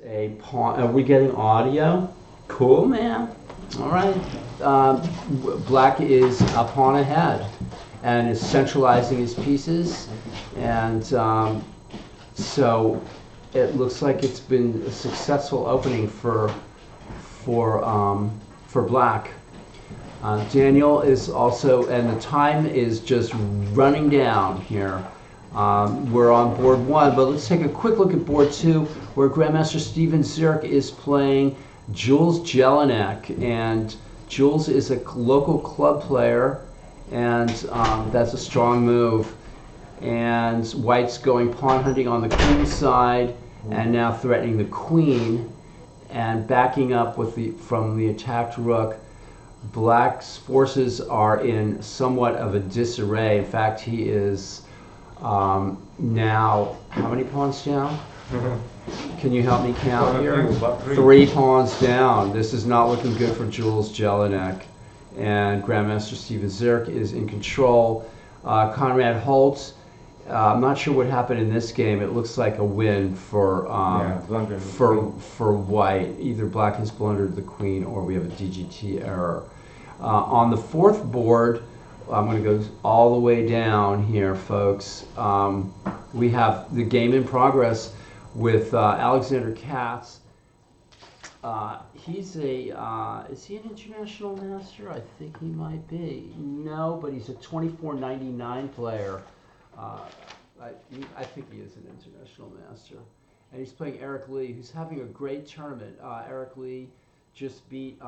A pawn. Are we getting audio? Cool, man. All right. Black is a pawn ahead and is centralizing his pieces, and so it looks like it's been a successful opening for Black. Daniel is also, and the time is just running down here. We're on board one, but let's take a quick look at board two, where Grandmaster Steven Zirk is playing Jules Jelinek, and Jules is a local club player, and that's a strong move. And White's going pawn hunting on the queen side, and now threatening the queen, and backing up with from the attacked rook. Black's forces are in somewhat of a disarray. In fact, he is now, how many pawns down? Can you help me count here? Three pawns down. This is not looking good for Jules Jelinek. And Grandmaster Steven Zirk is in control. Conrad Holtz, I'm not sure what happened in this game. It looks like a win for White. Either Black has blundered the queen or we have a DGT error. On the fourth board, I'm going to go all the way down here, folks. We have the game in progress with Alexander Katz. Is he an international master? I think he might be. No, but he's a 24.99 player. I think he is an international master. And he's playing Eric Lee, who's having a great tournament. Eric Lee just beat,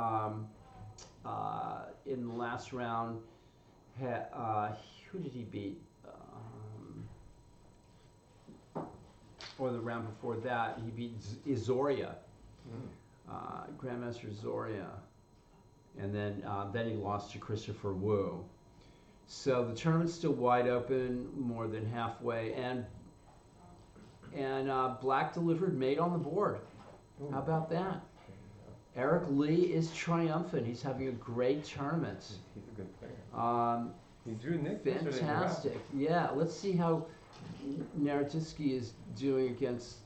in the last round, who did he beat? Or the round before that, he beat Zoria, Grandmaster Zoria. And then he lost to Christopher Wu. So the tournament's still wide open, more than halfway, and Black delivered mate on the board. How about that? Eric Lee is triumphant. He's having a great tournament. He's a good player. He drew Nick. Fantastic. Yeah, let's see how Naroditsky is doing against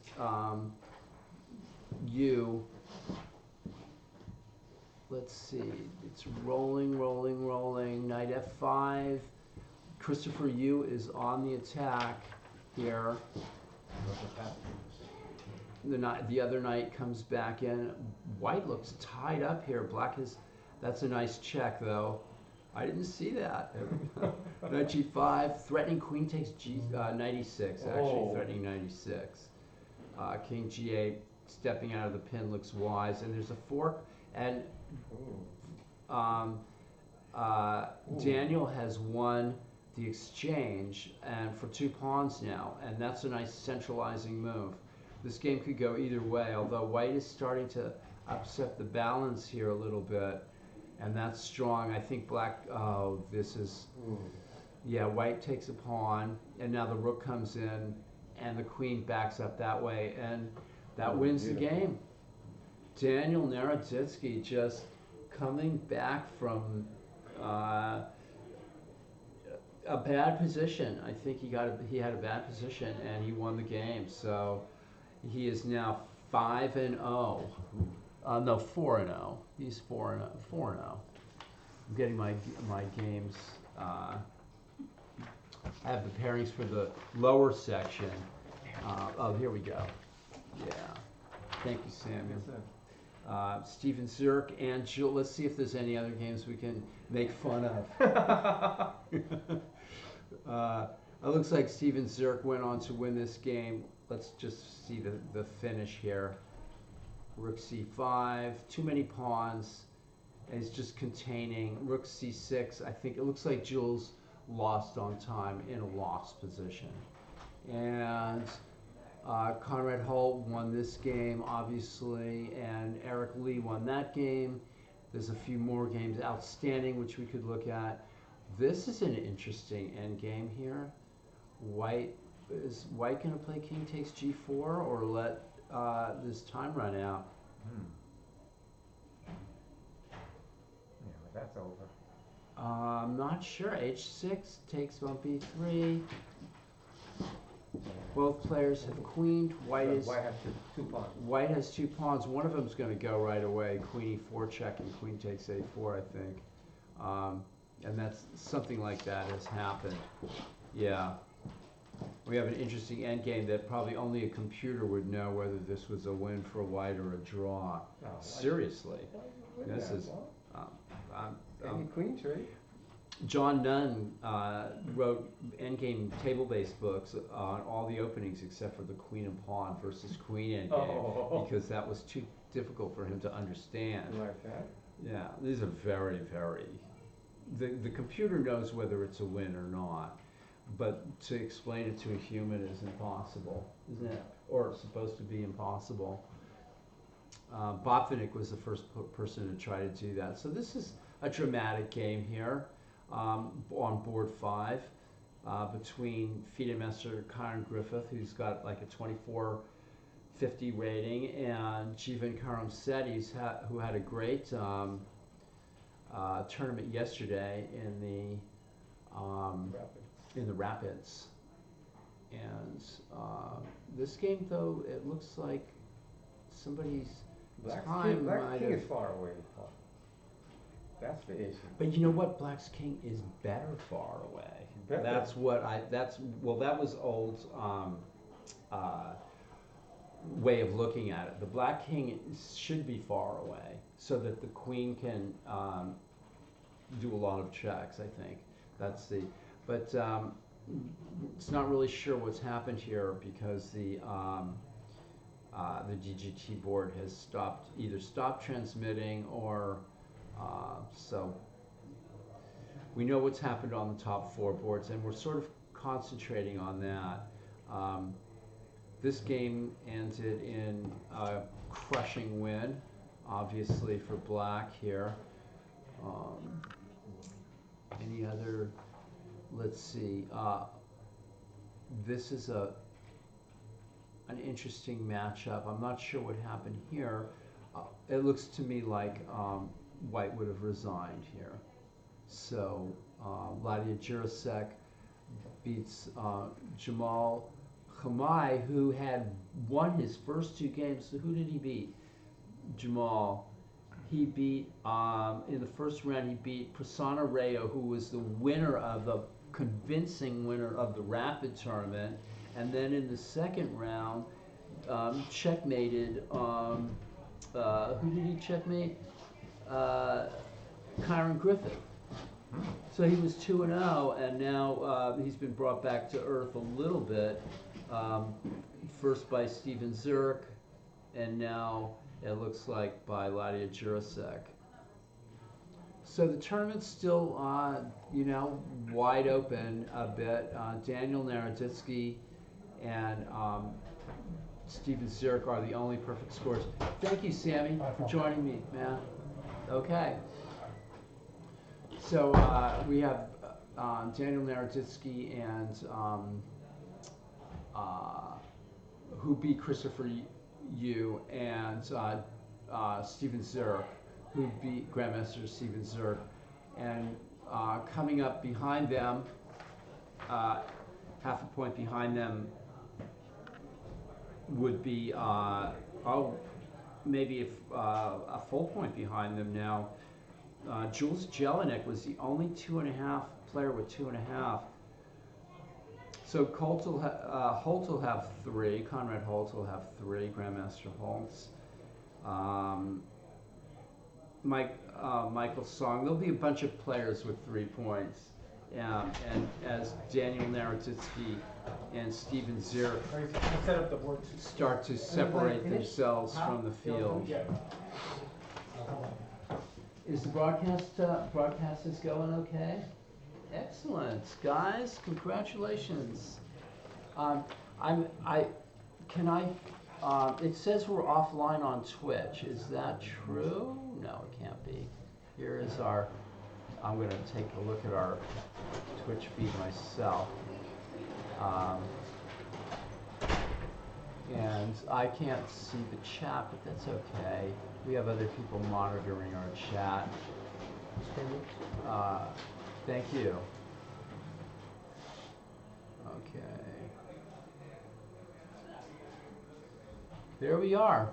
you. Let's see. It's rolling. Knight f5. Christopher Yu is on the attack here. The other knight comes back in. White looks tied up here. Black is. That's a nice check, though. I didn't see that. Knight g5. Threatening queen takes knight e6. Actually, threatening knight e6. King g8. Stepping out of the pin looks wise. And there's a fork. And Daniel has won the exchange and for 2 pawns now. And that's a nice centralizing move. This game could go either way, although White is starting to upset the balance here a little bit, and that's strong. I think Black, this is, yeah, White takes a pawn, and now the rook comes in, and the queen backs up that way, and that wins the game. Daniel Naroditsky just coming back from a bad position. I think he had a bad position, and he won the game, so he is now 5-0. No, 4-0. He's 4-0. I'm getting my games. I have the pairings for the lower section. Here we go. Yeah. Thank you, Samuel. Steven Zirk and Jill. Let's see if there's any other games we can make fun of. It looks like Steven Zirk went on to win this game. Let's just see the finish here. Rook c5, too many pawns, and it's just containing. Rook c6, I think it looks like Jules lost on time in a lost position. And Conrad Holt won this game, obviously, and Eric Lee won that game. There's a few more games outstanding, which we could look at. This is an interesting endgame here. Is White going to play king takes g4 or let this time run out? Yeah, but that's over. I'm not sure. h6 takes on b3. Both players have queened. White White has two pawns. White has 2 pawns. One of them's going to go right away. Queen e4 check and queen takes a4, I think. And that's something like that has happened. Yeah. We have an interesting endgame that probably only a computer would know whether this was a win for white or a draw. Oh, Seriously. This is... Any queen trade? John Nunn wrote endgame table-based books on all the openings except for the queen and pawn versus queen endgame because that was too difficult for him to understand. Like that? Yeah, these are very, very... The computer knows whether it's a win or not, but to explain it to a human is impossible, isn't it? Or supposed to be impossible. Botvinnik was the first person to try to do that. So this is a dramatic game here. On board 5 between FIDE master Conor Griffith, who's got like a 2450 rating, and Jivan Karamsetis, who had a great tournament yesterday in the Rapids. And this game, though, it looks like somebody's Black time king is far away. That's the issue. But you know what? Black's king is better far away. Better. That was old way of looking at it. The black king should be far away so that the queen can do a lot of checks, I think. That's the, but it's not really sure what's happened here because the DGT board has either stopped transmitting or so we know what's happened on the top 4 boards, and we're sort of concentrating on that. This game ended in a crushing win, obviously, for black here. Any other? Let's see. This is an interesting matchup. I'm not sure what happened here. It looks to me like white would have resigned here. So Ladia Jurasek beats Jamal Khamai, who had won his first 2 games. So who did he beat? Jamal. He beat, in the first round, he beat Prasanna Rayo, who was the winner of the convincing winner of the Rapid tournament. And then in the second round, checkmated, who did he checkmate? Kyron Griffith. So he was 2-0, and now he's been brought back to earth a little bit. First by Steven Zurich, and now it looks like by Ladia Jurasek. So the tournament's still, wide open a bit. Daniel Naroditsky and Steven Zurich are the only perfect scores. Thank you, Sammy, for joining me, man. Okay. So we have Daniel Naroditsky and who beat Christopher Yu, and Steven Zurich, who beat Grandmasters Steven Zurich. And coming up behind them, half a point behind them would be, maybe a full point behind them now. Jules Jelinek was the only 2.5 player with 2.5. So Holt will have 3. Conrad Holt will have 3. Grandmaster Holtz. Michael Song. There'll be a bunch of players with 3 points. And as Daniel Naroditsky and Steven Zurich start to separate themselves from the field. Is the broadcast is going okay? Excellent, guys! Congratulations. It says we're offline on Twitch. Is that true? No, it can't be. Here is our. I'm going to take a look at our Twitch feed myself. And I can't see the chat, but that's okay. We have other people monitoring our chat. Thank you. Okay. there we are.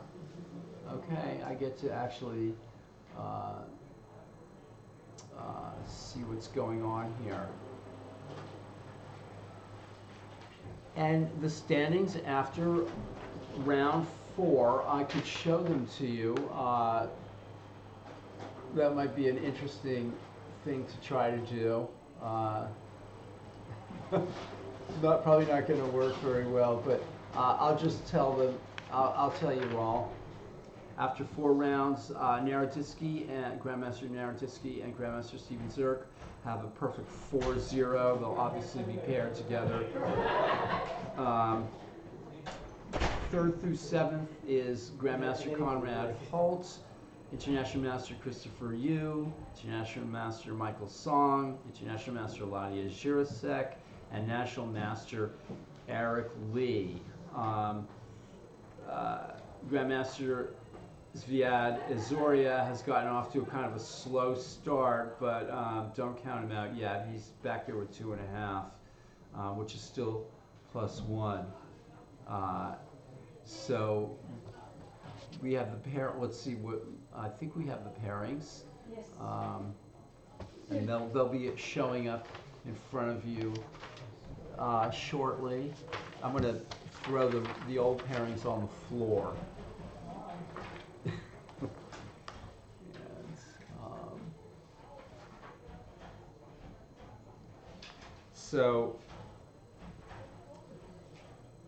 Okay, I get to actually see what's going on here. And the standings after round 4, I could show them to you. That might be an interesting thing to try to do. Probably not going to work very well, but I'll just tell them. I'll tell you all. After 4 rounds, Naroditsky and Grandmaster Naroditsky and Grandmaster Steven Zirk have a perfect 4-0. They'll obviously be paired together. 3rd through 7th is Grandmaster Conrad Holt, International Master Christopher Yu, International Master Michael Song, International Master Ladia Zhirasek, and National Master Eric Lee. Grandmaster Zviad Azoria has gotten off to a kind of a slow start, but don't count him out yet. He's back there with 2.5, which is still +1. So we have the pair. Let's see what I think we have the pairings. Yes. And they'll be showing up in front of you shortly. I'm going to throw the old pairings on the floor. So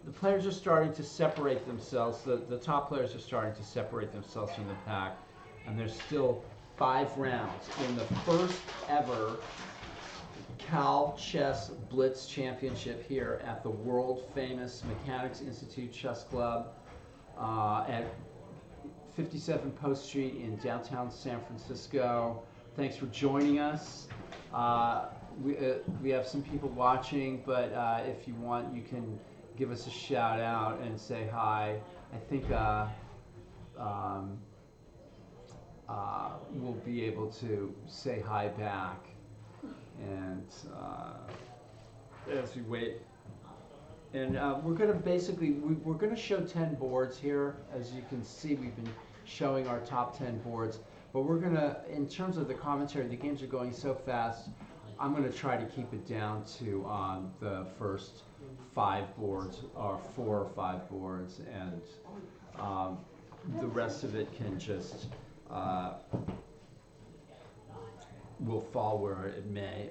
the players are starting to separate themselves. The top players are starting to separate themselves from the pack, and there's still 5 rounds in the first ever CalChess Blitz Championship here at the world famous Mechanics Institute Chess Club at 57 Post Street in downtown San Francisco. Thanks for joining us. We have some people watching, but if you want, you can give us a shout out and say hi. I think we'll be able to say hi back. And as we wait, and we're going to show 10 boards here. As you can see, we've been showing our top 10 boards, but we're going to, in terms of the commentary, the games are going so fast, I'm going to try to keep it down to the first 5 boards, or 4 or 5 boards, and the rest of it can just will fall where it may.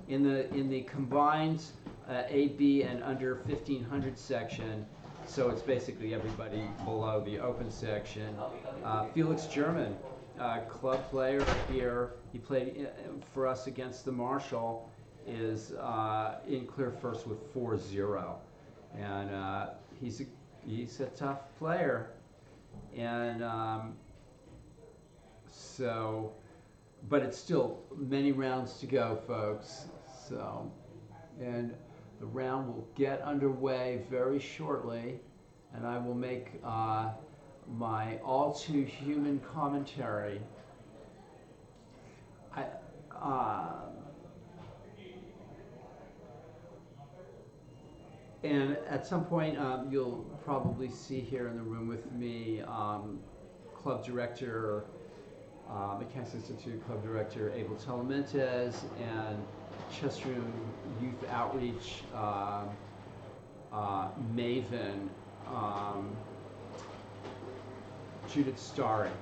In the combined A, B, and under 1500 section, so it's basically everybody below the open section. Felix German, club player here. He played for us against the Marshall. Is in clear first with 4-0, and he's a tough player, and so. But it's still many rounds to go, folks. So, and the round will get underway very shortly, and I will make my all too human commentary. And at some point, you'll probably see here in the room with me, club director. Mechanics Institute Club Director Abel Telementes, and Chess Room Youth Outreach Maven Judith Starry.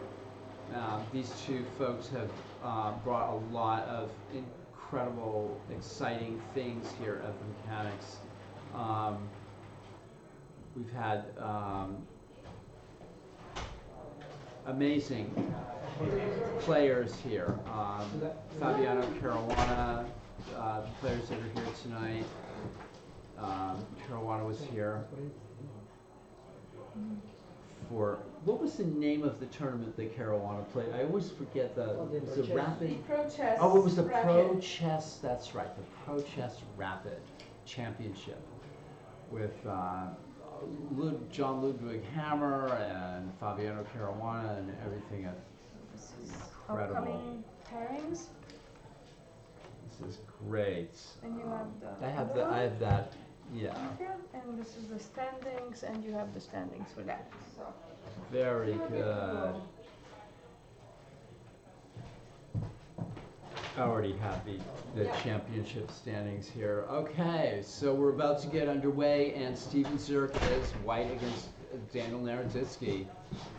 These 2 folks have brought a lot of incredible, exciting things here at the Mechanics. We've had amazing players here. Fabiano Caruana, the players that are here tonight. Caruana was here for, what was the name of the tournament that Caruana played? I always forget the Rapid. Pro Chess. Oh, it was the Pro Racket. Chess, that's right, the Pro Chess Rapid Championship with John Ludwig Hammer and Fabiano Caruana and everything. Incredible. Upcoming pairings. This is great. And you have the. I have that Yeah. And this is the standings, and you have the standings for that. So. Very good. I already have the championship standings here. Okay, so we're about to get underway, and Steven Zurich is white against Daniel Naroditsky.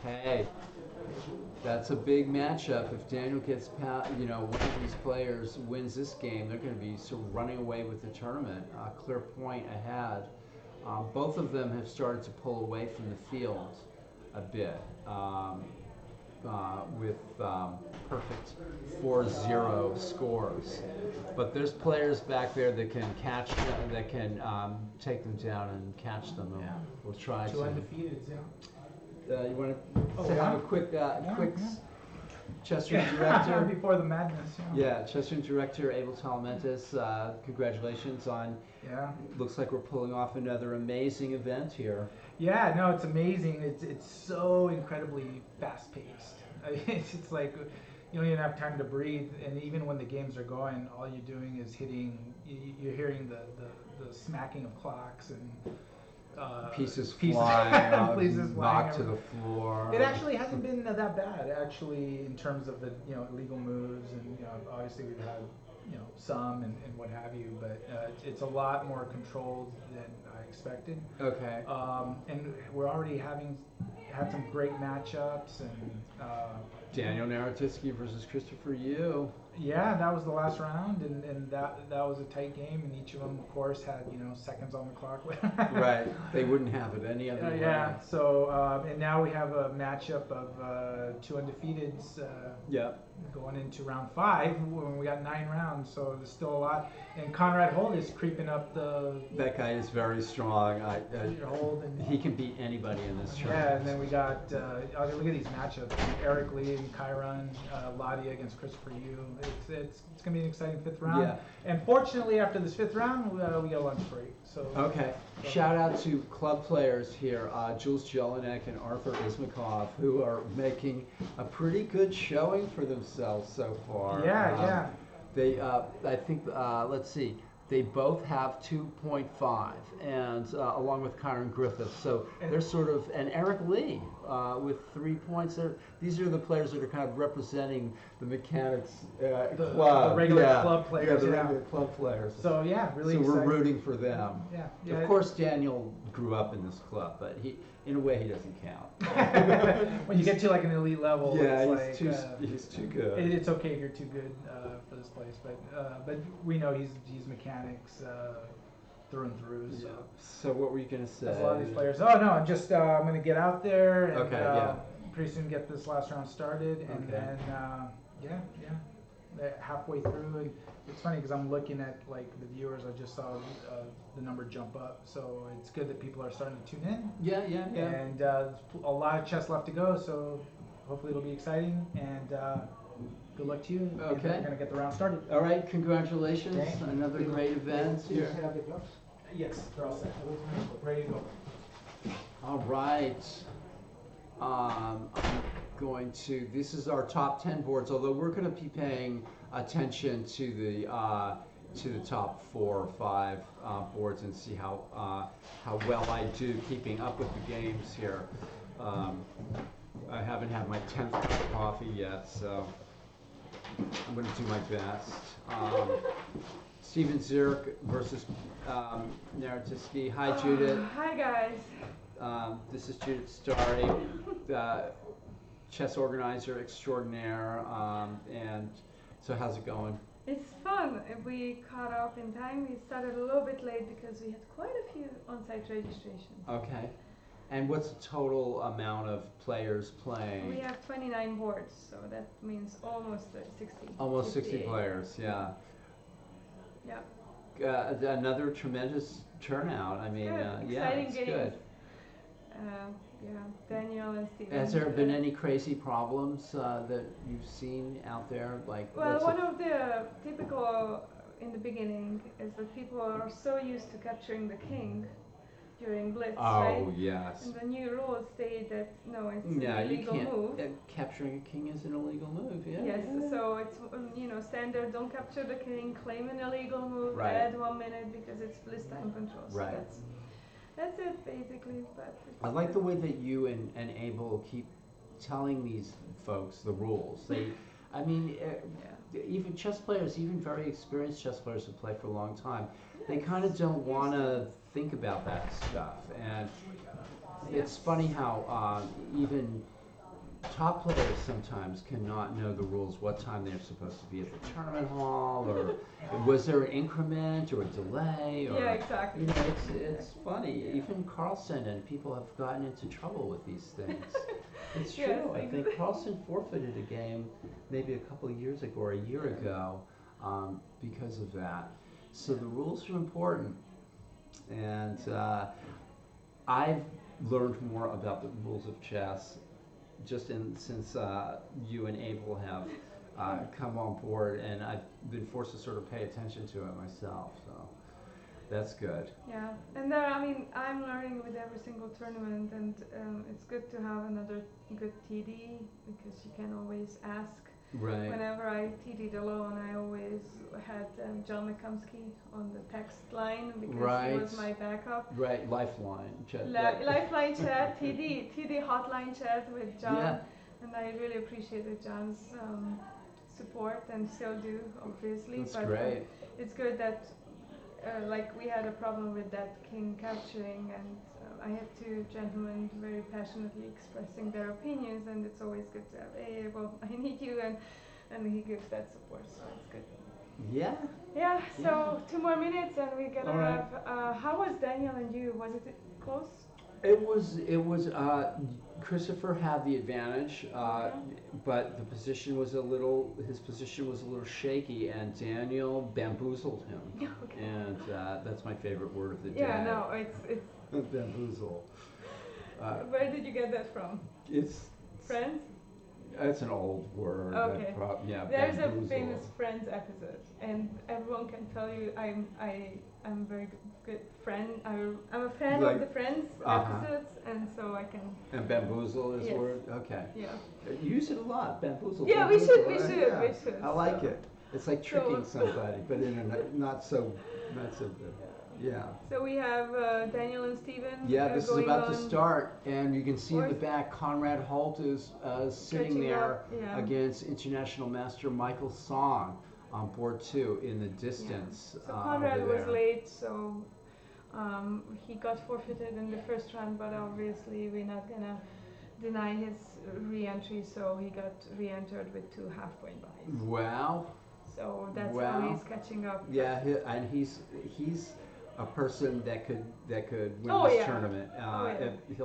Hey, that's a big matchup. If Daniel gets, one of these players wins this game, they're going to be sort of running away with the tournament. Clear point ahead. Both of them have started to pull away from the field a bit. With perfect 4-0 scores, but there's players back there that can catch them, that can take them down and catch them. Yeah. We'll try Two to. undefeated, yeah. You want to have a quick Yeah. chess room director? Before the madness, Yeah, chess room director Abel Talmentis. Congratulations on. Yeah. Looks like we're pulling off another amazing event here. Yeah, no, it's amazing. It's so incredibly fast paced. It's like you don't even have time to breathe, and even when the games are going, all you're doing is hitting. You're hearing the smacking of clocks and pieces flying, pieces knocked to flying. the floor. It actually hasn't been that bad, actually, in terms of the illegal moves, and obviously we've had some and what have you, but it's a lot more controlled than I expected. Okay. And we're already had some great matchups, and Daniel Naroditsky versus Christopher Yu. yeah, that was the last round, and that was a tight game, and each of them, of course, had seconds on the clock. Right, they wouldn't have it any other way. Yeah. So and now we have a matchup of two undefeateds. Going into round 5 when we got 9 rounds, so there's still a lot. And Conrad Holt is creeping up the. That guy is very strong. Holt and he can beat anybody in this tournament. Yeah, and then we got look at these matchups: Eric Lee and Chiron, Ladia against Christopher Yu. It's gonna be an exciting 5th round. Yeah. And fortunately, after this 5th round, we get a lunch break. So okay. Shout out to club players here, Jules Jelinek and Arthur Ismakov, who are making a pretty good showing for themselves so far. Yeah. They, I think, let's see, they both have 2.5, and along with Kyron Griffith, so they're sort of, and Eric Lee with 3 points. These are the players that are kind of representing the mechanics club. The regular club players. Yeah, the regular club players. So yeah, really. So exciting. we're rooting for them. Yeah. Of course, Daniel grew up in this club, but in a way, he doesn't count. When you get to like an elite level, yeah, it's he's too good. It's okay if you're too good for this place, but we know he's mechanics through and through. So. Yeah. So what were you gonna say? There's a lot of these players. Oh no, I'm just I'm gonna get out there and pretty soon get this last round started, and then halfway through, and it's funny because I'm looking at like the viewers. I just saw the number jump up, so it's good that people are starting to tune in. Yeah. And a lot of chess left to go, so hopefully it'll be exciting, and good luck to you. Okay. We're gonna get the round started. All right, congratulations. Thank you. Another great event. Do you have the gloves? Yes, they're all set. Ready to go. All right. I'm going to, this is our top 10 boards, although we're going to be paying attention to the top 4 or 5 boards and see how well I do keeping up with the games here. I haven't had my 10th cup of coffee yet, so I'm going to do my best. Steven Zurich versus Naroditsky. Hi, Judith. Hi, guys. This is Judith Starry, the chess organizer extraordinaire. And so how's it going? It's fun. We caught up in time. We started a little bit late because we had quite a few on-site registrations. Okay. And what's the total amount of players playing? We have 29 boards, so that means almost 60. Almost 60 58. players, yeah. Yeah. Another tremendous turnout. I mean, yeah, it's games. good. Daniel and Steven. Has there been any crazy problems that you've seen out there? Like, well, one of the typical in the beginning is that people are so used to capturing the king during Blitz, Oh, right? yes. And the new rules state that no, it's Yeah, an you illegal can't. move. Capturing a king is an illegal move. Yeah. Yes, yeah. so it's standard. Don't capture the king. Claim an illegal move. Right. Add 1 minute because it's Blitz time control. So Right. that's it basically. But it's I like the way that you and Abel keep telling these folks the rules. I mean, even chess players, even very experienced chess players who play for a long time, they kind of don't want to think about that stuff. And it's funny how even top players sometimes cannot know the rules, what time they're supposed to be at the tournament hall, or was there an increment or a delay, or yeah, exactly. it's funny. Even Carlsen and people have gotten into trouble with these things. It's true. Yes, I think Carlsen forfeited a game maybe a couple of years ago or a year ago because of that. So the rules are important, and I've learned more about the rules of chess just since you and Abel have come on board, and I've been forced to sort of pay attention to it myself. So that's good. Yeah, and I'm learning with every single tournament, and it's good to have another good TD because you can always ask. Right. Whenever I TD'd alone, I always had John McComsky on the text line because he was my backup. Right, lifeline chat. Lifeline chat, TD hotline chat with John, Yeah. and I really appreciated John's support and still do, obviously. That's but great. it's good that like we had a problem with that king capturing, and I had two gentlemen very passionately expressing their opinions, and it's always good to have, hey, well, I need you, and he gives that support, so it's good. Yeah. Yeah, so 2 more minutes and we're gonna All right. have, how was Daniel and you? Was it close? It was, Christopher had the advantage, but his position was a little shaky, and Daniel bamboozled him. Okay. And that's my favorite word of the day. Yeah, no, it's Bamboozle. where did you get that from? It's Friends? It's an old word. Okay. Yeah, There's bamboozle. a famous Friends episode, and everyone can tell you I'm a very good friend. I'm a fan Like, of the Friends episodes, and so I can. And bamboozle is Yes. a word? Okay. Yeah. Use it a lot, bamboozle. Yeah, we bamboozle, should, we right? should, Yeah. we should. I like so. it. It's like tricking somebody, but in a not so good. Yeah. So we have Daniel and Steven. Yeah, this is going about on to start, and you can see in the fourth. back Conrad Holt is sitting Catching there up, yeah. against international master Michael Song on board 2 in the distance. So Conrad over was there. late, so he got forfeited in the first round, but obviously we're not gonna deny his re-entry, so he got re-entered with 2 half-point buys. Wow. So that's Wow. how he's catching up. Yeah, and he's a person that could win Oh, this yeah. tournament. If he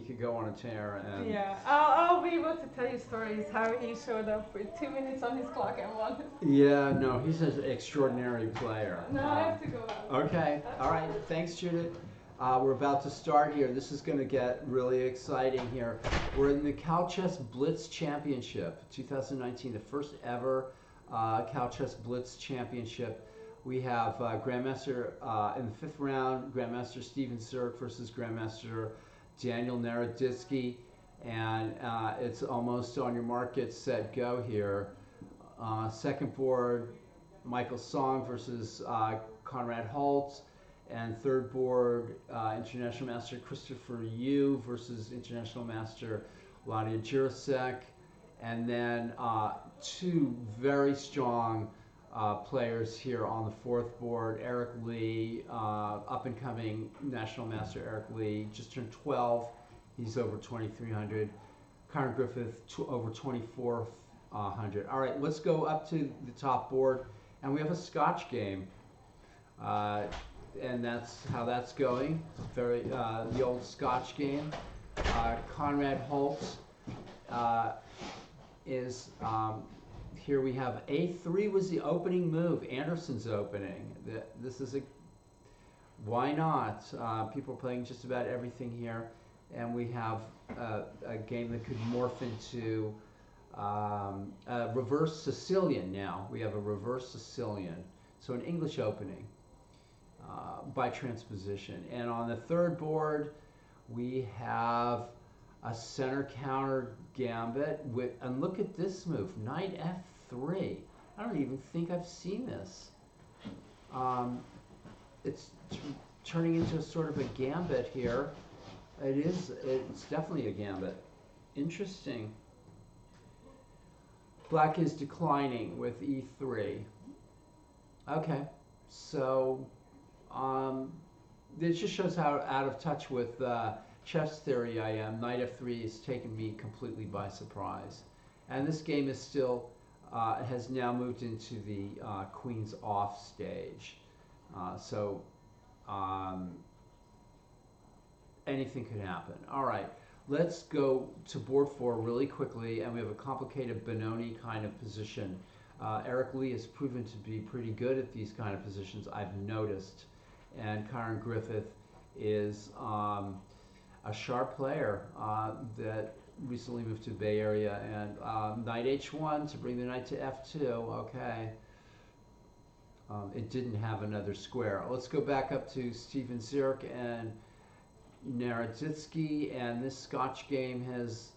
could go on a tear. And Yeah, I'll be able to tell you stories how he showed up with 2 minutes on his clock and won. Yeah, no, he's an extraordinary player. No, I have to go out. Okay, all right. Thanks, Judith. We're about to start here. This is going to get really exciting here. We're in the CalChess Blitz Championship, 2019, the first ever CalChess Blitz Championship. We have Grandmaster in the 5th round, Grandmaster Steven Zirk versus Grandmaster Daniel Naroditsky. And it's almost on your mark, get set, go here. Second board, Michael Song versus Conrad Holt. And third board, International Master Christopher Yu versus International Master Ladia Jurasek. And then 2 very strong players here on the 4th board. Eric Lee, up-and-coming National Master Eric Lee, just turned 12. He's over 2,300. Connor Griffith, over 2,400. All right, let's go up to the top board. And we have a Scotch game. And that's how that's going. Very the old Scotch game. Conrad Holt is here. We have A3 was the opening move. Anderson's opening. This is why not? People are playing just about everything here, and we have a game that could morph into a reverse Sicilian. Now we have a reverse Sicilian. So an English opening. by transposition. And on the third board, we have a center counter gambit with, and look at this move, knight f3. I don't even think I've seen this. It's turning into sort of a gambit here. It's definitely a gambit. Interesting. Black is declining with e3. Okay, so this just shows how out of touch with chess theory I am. Knight f3 has taken me completely by surprise. And this game is still, has now moved into the queen's off stage. So anything could happen. All right, let's go to board 4 really quickly, and we have a complicated Benoni kind of position. Eric Lee has proven to be pretty good at these kind of positions, I've noticed. And Karen Griffith is a sharp player that recently moved to Bay Area. And knight h1 to bring the knight to f2. Okay. It didn't have another square. Let's go back up to Steven Zirk and Naroditsky. And this Scotch game has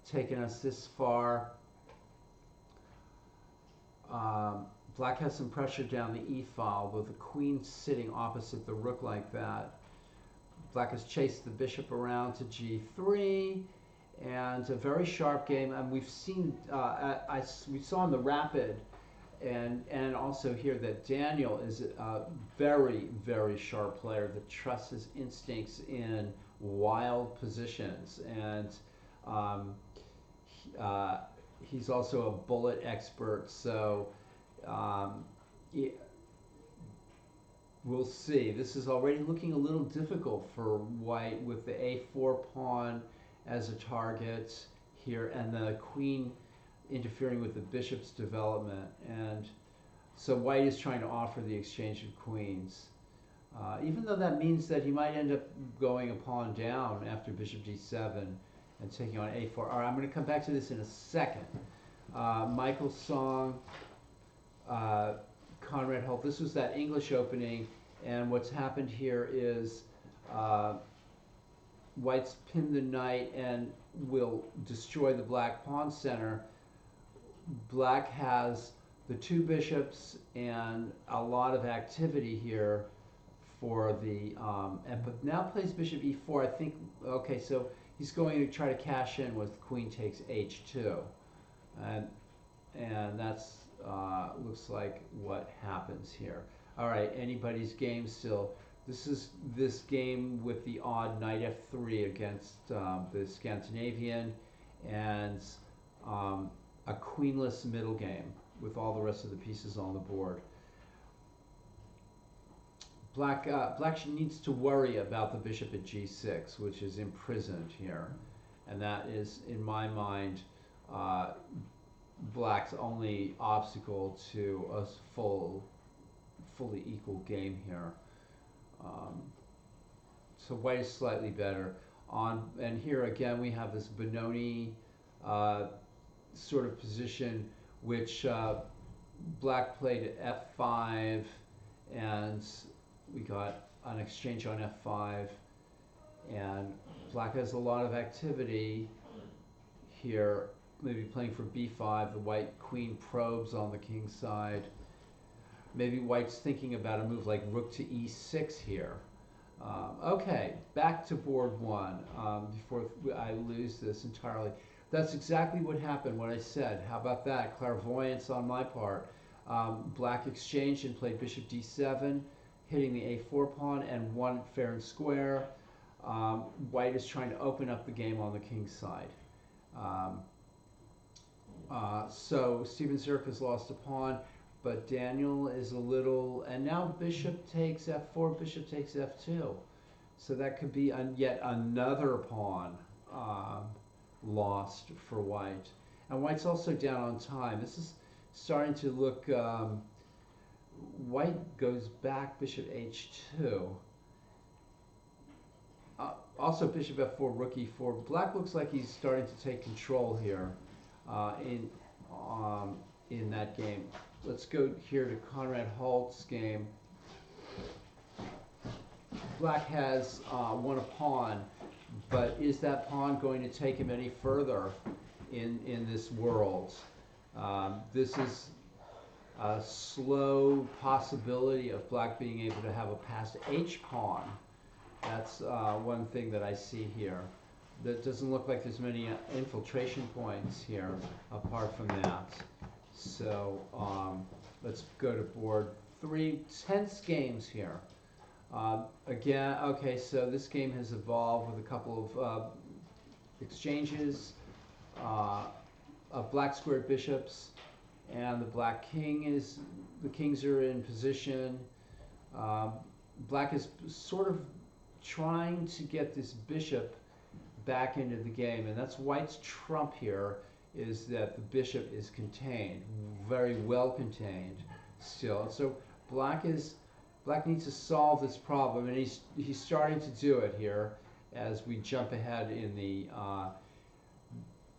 taken us this far. Black has some pressure down the e-file with the queen sitting opposite the rook like that. Black has chased the bishop around to g3, and a very sharp game. And we've seen, we saw in the rapid, and also here that Daniel is a very, very sharp player that trusts his instincts in wild positions. And he's also a bullet expert, so we'll see. This is already looking a little difficult for white with the a4 pawn as a target here, and the queen interfering with the bishop's development. And so white is trying to offer the exchange of queens, even though that means that he might end up going a pawn down after bishop d7 and taking on a4. All right, I'm going to come back to this in a second. Michael Song, Conrad Holt. This was that English opening, and what's happened here is white's pinned the knight and will destroy the black pawn center. Black has the two bishops and a lot of activity here for the but now plays bishop e4. I think, okay, so he's going to try to cash in with queen takes h2, and that's looks like what happens here. All right, anybody's game still. This is this game with the odd knight f3 against the Scandinavian, and a queenless middle game with all the rest of the pieces on the board. Black needs to worry about the bishop at g6, which is imprisoned here, and that is, in my mind, Black's only obstacle to a fully equal game here. So white is slightly better. And here again we have this Benoni sort of position, which Black played at f5, and we got an exchange on f5, and Black has a lot of activity here, maybe playing for b5. The white queen probes on the king side. Maybe white's thinking about a move like rook to e6 here. Okay, back to board 1 before I lose this entirely. That's exactly what happened, what I said. How about that? Clairvoyance on my part. Black exchanged and played bishop d7, hitting the a4 pawn and won fair and square. White is trying to open up the game on the king's side. So Steven Zirk has lost a pawn, but Daniel is a little, and now bishop takes f4, bishop takes f2. So that could be yet another pawn lost for white. And white's also down on time. This is starting to look, white goes back, bishop h2. Also bishop f4, rook e4. Black looks like he's starting to take control here in that game. Let's go here to Conrad Holt's game. Black has won a pawn, but is that pawn going to take him any further in this world? This is a slow possibility of Black being able to have a passed H pawn. That's one thing that I see here. That doesn't look like there's many infiltration points here apart from that. So let's go to board 3. Tense games here. Again, okay, so this game has evolved with a couple of exchanges of Black squared bishops, and the Black the kings are in position. Black is sort of trying to get this bishop back into the game, and that's White's trump here, is that the bishop is contained, very well contained still. So Black needs to solve this problem, and he's starting to do it here as we jump ahead in the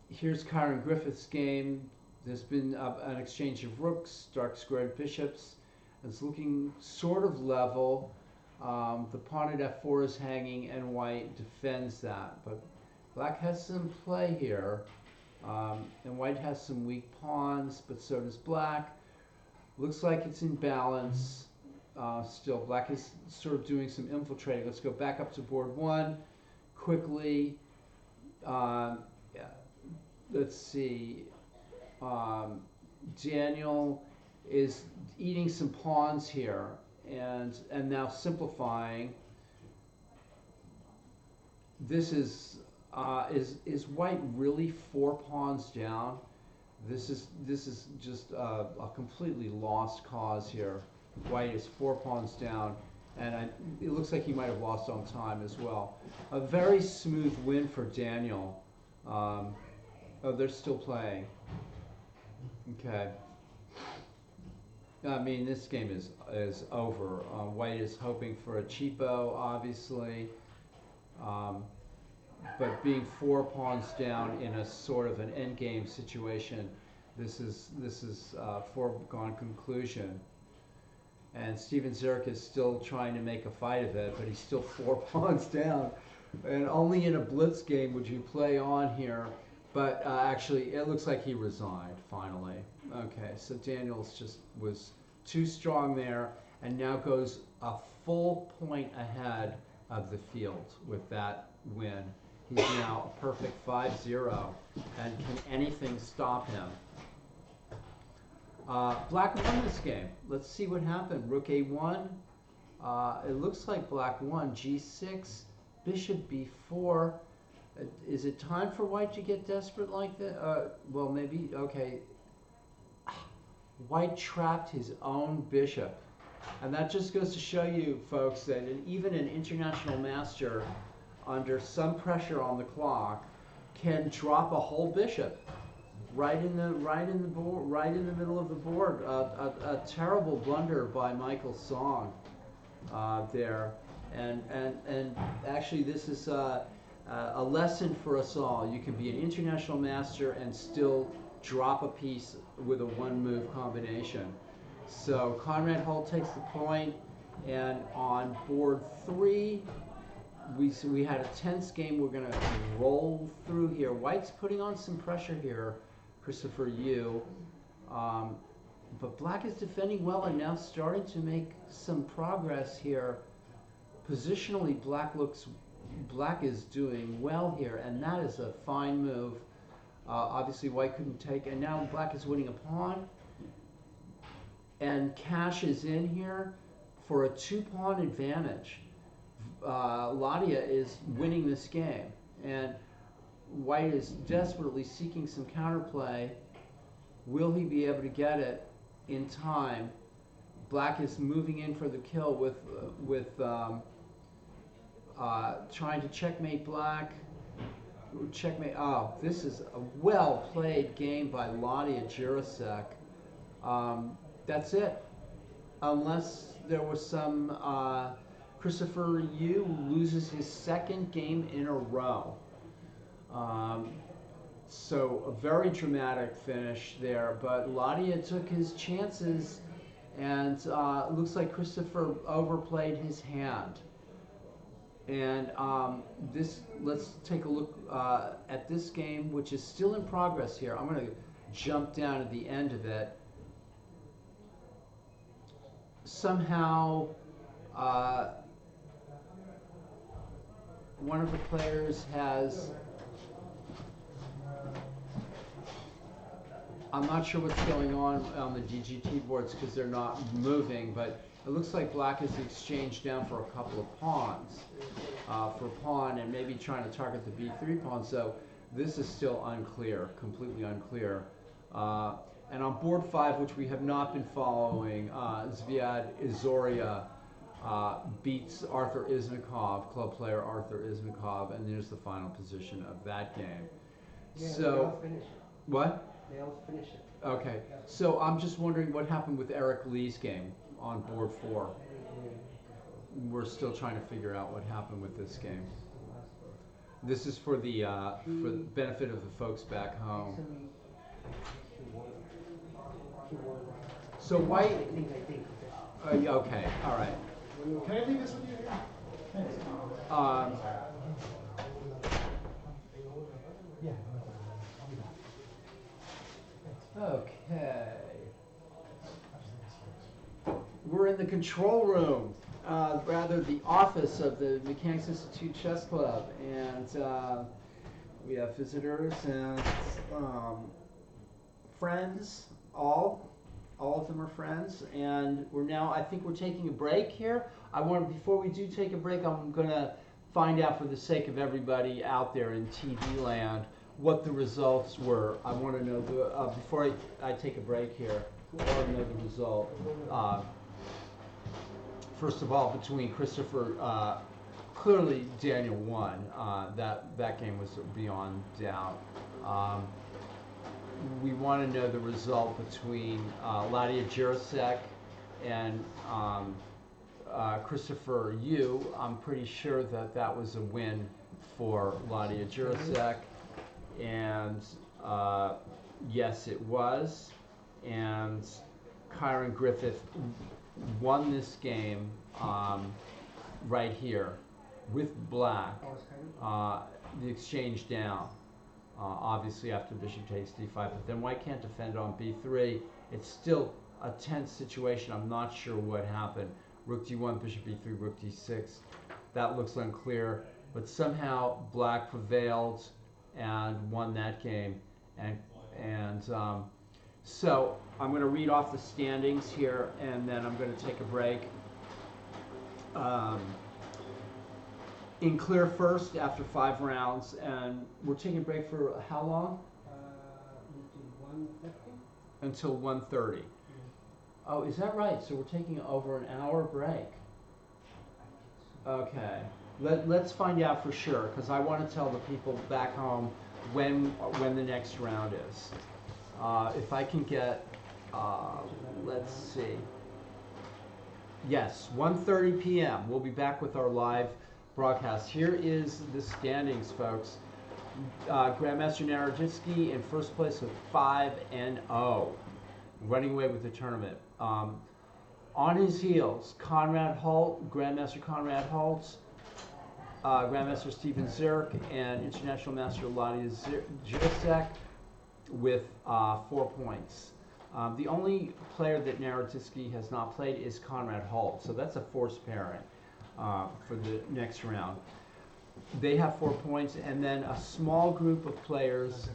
here's Kyron Griffith's game. There's been an exchange of rooks, dark squared bishops. It's looking sort of level. The pawn at f4 is hanging, and White defends that. But Black has some play here, and White has some weak pawns, but so does Black. Looks like it's in balance. Still, Black is sort of doing some infiltrating. Let's go back up to board 1 quickly. Let's see. Daniel is eating some pawns here, and now simplifying. This is White really 4 pawns down? This is just a completely lost cause here. White is 4 pawns down, and it looks like he might have lost on time as well. A very smooth win for Daniel. Oh, they're still playing. Okay. I mean, this game is over. White is hoping for a cheapo, obviously, but being 4 pawns down in a sort of an endgame situation, this is a foregone conclusion. And Steven Zurich is still trying to make a fight of it, but he's still 4 pawns down. And only in a Blitz game would you play on here. But actually, it looks like he resigned, finally. Okay, so Daniels just was too strong there, and now goes a full point ahead of the field with that win. He's now a perfect 5-0, and can anything stop him? Black won this game. Let's see what happened. Rook A1. It looks like Black won. G6, Bishop B4. Is it time for White to get desperate like that? Well, maybe. Okay. White trapped his own bishop. And that just goes to show you, folks, that even an international master, under some pressure on the clock, can drop a whole bishop right in the middle of the board. A terrible blunder by Michael Song there, and actually this is a lesson for us all. You can be an international master and still drop a piece with a 1-move combination. So Conrad Hull takes the point, and on board 3. We had a tense game. We're going to roll through here. White's putting on some pressure here, Christopher Yu. But Black is defending well and now starting to make some progress here. Positionally, Black is doing well here, and that is a fine move. Obviously, White couldn't take, and now Black is winning a pawn. And cash is in here for a 2-pawn advantage. Ladia is winning this game, and White is desperately seeking some counterplay. Will he be able to get it in time? Black is moving in for the kill with trying to checkmate Black. Checkmate. Oh, this is a well-played game by Ladia Jurasek. That's it. Unless there was some Christopher Yu loses his 2nd game in a row. So a very dramatic finish there, but Ladia took his chances, and it looks like Christopher overplayed his hand. And let's take a look at this game, which is still in progress here. I'm going to jump down at the end of it. Somehow, one of the players has, I'm not sure what's going on the DGT boards because they're not moving, but it looks like black has exchanged down for a couple of pawns, for pawn and maybe trying to target the b3 pawn. So this is still unclear, completely unclear. And on board 5, which we have not been following, Zviad Izoria beats Arthur Ismakov, club player Arthur Ismakov, and there's the final position of that game. Yeah, So, they all finish it. what? They all finish it. Okay, so I'm just wondering what happened with Eric Lee's game on board 4. We're still trying to figure out what happened with this game. This is for the benefit of the folks back home. So white. Okay, all right. Can I leave this with you here? Thanks. Okay. We're in the control room, rather the office of the Mechanics Institute Chess Club, and we have visitors and friends. All of them are friends, and I think we're taking a break here. Before we do take a break, I'm gonna find out, for the sake of everybody out there in TV land, what the results were. I want to know before I take a break here. I want to know the result. First of all, between Christopher, clearly Daniel won. That game was beyond doubt. We want to know the result between Ladia Jirasek and Christopher Yu. I'm pretty sure that was a win for Ladia Jirasek, and yes, it was. And Kyron Griffith won this game right here with black. The exchange down. Obviously after bishop takes d5, but then white can't defend on b3. It's still a tense situation. I'm not sure what happened. Rook d1, bishop b3, rook d6. That looks unclear, but somehow black prevailed and won that game. And so I'm going to read off the standings here, and then I'm going to take a break. In clear first after 5 rounds, and we're taking a break for how long? Until 1:30. Oh, is that right? So we're taking over an hour break. Okay. Let's find out for sure, because I want to tell the people back home when the next round is. If I can get, let's see. Yes, 1:30 p.m. We'll be back with our live broadcast. Here is the standings, folks. Grandmaster Naroditsky in first place with 5-0, running away with the tournament. On his heels, Conrad Holt, Grandmaster Conrad Holtz, Grandmaster Stephen Zirk, and International Master Ladia Jirasek with 4 points. The only player that Naroditsky has not played is Conrad Holt, so that's a forced pairing for the next round. They have 4 points, and then a small group of players,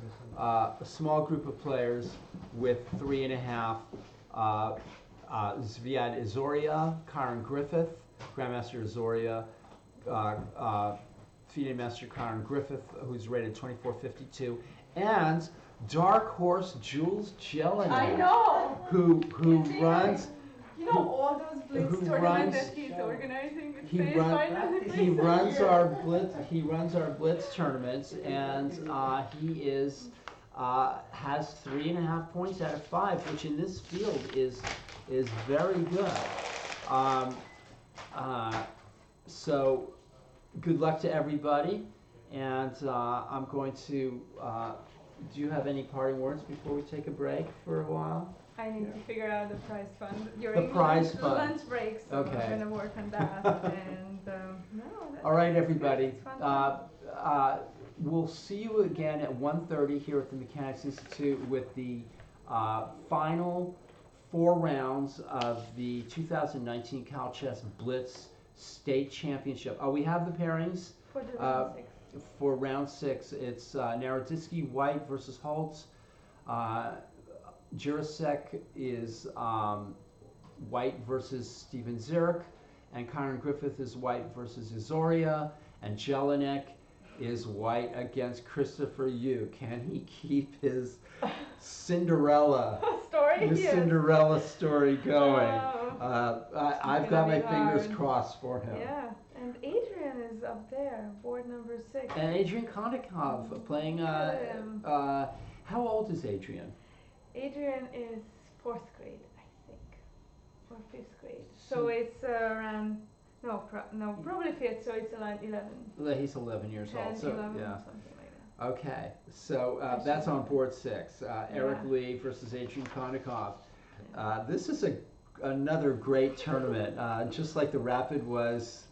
with 3.5. Zviad Izoria, Kyron Griffith, Grandmaster Izoria, FIDE Master Kyron Griffith, who's rated 2452, and Dark Horse Jules Jelinek. I know. Who runs? You know all those Blitz tournaments that he's organizing. He runs our Blitz tournaments, and he is has 3.5 points out of 5, which in this field is very good. So good luck to everybody, and I'm going to. Do you have any parting words before we take a break for a while? I need to figure out the prize fund during prize fund. lunch breaks. So Okay. I'm gonna work on that. And no, that's All right, good. everybody. It's fun. We'll see you again at 1:30 here at the Mechanics Institute with the final 4 rounds of the 2019 CalChess Blitz State Championship. We have the pairings. For the round 6. For round 6, it's Naroditsky White versus Holtz. Jurasek is White versus Steven Zirk, and Conor Griffith is White versus Izoria, and Jelinek is White against Christopher Yu. Can he keep his Cinderella story? his Yes. Cinderella story going? I've got my be fingers hard. crossed for him. Yeah, and Adrian is up there, board number 6. And Adrian Kondakov playing. How old is Adrian? Adrian is 4th grade, I think, or 5th grade. So it's around probably 5th. So it's around 11. He's 11 years 10, old. So 11, yeah. something like that. Okay, so that's on board 6. Eric Lee versus Adrian Kondakov. This is another great tournament, just like the Rapid was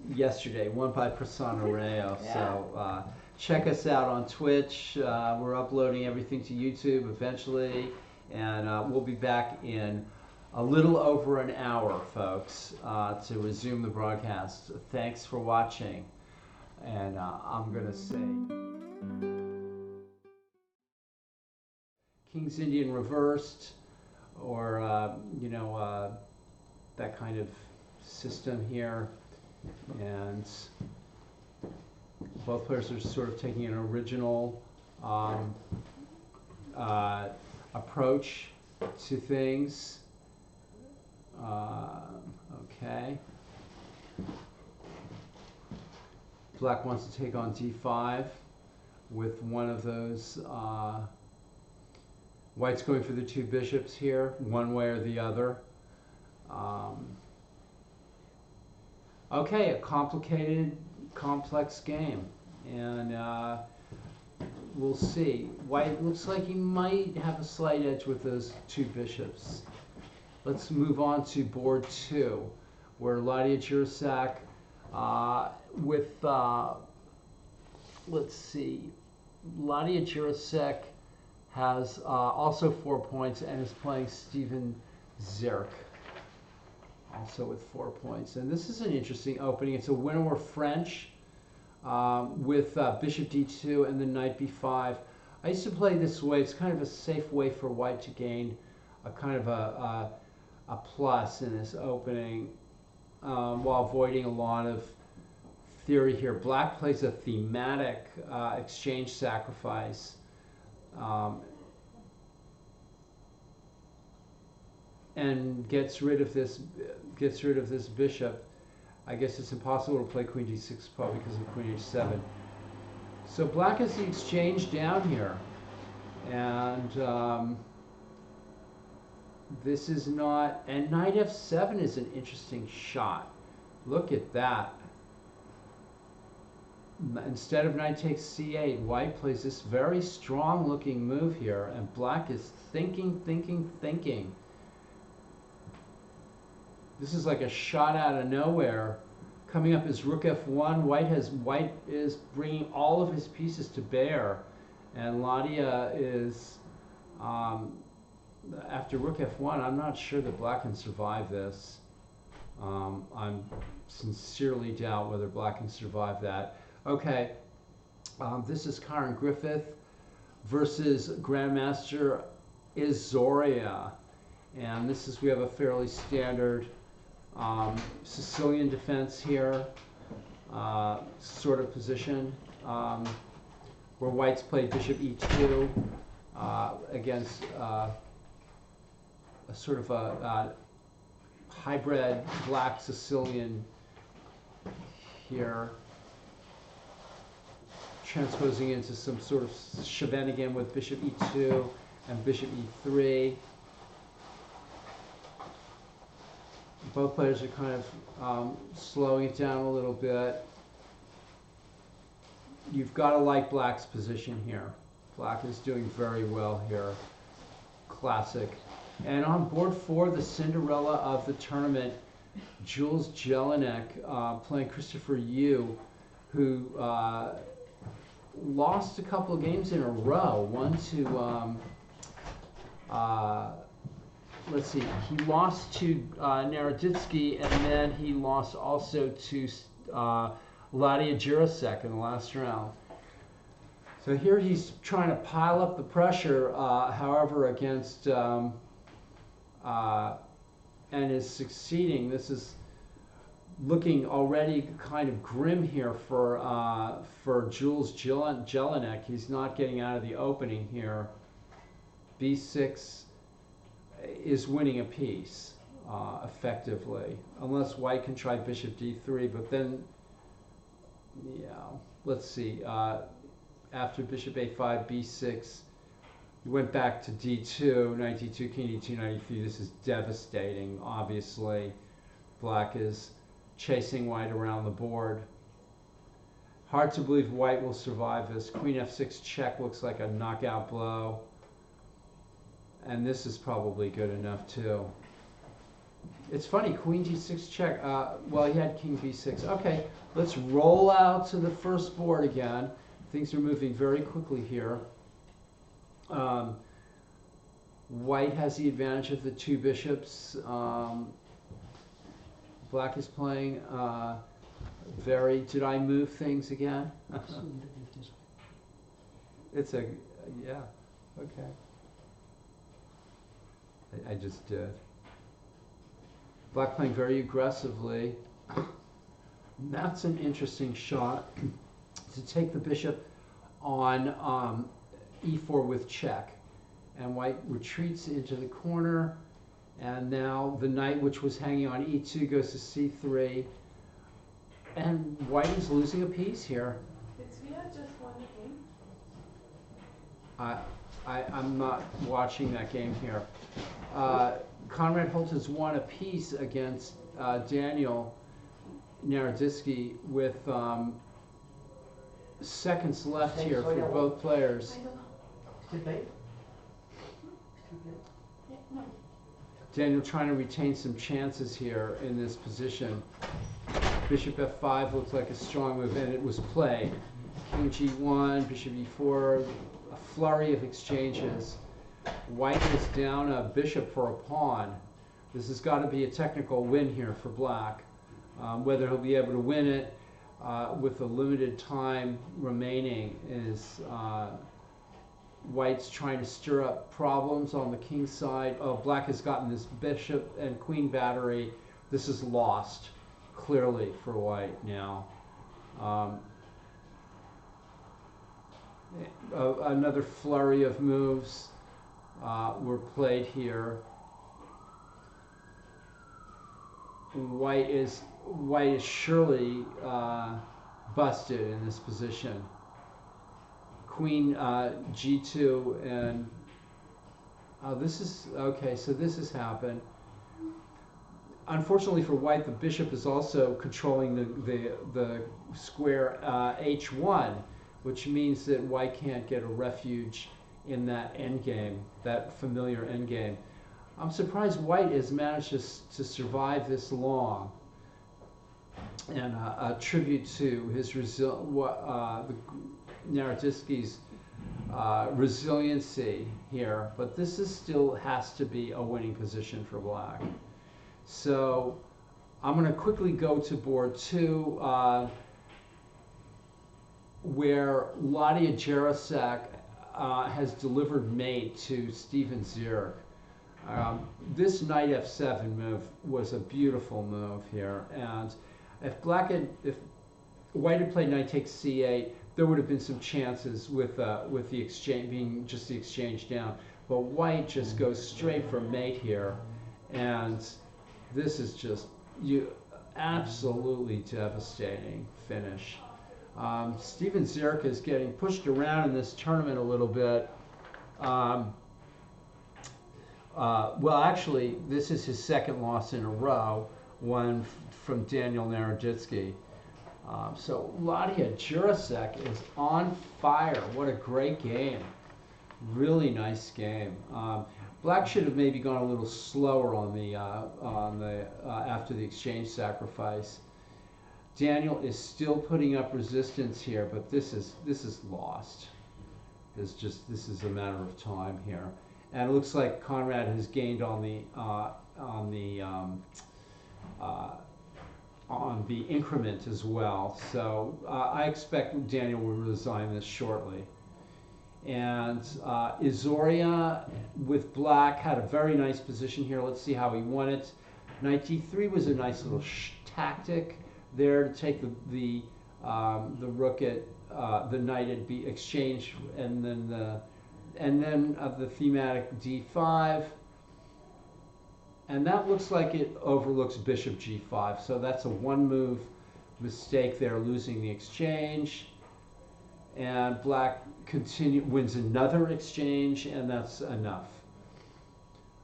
yesterday, won by Persona Rayo. Yeah. So check us out on Twitch. We're uploading everything to YouTube eventually, and we'll be back in a little over an hour, folks, to resume the broadcast. Thanks for watching, and I'm going to say King's Indian reversed, or that kind of system here, and both players are sort of taking an original approach to things. Okay. Black wants to take on d5 with one of those. White's going for the 2 bishops here, one way or the other. Okay, a complicated, complex game, and we'll see. White looks like he might have a slight edge with those 2 bishops. Let's move on to board 2, where Ladia Jurasek with, let's see, Ladia Jurasek has also 4 points and is playing Steven Zirk, also with 4 points. And this is an interesting opening. It's a winner or French with bishop d2 and then knight b5. I used to play this way. It's kind of a safe way for White to gain a kind of a plus in this opening while avoiding a lot of theory here. Black plays a thematic exchange sacrifice. And gets rid of this bishop. I guess it's impossible to play queen d6 probably because of queen h7. So black has the exchange down here, and this is not. And knight f7 is an interesting shot. Look at that. Instead of knight takes c8, White plays this very strong looking move here, and black is thinking. This is like a shot out of nowhere. Coming up is rook f1. White is bringing all of his pieces to bear, and Ladia is after rook f1. I'm not sure that black can survive this. I sincerely doubt whether black can survive that. Okay, this is Conor Griffith versus Grandmaster Izoria, and we have a fairly standard Sicilian defense here, sort of position, where White's played bishop e2 against a sort of a hybrid black Sicilian here, transposing into some sort of shenanigan with bishop e2 and bishop e3. Both players are kind of slowing it down a little bit. You've got to like black's position here. Black is doing very well here. classic. And on board 4, the Cinderella of the tournament, Jules Jelinek playing Christopher Yu, who lost a couple of games in a row. One to, let's see, he lost to Naroditsky, and then he lost also to Ladia Jurasek in the last round. So here he's trying to pile up the pressure, however, against, and is succeeding. This is looking already kind of grim here for Jules Jelinek. He's not getting out of the opening here. B6 is winning a piece effectively, unless White can try Bishop D3. But then, yeah, let's see. After Bishop A5, B6, he went back to D2, Knight D2, King D2, Knight E3. This is devastating, obviously. Black is chasing White around the board. Hard to believe White will survive this. Queen F6 check looks like a knockout blow. And this is probably good enough, too. It's funny, Queen G6 check. Well, he had King B6. Okay, let's roll out to the first board again. Things are moving very quickly here. White has the advantage of the 2 bishops. Black is playing very. Did I move things again? It's a, yeah, okay. I just did. Black playing very aggressively. That's an interesting shot. To take the bishop on e4 with check. And White retreats into the corner. And now the knight, which was hanging on e2, goes to c3. And White is losing a piece here. Did Svea just won the game? I'm not watching that game here. Conrad Holt has won a piece against Daniel Naroditsky with seconds left here for both players. Daniel trying to retain some chances here in this position. Bishop f5 looks like a strong move, and it was played. King g1, bishop e4, a flurry of exchanges. White is down a bishop for a pawn. This has got to be a technical win here for Black. Whether he'll be able to win it with a limited time remaining is White's trying to stir up problems on the king side. Oh, Black has gotten this bishop and queen battery. This is lost clearly for White now. Another flurry of moves were played here. White is surely busted in this position. Queen g2, and this is okay. So this has happened. Unfortunately for White, the bishop is also controlling the square h1, which means that White can't get a refuge in that endgame, that familiar endgame. I'm surprised White has managed to survive this long. And a tribute to his Naroditsky's resiliency here, but this is still has to be a winning position for Black. So I'm going to quickly go to board 2, where Ladia Jurasek has delivered mate to Steven Zierk. This knight f7 move was a beautiful move here, and if White had played knight takes c8, there would have been some chances with the exchange being just the exchange down. But White just goes straight for mate here, and this is just absolutely devastating finish. Steven Zierk is getting pushed around in this tournament a little bit. Well, actually, this is his second loss in a row, one from Daniel Naroditsky. So Ladia Jurasek is on fire. What a great game. Really nice game. Black should have maybe gone a little slower on the after the exchange sacrifice. Daniel is still putting up resistance here, but this is lost. This is a matter of time here, and it looks like Conrad has gained on the increment as well. So I expect Daniel will resign this shortly. And Izoria with Black had a very nice position here. Let's see how he won it. Knight d3 was a nice little tactic there to take the rook at the knight at b exchange, and then the thematic d5, and that looks like it overlooks bishop g5. So that's a one move mistake there, losing the exchange, and Black wins another exchange, and that's enough.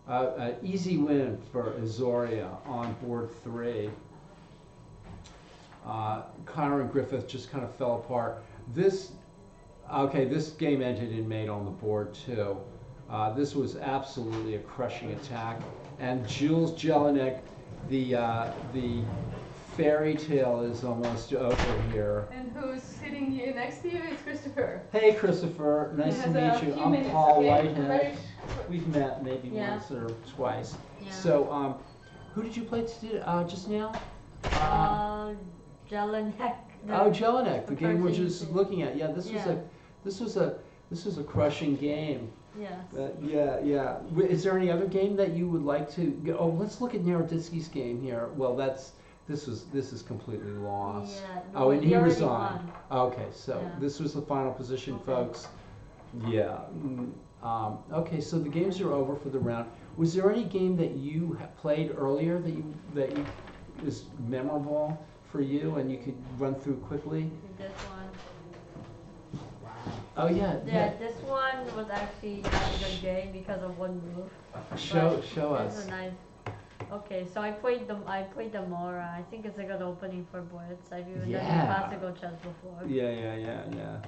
An easy win for Izoria on board 3. Connor and Griffith just kind of fell apart. This game ended in mate on the board too. This was absolutely a crushing attack, and Jules Jelinek, the fairy tale is almost over here. And who's sitting here next to you is Christopher. Hey Christopher, nice to meet you. I'm Paul Whitehead. We've met maybe once or twice. Yeah. So, who did you play just now? Jelinek. Oh, Jelinek, the game we're person just looking at. Yeah, this was a crushing game. Yes. Yeah. Is there any other game that you would like to? Oh, let's look at Naroditsky's game here. Well, this is completely lost. Yeah, oh, and he already resigned. won. Okay, so Yeah. this was the final position, Okay. folks. Yeah. Okay, so the games are over for the round. Was there any game that you played earlier that you is memorable for you and you could run through quickly? This one. Oh yeah. This one was actually not a good game because of one move. Show This us. is nice. Okay, so I played the Mora. I think it's a good opening for Blitz. I've even done classical chess before. Yeah.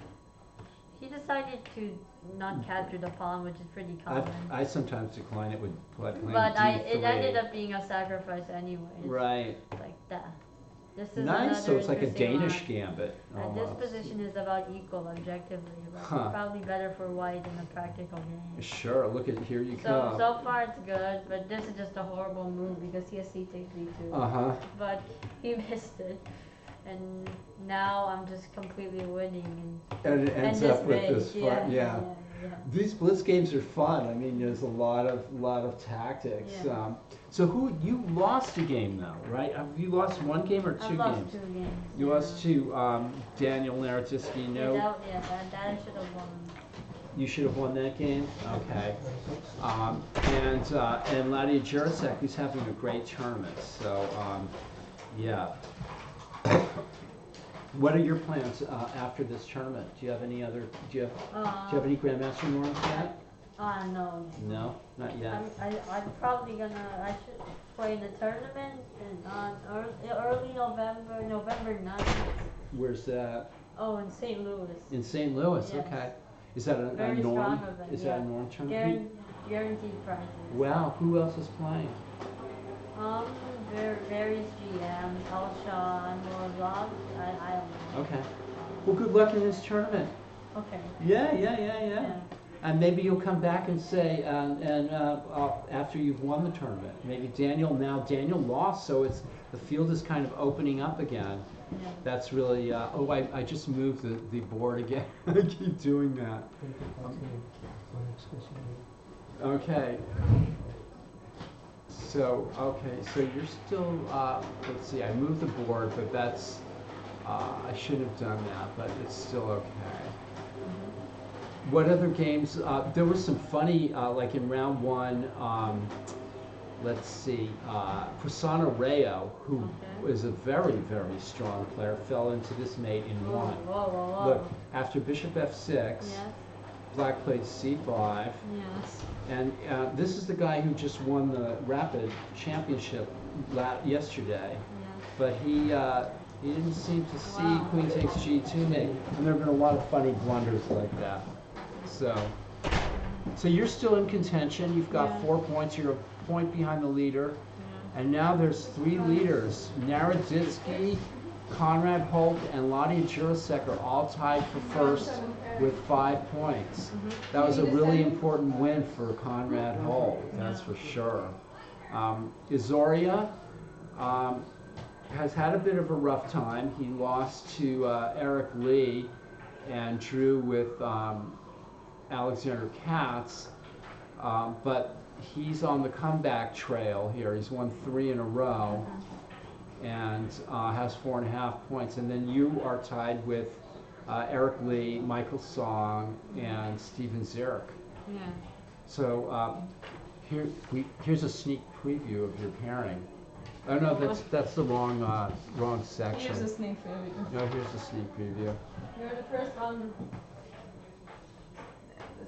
He decided to not capture the pawn, which is pretty common. I sometimes decline it with playing But D3. it ended up being a sacrifice anyways. Right. Like that. This is Nice. So another it's like a interesting Danish line. gambit. And this Almost. position is about equal objectively, but Huh. probably better for white in a practical game. Sure. Look at here you So come. far it's good, but this is just a horrible move because he has c takes d2. But he missed it, and now I'm just completely winning. And it ends up with this fun. Yeah. Yeah. These Blitz games are fun. I mean, there's a lot of tactics. Yeah. So you lost a game though, right? Have you lost one game or two I've lost games? 2 games. You lost to Daniel Naroditsky. No. That I should have won. You should have won that game. Okay. And Ladia Jurasek, who's having a great tournament. So yeah. What are your plans after this tournament? Do you have any other? Do you have any Grandmaster norms yet? No. No, not yet. I'm probably I should play the tournament on early November, November 9th. Where's that? Oh, in St. Louis. In St. Louis. Yes. Okay. Is that a Very norm? strong event. Is that a norm tournament? Guaranteed prizes. Wow. Who else is playing? Various GMs, Alshaw, Morozov. I don't know. Okay. Well, good luck in this tournament. Okay. Yeah. And maybe you'll come back and say, after you've won the tournament, maybe Daniel lost, so the field is kind of opening up again. Yeah. That's really, I just moved the board again. I keep doing that. Okay. So you're still, let's see, I moved the board, but that's, I shouldn't have done that, but it's still okay. What other games? There was some funny, like in round 1, let's see, Prasanna Rayo, who is a very, very strong player, fell into this mate in 1. Whoa. Look, after bishop f6, Yes. Black played c5, Yes. and this is the guy who just won the Rapid Championship yesterday, Yes. but he didn't seem to see Wow. queen takes g2 mate, and there have been a lot of funny blunders like that. So So you're still in contention. You've got Yeah. 4 points. You're a point behind the leader. And now there's 3 leaders. Naroditsky, Conrad Holt, and Ladia Jurasek are all tied for first with 5 points. That was a really important win for Conrad Holt, that's for sure. Izoria has had a bit of a rough time. He lost to Eric Lee and drew with Alexander Katz, but he's on the comeback trail here. He's won 3 in a row and has 4.5 points. And then you are tied with Eric Lee, Michael Song, and Steven Zierk. Yeah. So here's a sneak preview of your pairing. Oh no, that's the wrong section. Here's a sneak preview. No, here's the sneak preview. You're the first one.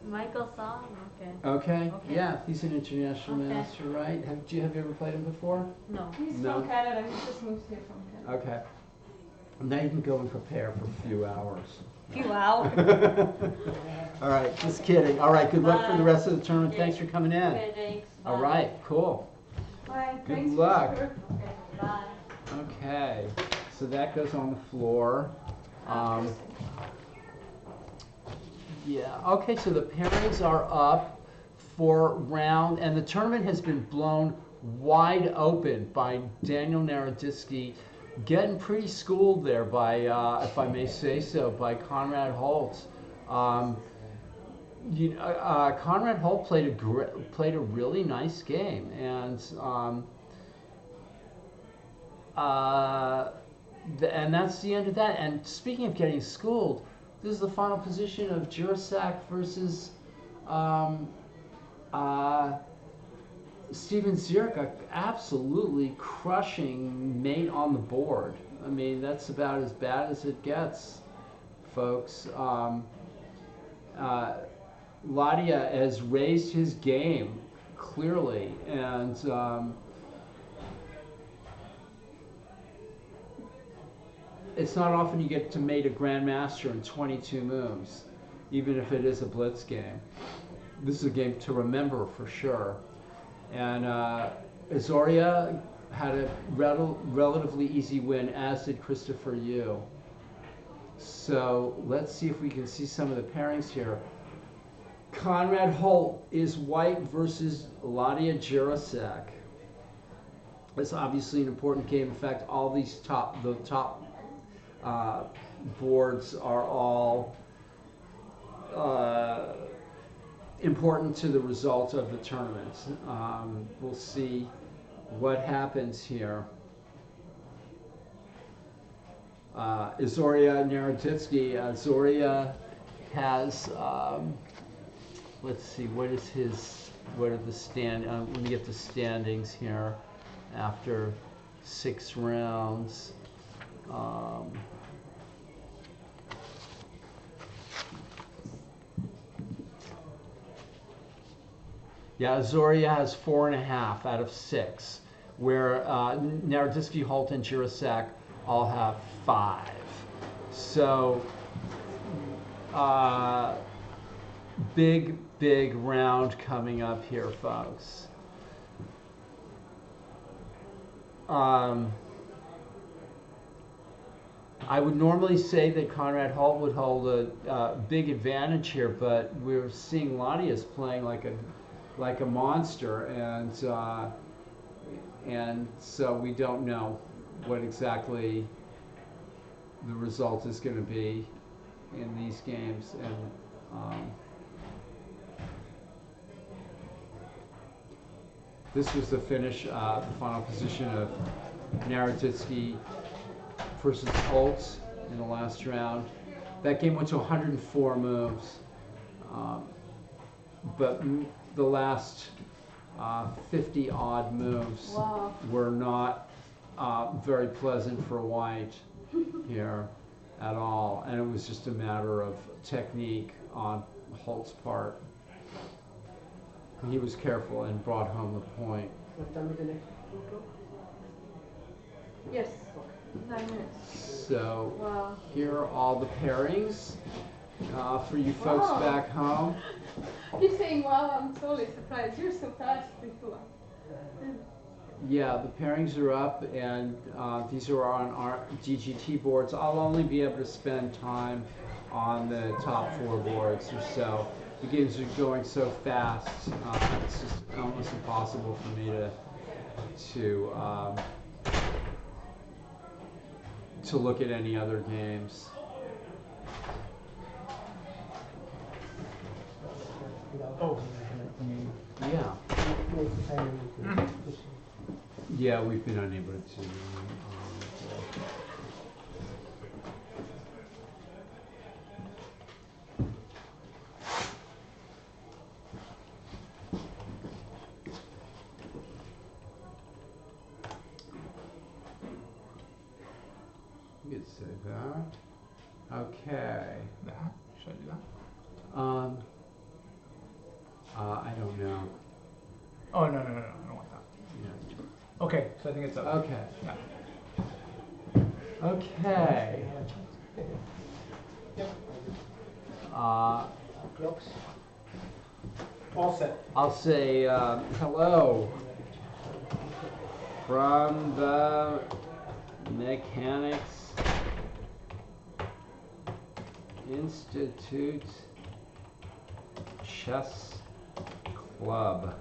Michael Song? Okay. Okay. Okay. Yeah, he's an international Okay. master, right? Have you ever played him before? No. He's No. from Canada. He just moved here from Canada. Okay. Now you can go and prepare for a few hours. Few hours. All right, just kidding. All right, good luck for the Bye. rest of the tournament. Thanks for coming in. Okay, thanks. All Bye. right, cool. Bye. Good Thanks, luck. Christopher. Okay, bye. Okay, so that goes on the floor. Yeah, okay, so the pairings are up for round, and the tournament has been blown wide open by Daniel Naroditsky, getting pretty schooled there by, if I may say so, by Conrad Holt. Conrad Holt played a really nice game, and that's the end of that. And speaking of getting schooled, this is the final position of Jurasek versus Steven Zierk, absolutely crushing mate on the board. I mean, that's about as bad as it gets, folks. Ladia has raised his game clearly, and it's not often you get to mate a Grandmaster in 22 moves, even if it is a Blitz game. This is a game to remember for sure. And Izoria had a relatively easy win, as did Christopher Yu. So let's see if we can see some of the pairings here. Conrad Holt is white versus Ladia Jurasek. It's obviously an important game. In fact, all these top boards are all important to the result of the tournament. We'll see what happens here. Izoria Naroditsky. Izoria has, let's see, what are the let me get the standings here after 6 rounds. Yeah, Izoria has 4.5 out of 6, where Naroditsky, Holt, and Jurasek all have 5. So, big round coming up here, folks. I would normally say that Conrad Holt would hold a big advantage here, but we're seeing Ladia's playing like a monster, and so we don't know what exactly the result is going to be in these games. And this was the finish, the final position of Naroditsky versus Holt in the last round. That game went to 104 moves, but the last 50 odd moves were not very pleasant for white here at all, and it was just a matter of technique on Holt's part. He was careful and brought home the point. What time is the next group? Yes. 9 minutes. So here are all the pairings, for you folks Wow. back home. Keep saying wow, I'm totally surprised. You're so fast with one. Yeah, the pairings are up, and these are on our DGT boards. I'll only be able to spend time on the top 4 boards or so. The games are going so fast, it's just almost impossible for me to look at any other games. Oh. Yeah. Yeah, we've been unable to. You could say that. Okay. That? Should I do that? I don't know. Oh, no, I don't want that. Yeah. Okay, so I think it's up. Okay. Yeah. Okay. Clocks. All set. I'll say hello from the Mechanics Institute Chess Club.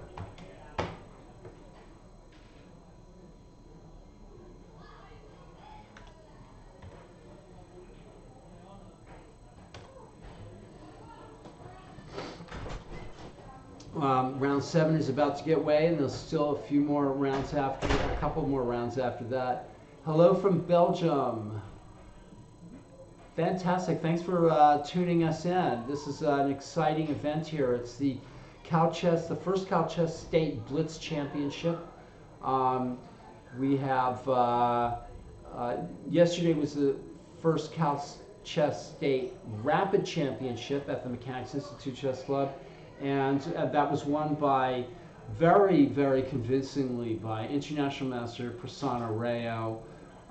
Round 7 is about to get away, and there's still a couple more rounds after that. Hello from Belgium. Fantastic. Thanks for tuning us in. This is an exciting event here. It's the CalChess, the first CalChess State Blitz Championship. We have, yesterday was the first CalChess State Rapid Championship at the Mechanics Institute Chess Club. And that was won by, very, very convincingly, by International Master Prasanna Rayo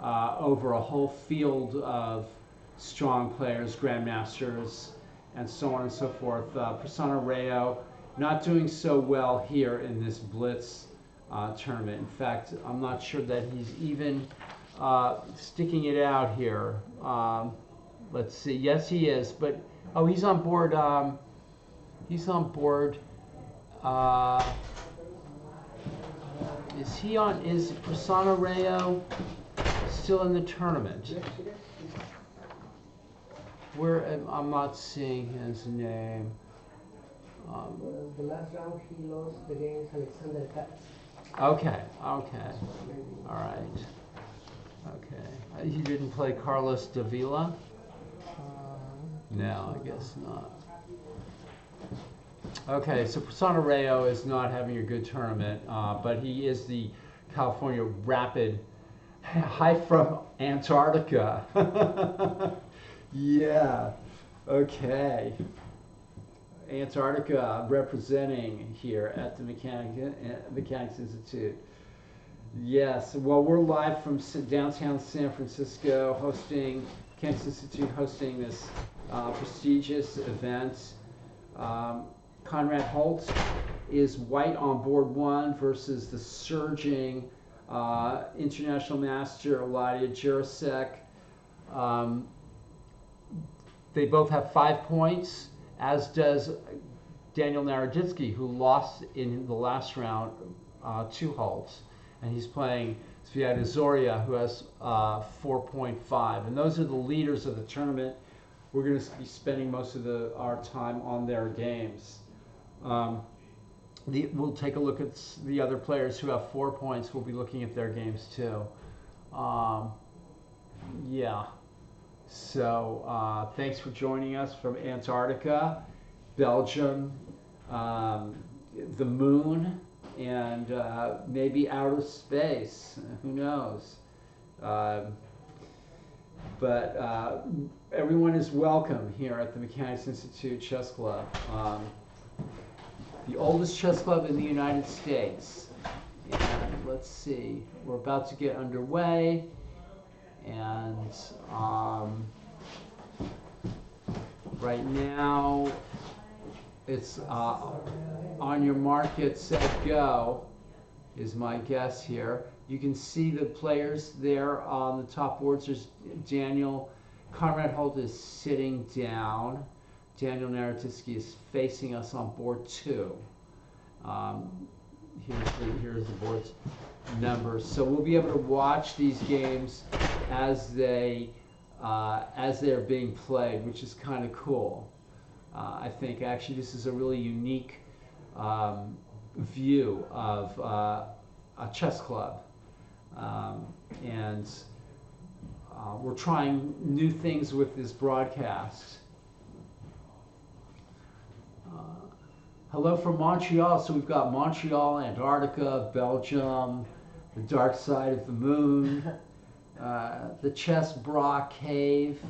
over a whole field of strong players, Grandmasters, and so on and so forth. Prasanna Rayo not doing so well here in this Blitz tournament. In fact, I'm not sure that he's even sticking it out here. Let's see. Yes, he is. But, oh, he's on board. He's on board. Is Prasanna Rayo still in the tournament? I'm not seeing his name. The last round he lost against Alexander Katz. Okay. All right. Okay. He didn't play Carlos Davila? No, I guess not. Okay, so Prasanna Rayo is not having a good tournament, but he is the California Rapid. Hi from Antarctica. Yeah, okay. Antarctica representing here at the Mechanics Institute. Yes, well, we're live from downtown San Francisco, Mechanics Institute hosting this prestigious event. Conrad Holtz is white on board 1 versus the surging international master Eladia Jurasek. They both have 5 points, as does Daniel Naroditsky, who lost in the last round 2 Holtz. And he's playing Sviatozoria, who has 4.5. And those are the leaders of the tournament. We're going to be spending most of our time on their games. We'll take a look at the other players who have 4 points. We'll be looking at their games too. Yeah. So thanks for joining us from Antarctica, Belgium, the moon, and maybe outer space. Who knows? But everyone is welcome here at the Mechanics Institute Chess Club, the oldest chess club in the United States. And let's see, we're about to get underway, and Right now, it's on your mark, get set, go, is my guess here. You can see the players there on the top boards. There's Daniel. Conrad Holt is sitting down. Daniel Naroditsky is facing us on board 2. Here's the board's numbers. So we'll be able to watch these games as they're being played, which is kind of cool. I think actually this is a really unique view of a chess club, and we're trying new things with this broadcast. Hello from Montreal. So we've got Montreal, Antarctica, Belgium, the dark side of the moon, the Chess Bra Cave.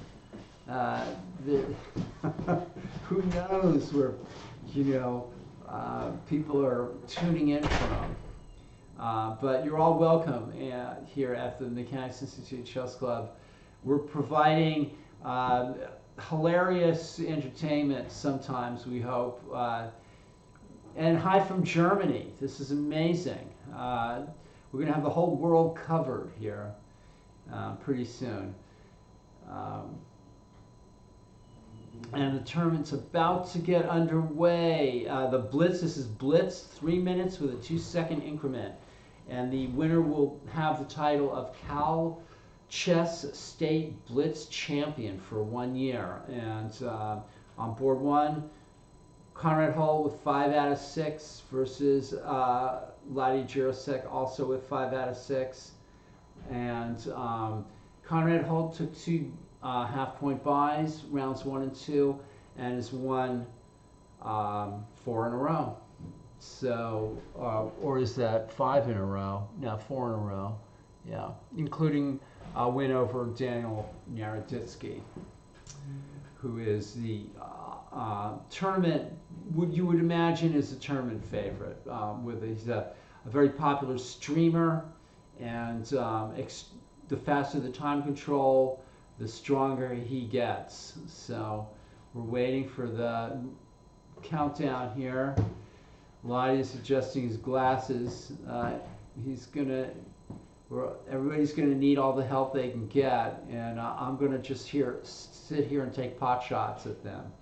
Who knows where, people are tuning in from. But you're all welcome here at the Mechanics Institute Chess Club. We're providing hilarious entertainment sometimes, we hope. And hi from Germany. This is amazing. We're going to have the whole world covered here pretty soon. And the tournament's about to get underway. The Blitz, this is Blitz, 3 minutes with a 2-second increment. And the winner will have the title of CalChess State Blitz Champion for 1 year. And on board 1, Conrad Hall with 5 out of 6 versus Ladi Jurasek also with 5 out of 6. And Conrad Hall took 2 half-point buys, rounds 1 and 2, and has won 4 in a row. So, or is that 5 in a row? No, 4 in a row. Yeah, including a win over Daniel Naroditsky, who is the tournament, you would imagine is a tournament favorite. He's a very popular streamer, and the faster the time control, the stronger he gets. So we're waiting for the countdown here. Lottie is adjusting his glasses. Everybody's gonna need all the help they can get, and I'm gonna just sit here and take pot shots at them.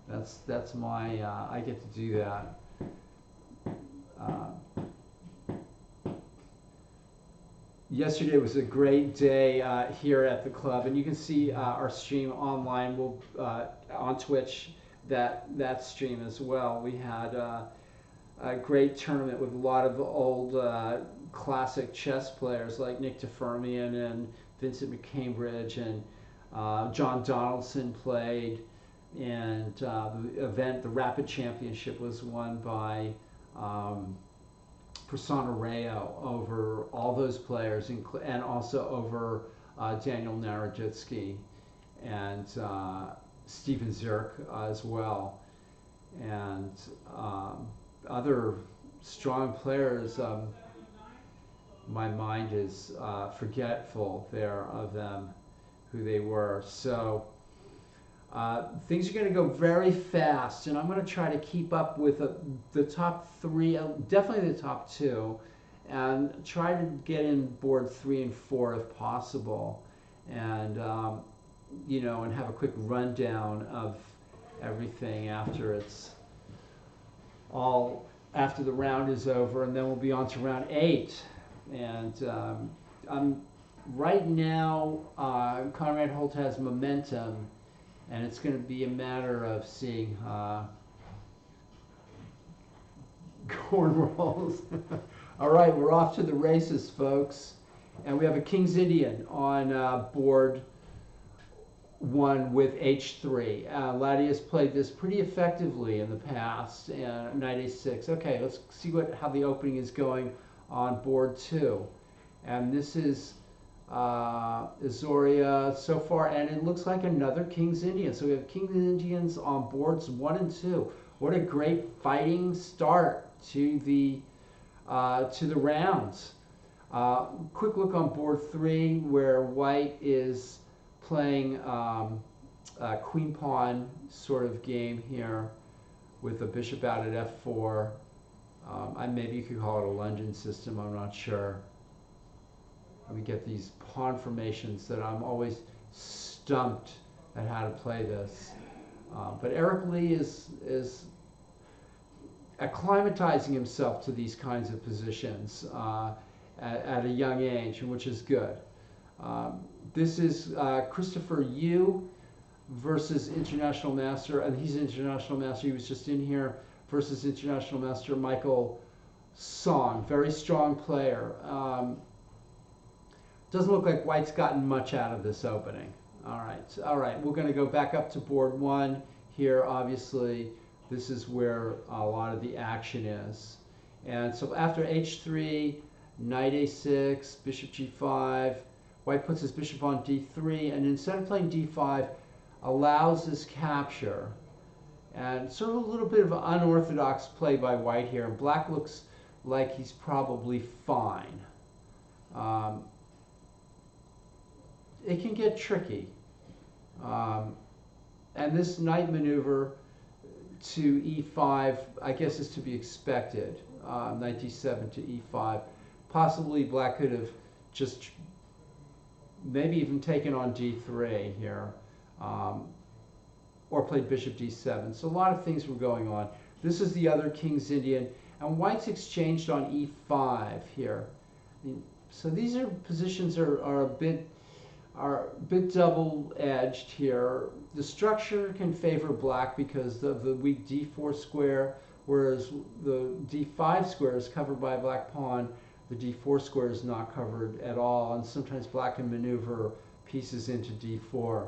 That's my I get to do that. Yesterday was a great day here at the club, and you can see our stream online. We'll on Twitch that stream as well. We had a great tournament with a lot of old classic chess players like Nick Defermian and Vincent McCambridge, and John Donaldson played. And the Rapid Championship was won by Persona Rayo over all those players, and also over Daniel Naroditsky and Stephen Zirk as well, and other strong players. My mind is forgetful there of them, who they were. So things are going to go very fast, and I'm going to try to keep up with the top 3, definitely the top 2, and try to get in board 3 and 4 if possible, and and have a quick rundown of everything after the round is over, and then we'll be on to round 8. And right now Conrad Holt has momentum, and it's going to be a matter of seeing corn rolls. All right, we're off to the races, folks, and we have a King's Indian on board 1 with H3. Laddie has played this pretty effectively in the past, and knight A6. Okay, let's see how the opening is going on board 2, and this is Azoria so far, and it looks like another King's Indian. So we have King's Indians on boards 1 and 2. What a great fighting start to the rounds. Quick look on board 3, where White is playing queen pawn sort of game here with the bishop out at f4. Maybe you could call it a London system, I'm not sure. We get these pawn formations that I'm always stumped at how to play this. But Eric Lee is acclimatizing himself to these kinds of positions at a young age, which is good. This is Christopher Yu versus International Master, and he's an International Master, he was just in here, versus International Master Michael Song, very strong player. Doesn't look like White's gotten much out of this opening. All right, we're going to go back up to board one here. Obviously, this is where a lot of the action is. And so after h3, knight a6, bishop g5, White puts his bishop on d3, and instead of playing d5, allows this capture. And sort of a little bit of an unorthodox play by White here. And Black looks like he's probably fine. It can get tricky. And this knight maneuver to e5, I guess, is to be expected. Knight d7 to e5. Possibly Black could have just maybe even taken on d3 here, or played bishop d7. So a lot of things were going on. This is the other King's Indian, and White's exchanged on e5 here. So these are positions are a bit double-edged here. The structure can favor Black because of the weak d4 square, whereas the d5 square is covered by a Black pawn. The d4 square is not covered at all, and sometimes Black can maneuver pieces into d4.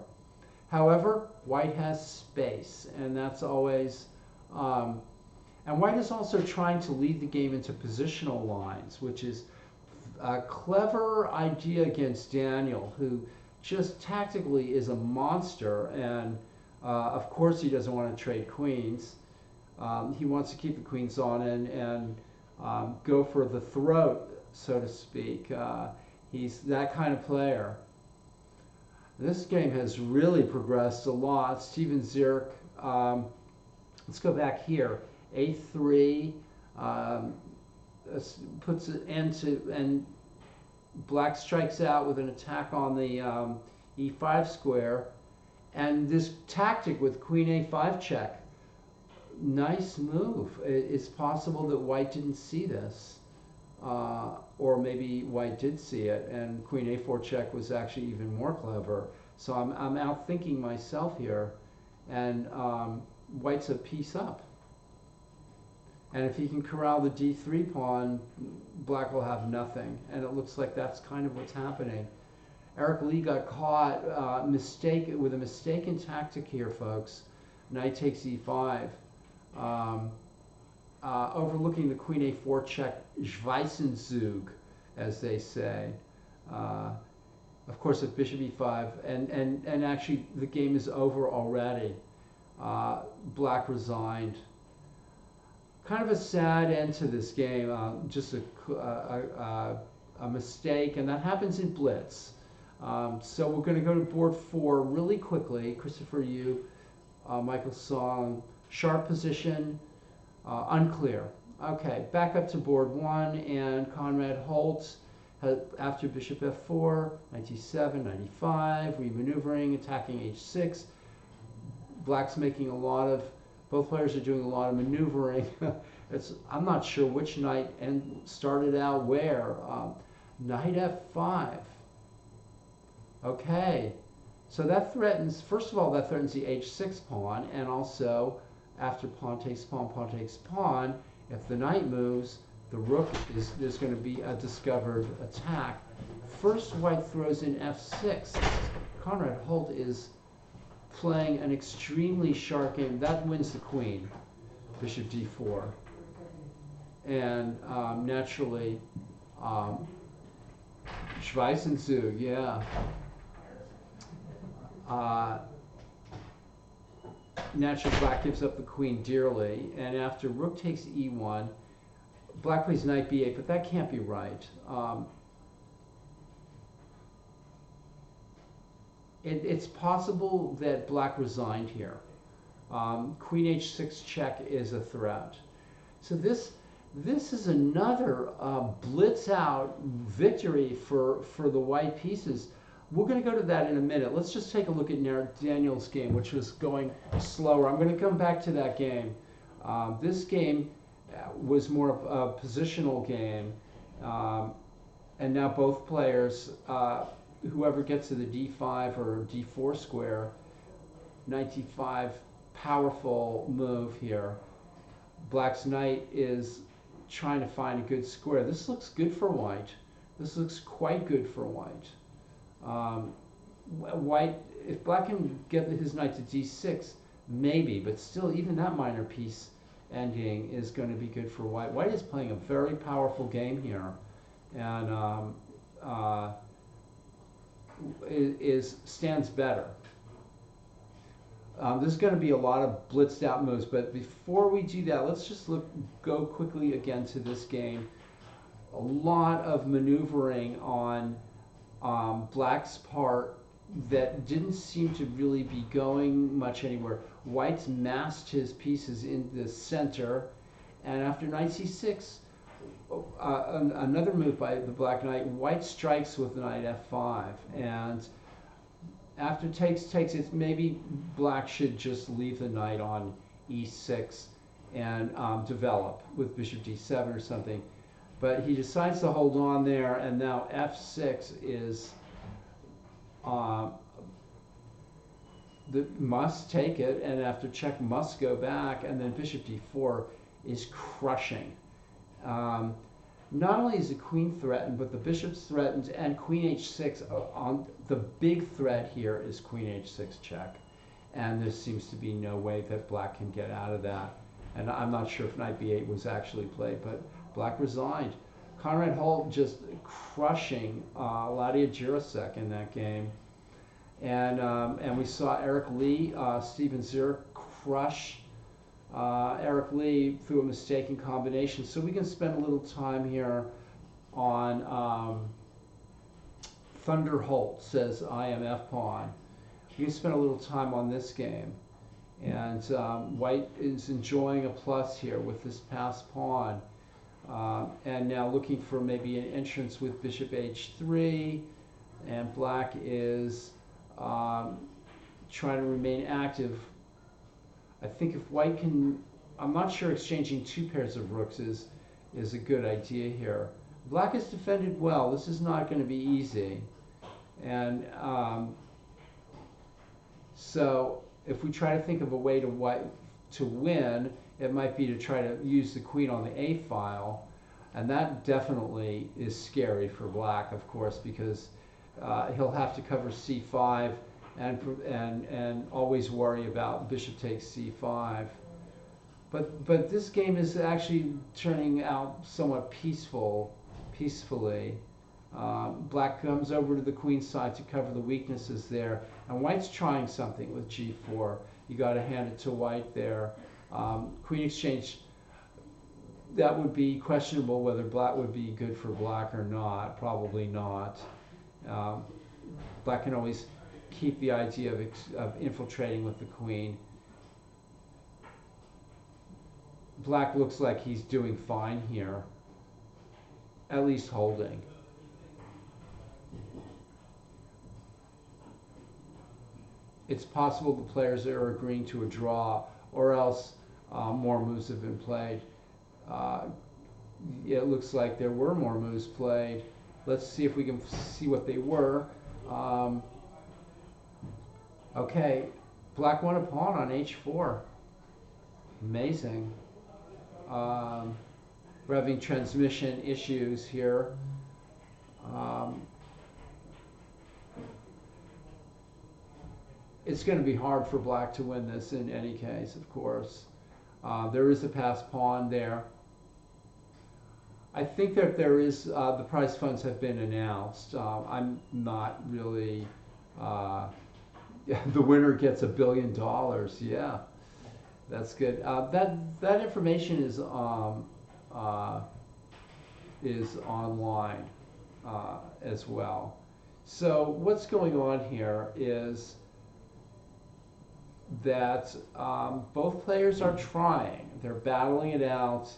However, White has space, and that's always... and White is also trying to lead the game into positional lines, which is a clever idea against Daniel, who just tactically is a monster, and of course he doesn't want to trade queens. He wants to keep the queens on and go for the throat, so to speak. He's that kind of player. This game has really progressed a lot. Steven Zirk, let's go back here. A3 puts an end to, and Black strikes out with an attack on the e5 square, and this tactic with queen a5 check, nice move. It's possible that White didn't see this, or maybe White did see it, and queen a4 check was actually even more clever. So I'm outthinking myself here, and White's a piece up. And if he can corral the d3 pawn, Black will have nothing. And it looks like that's kind of what's happening. Eric Lee got caught with a mistaken tactic here, folks. Knight takes e5. Overlooking the queen a4 check, Schweissenzug, as they say. Of course, if bishop e5, and actually the game is over already. Black resigned. Kind of a sad end to this game, just a mistake, and that happens in Blitz. So we're going to go to board 4 really quickly. Christopher Yu, Michael Song, sharp position, unclear. Okay, back up to board 1, and Conrad Holtz, after bishop f4, knight d7, knight e5, remaneuvering, attacking h6. Black's making a lot of... Both players are doing a lot of maneuvering. I'm not sure which knight started out where. Knight f5. Okay, so that threatens, first of all, that threatens the h6 pawn, and also after pawn takes pawn, if the knight moves, the rook there's going to be a discovered attack. First, White throws in f6. Conrad Holt is playing an extremely sharp game. That wins the queen, bishop d4. And naturally, Schweissenzug, yeah. Naturally, Black gives up the queen dearly, and after rook takes e1, Black plays knight b8, but that can't be right. It's possible that black resigned here. Queen h6 check is a threat. So this is another blitz out victory for the white pieces. We're going to go to that in a minute. Let's just take a look at Daniel's game, which was going slower. I'm going to come back to that game. This game was more of a positional game, and now both players, whoever gets to the d5 or d4 square, knight d5, powerful move here. Black's knight is trying to find a good square. This looks good for white. This looks quite good for white. White, if black can get his knight to d6, maybe, but still, even that minor piece ending is going to be good for white. White is playing a very powerful game here, and stands better. There's going to be a lot of blitzed out moves, but before we do that, let's just go quickly again to this game. A lot of maneuvering on black's part that didn't seem to really be going much anywhere. White's massed his pieces in the center, and after knight c6, another move by the black knight, white strikes with knight f5, and after takes, it's maybe black should just leave the knight on e6 and develop with bishop d7 or something. But he decides to hold on there, and now f6 is must take it, and after check must go back, and then bishop d4 is crushing. Not only is the queen threatened, but the bishop's threatened, and queen h6. On the big threat here is queen h6 check, and there seems to be no way that black can get out of that. And I'm not sure if knight b8 was actually played, but black resigned. Conrad Holt just crushing Ladia Jirasek in that game, and we saw Eric Lee, Steven Zurich crush Eric Lee through a mistaken combination. So we can spend a little time here on Thunder Holt says IMF pawn. We can spend a little time on this game, and white is enjoying a plus here with this passed pawn, and now looking for maybe an entrance with bishop h3, and black is trying to remain active. I think if white can, I'm not sure exchanging two pairs of rooks is a good idea here. Black has defended well. This is not going to be easy. And so if we try to think of a way to win, it might be to try to use the queen on the A file. And that definitely is scary for black, of course, because he'll have to cover c5 and always worry about bishop takes c5. But this game is actually turning out somewhat peacefully. Black comes over to the queen side to cover the weaknesses there, and white's trying something with g4. You got to hand it to white there. Queen exchange, that would be questionable whether black would be good for black or not. Probably not. Black can always keep the idea of infiltrating with the queen. Black looks like he's doing fine here, at least holding. It's possible the players are agreeing to a draw, or else more moves have been played. It looks like there were more moves played. Let's see if we can see what they were. Okay, black won a pawn on h4. Amazing. We're having transmission issues here. It's going to be hard for black to win this in any case, of course. There is a passed pawn there. I think that there is, the prize funds have been announced. I'm not really, the winner gets $1 billion. Yeah, that's good. That information is online as well. So what's going on here is that both players are trying. They're battling it out.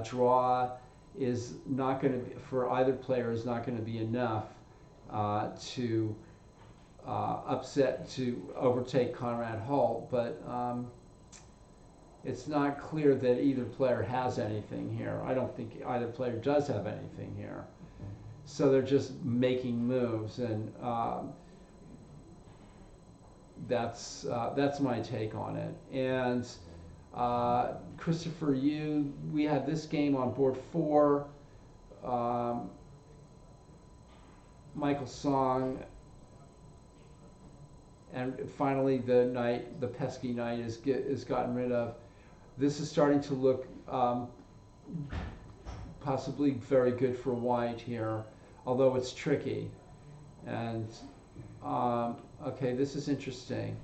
Draw is not going to be, for either player, is not going to be enough to overtake Conrad Holt, but it's not clear that either player has anything here. I don't think either player does have anything here. So they're just making moves, and that's my take on it. And Christopher Yu, we had this game on board 4. Michael Song, and finally the pesky knight is gotten rid of. This is starting to look possibly very good for white here, although it's tricky. And okay, this is interesting.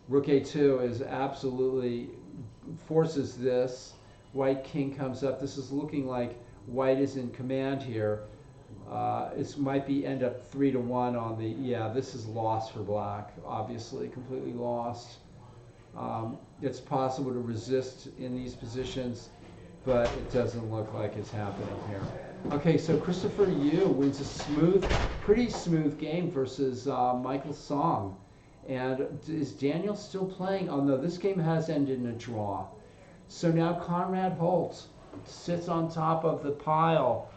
Rook A2 is absolutely forces this. White king comes up. This is looking like white is in command here. It might be end up 3-1 on the, yeah, this is lost for black, obviously, completely lost. It's possible to resist in these positions, but it doesn't look like it's happening here. Okay, so Christopher Yu wins a pretty smooth game versus Michael Song. And is Daniel still playing? Oh no, this game has ended in a draw. So now Conrad Holt sits on top of the pile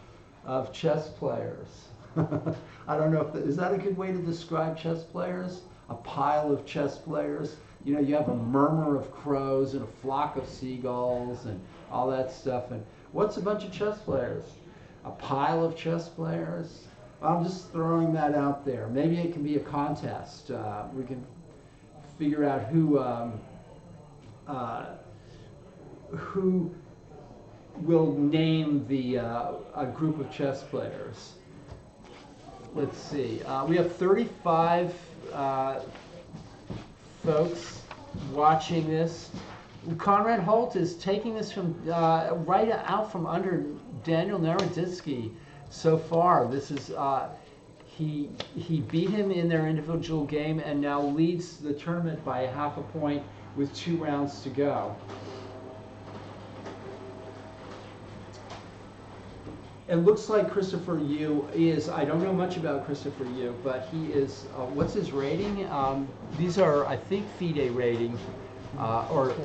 of chess players. I don't know is that a good way to describe chess players? A pile of chess players. You know, you have a murmur of crows and a flock of seagulls and all that stuff. And what's a bunch of chess players? A pile of chess players? I'm just throwing that out there. Maybe it can be a contest. We can figure out who will name the a group of chess players. Let's see. We have 35 folks watching this. Conrad Holt is taking this from right out from under Daniel Naroditsky so far. This is he beat him in their individual game and now leads the tournament by half a point with 2 rounds to go. It looks like Christopher Yu is, I don't know much about Christopher Yu, but he is, what's his rating? These are, I think, FIDE rating, or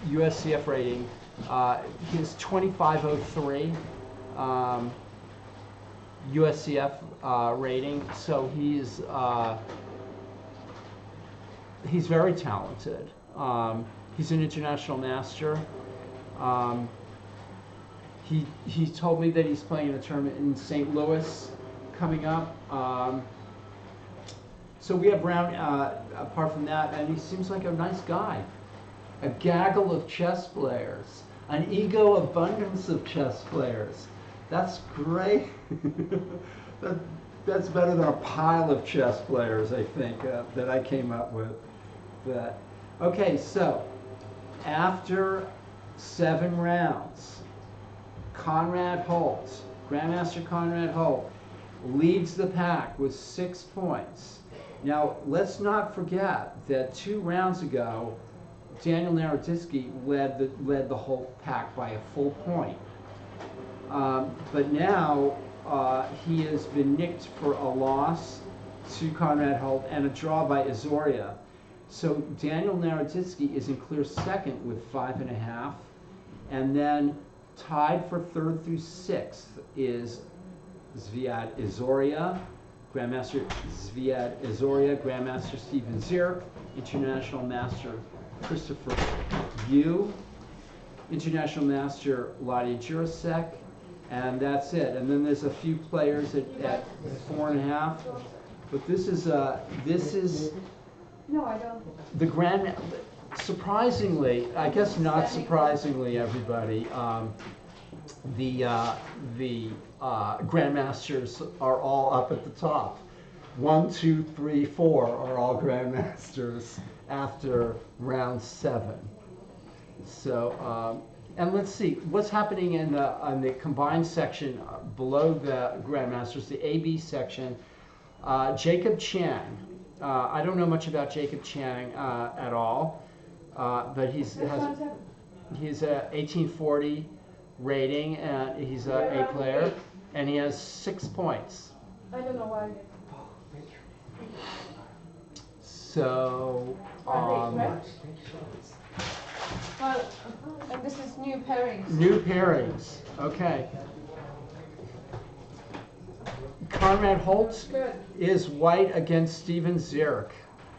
USCF rating. He's 2503 USCF rating, so he's very talented. He's an international master. He told me that he's playing in a tournament in St. Louis coming up. So we have round, apart from that, and he seems like a nice guy. A gaggle of chess players, an ego abundance of chess players. That's great. That's better than a pile of chess players, I think, that I came up with. But, okay, so after 7 rounds, Conrad Holt, Grandmaster Conrad Holt, leads the pack with 6 points. Now, let's not forget that 2 rounds ago, Daniel Naroditsky led the whole pack by a full point. But now he has been nicked for a loss to Conrad Holt and a draw by Azoria. So Daniel Naroditsky is in clear second with 5.5, and then tied for 3rd through 6th is Zviad Azoria, Grandmaster Zviad Azoria, Grandmaster Steven Zirk, International Master Christopher Yu, International Master Ladia Jurasek, and that's it. And then there's a few players at 4.5. But this is No, I don't. the grand. Surprisingly, I guess not surprisingly, everybody, the Grandmasters are all up at the top. 1, 2, 3, 4 are all Grandmasters after round 7. So And let's see what's happening in the combined section below the Grandmasters, the AB section. Jacob Chang. I don't know much about Jacob Chang at all, but he's a 1840 rating, and he's a A player, and he has 6 points. I don't know why. So, Well, and this is new pairings. New pairings. Okay. Conrad Holt is white against Steven Zierk,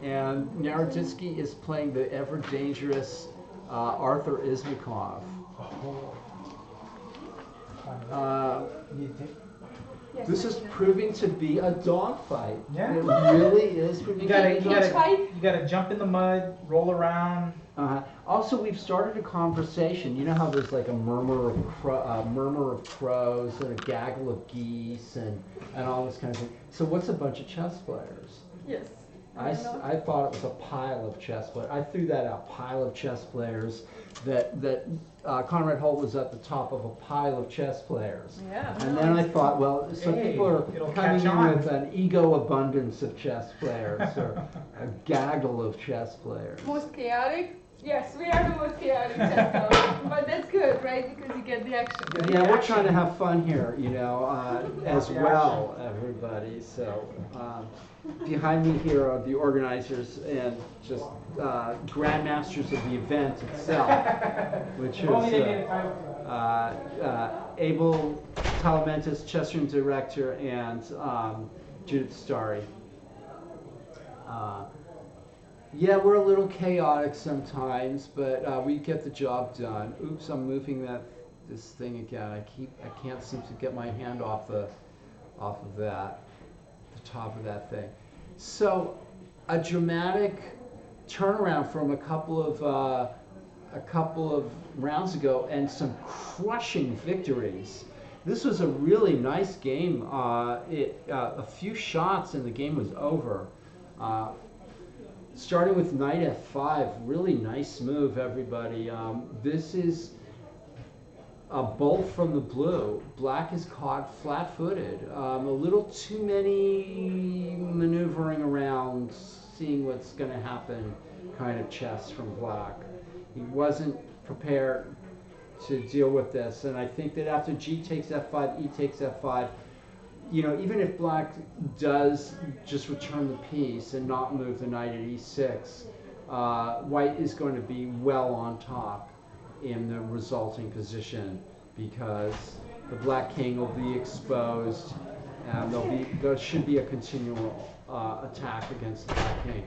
and Naroditsky is playing the ever dangerous Arthur Ismakov. This is proving to be a dogfight. Yeah. It really is proving You to be a dogfight. you gotta jump in the mud, roll around. Also, we've started a conversation. You know how there's like a murmur of crows and a gaggle of geese and all this kind of thing. So what's a bunch of chess players? Yes. I thought it was a pile of chess players. I threw that out, pile of chess players. That Conrad Holt was at the top of a pile of chess players. Yeah. And then I thought, well, some people are coming in with an ego abundance of chess players or a gaggle of chess players. Most chaotic? Yes, we are the most chaotic chess players. But that's good, right? Because you get the action. Right? Yeah, we're trying to have fun here, you know, as well, everybody. So behind me here are the organizers and just Grandmasters of the event itself, which is Abel Talamentis, chess room director, and Judith Starry. Yeah, we're a little chaotic sometimes, but we get the job done. Oops, I'm moving this thing again. I can't seem to get my hand off of that, the top of that thing. So, a dramatic turnaround from a couple of rounds ago, and some crushing victories. This was a really nice game. A few shots and the game was over. Starting with knight f5, really nice move, everybody. This is a bolt from the blue. Black is caught flat-footed. A little too many maneuvering around, seeing what's going to happen kind of chess from Black. He wasn't prepared to deal with this, and I think that after G takes f5, E takes f5, you know, even if Black does just return the piece and not move the knight at e6, White is going to be well on top in the resulting position because the Black king will be exposed, and there should be a continual attack against the Black king.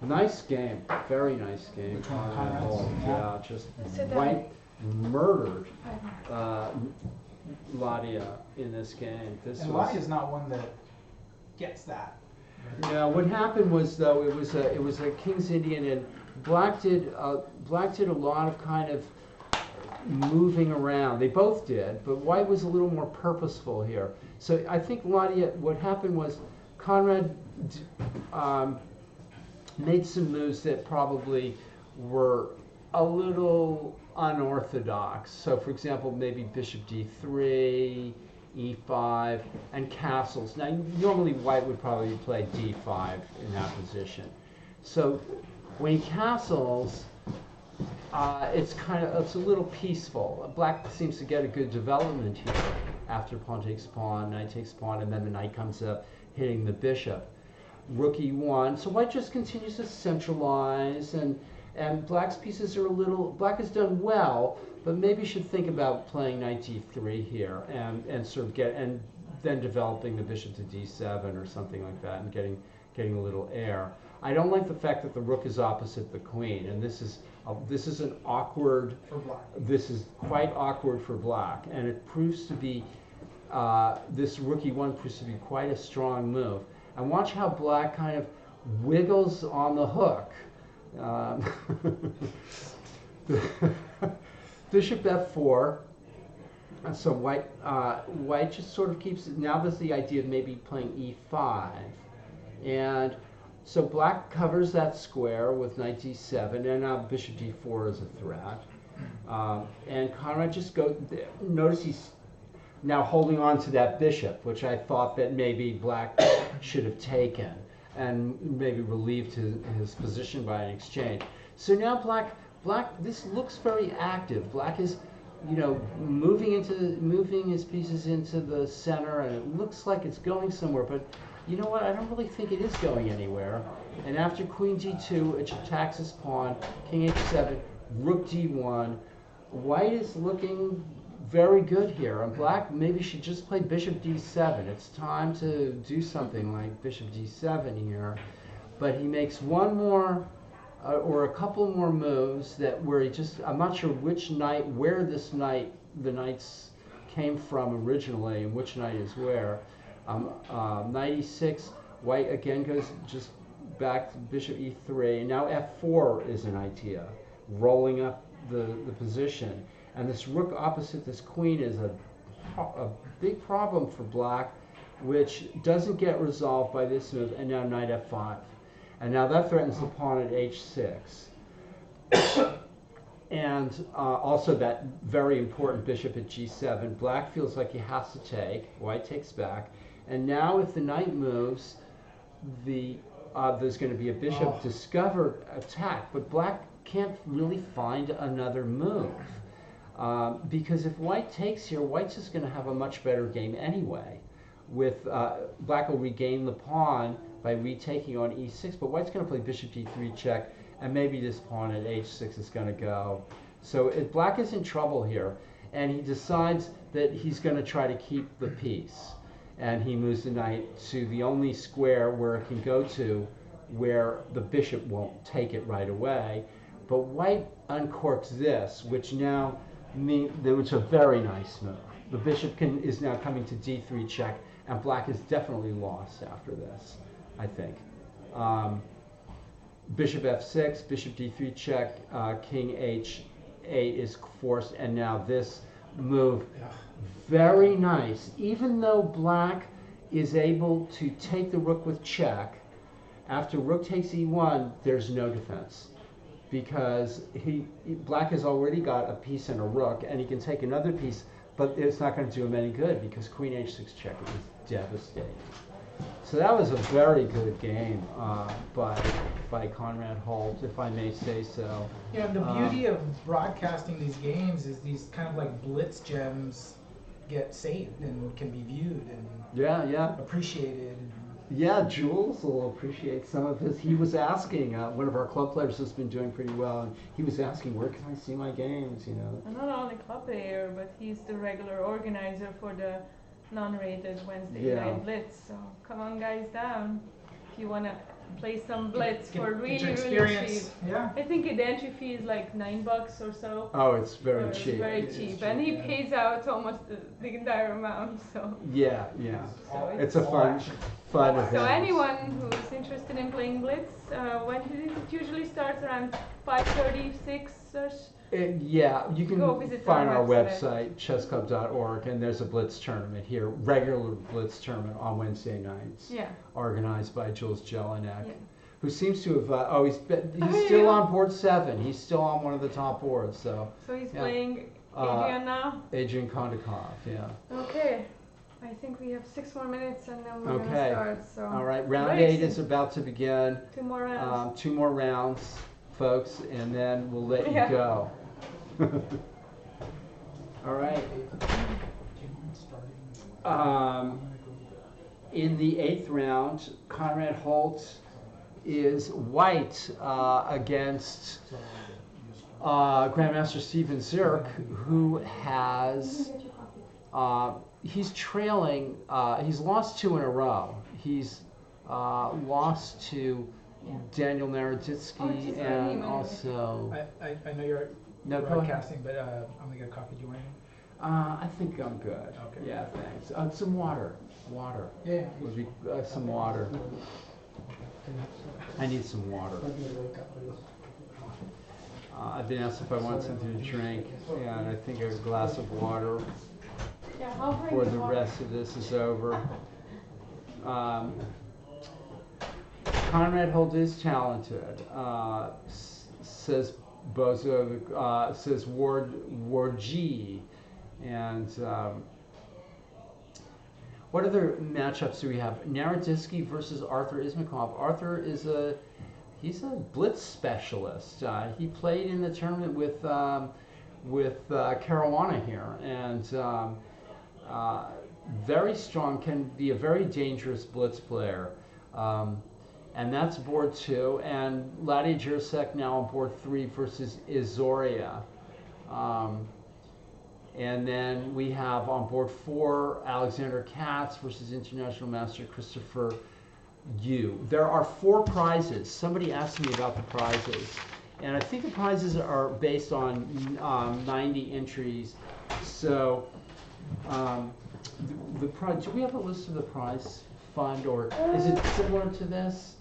Nice game, very nice game. Yeah, just White murdered Ladia in this game. Ladia's not one that gets that. Yeah, what happened was though it was a King's Indian, and Black did a lot of kind of moving around. They both did, but White was a little more purposeful here. So I think Ladia, what happened was Conrad made some moves that probably were a little unorthodox. So for example, maybe bishop d3, e5, and castles. Now normally White would probably play d5 in that position. So when he castles, it's a little peaceful. Black seems to get a good development here after pawn takes pawn, knight takes pawn, and then the knight comes up hitting the bishop. Rook e1. So White just continues to centralize, and Black's pieces are Black has done well, but maybe should think about playing knight d3 here and sort of then developing the bishop to d7 or something like that and getting a little air. I don't like the fact that the rook is opposite the queen, and this is an awkward. For Black. This is quite awkward for Black, and it proves to be this rook e1 proves to be quite a strong move. And watch how Black kind of wiggles on the hook. Bishop f4. So White just sort of keeps it. Now there's the idea of maybe playing e5, and so Black covers that square with knight d7, and now bishop d4 is a threat. And Conrad just notice he's now holding on to that bishop, which I thought that maybe black should have taken and maybe relieved his position by an exchange. So now black, this looks very active. Black is, moving his pieces into the center, and it looks like it's going somewhere, but you know what, I don't really think it is going anywhere. And after queen g2, it attacks his pawn, king h7, rook d1. White is looking very good here, and black maybe should just play bishop d7. It's time to do something like bishop d7 here. But he makes one more, or a couple more moves where I'm not sure which knight, where the knights came from originally, and which knight is where. Knight e6, white again goes just back to bishop e3. Now f4 is an idea, rolling up the position. And this rook opposite this queen is a big problem for black, which doesn't get resolved by this move. And now knight f5. And now that threatens the pawn at h6. And also that very important bishop at g7. Black feels like he has to take. White takes back. And now if the knight moves, there's going to be a bishop discovered attack. But black can't really find another move. Because if white takes here, white's just going to have a much better game anyway. With black will regain the pawn by retaking on e6, but white's going to play bishop d3 check, and maybe this pawn at h6 is going to go. So black is in trouble here, and he decides that he's going to try to keep the piece. And he moves the knight to the only square where it can go to, where the bishop won't take it right away. But white uncorks this, which now which is a very nice move. The bishop is now coming to d3 check, and black is definitely lost after this, I think. Bishop f6, bishop d3 check, king h8 is forced, and now this move, very nice. Even though black is able to take the rook with check, after rook takes e1, there's no defense. Because black has already got a piece and a rook, and he can take another piece, but it's not going to do him any good because queen h6 check is devastating. So that was a very good game by Conrad Holt, if I may say so. Yeah, the beauty of broadcasting these games is these kind of like blitz gems get saved and can be viewed and appreciated. Yeah, Jules will appreciate some of his. He was asking, one of our club players has been doing pretty well, and he was asking, where can I see my games, And not only club player, but he's the regular organizer for the non-rated Wednesday night Blitz. So come on guys down if you want to play some Blitz for really cheap. Yeah. I think the entry fee is like $9 or so. Oh, it's very cheap. It's very cheap, and he pays out almost the entire amount. So yeah. So it's a fun event. So anyone who's interested in playing Blitz, when it usually starts around 5:30, 6-ish. You can find our website, chessclub.org, and there's a Blitz tournament here, regular Blitz tournament on Wednesday nights, organized by Jules Jelinek, who seems to have, he's still on board 7. He's still on one of the top boards. So he's playing Adrian now? Adrian Kondakov, Okay. I think we have 6 more minutes and then we're going to start. So. All right, round 8 is about to begin. 2 more rounds. 2 more rounds, folks, and then we'll let you go. All right. In the 8th round, Conrad Holt is white against Grandmaster Steven Zirk, who has he's trailing. He's lost 2 in a row. He's lost to Daniel Naroditsky and also. I know you're broadcasting, but I'm gonna get a coffee. Do you want anything? I think I'm good. Okay. Yeah, thanks. Some water. Yeah. Would be some water. I need some water. I've been asked if I want something to drink, and I think a glass of water before the rest of this is over. Conrad Holt is talented. Says Bozo says Ward G. And what other matchups do we have? Naroditsky versus Arthur Ismakov. Arthur is he's a Blitz specialist. He played in the tournament with Caruana here, and very strong, can be a very dangerous Blitz player. And that's board 2. And Ladi Jursek now on board 3 versus Izoria. And then we have on board 4 Alexander Katz versus International Master Christopher Yu. There are 4 prizes. Somebody asked me about the prizes. And I think the prizes are based on 90 entries. So the prize, do we have a list of the prize fund, or is it similar to this?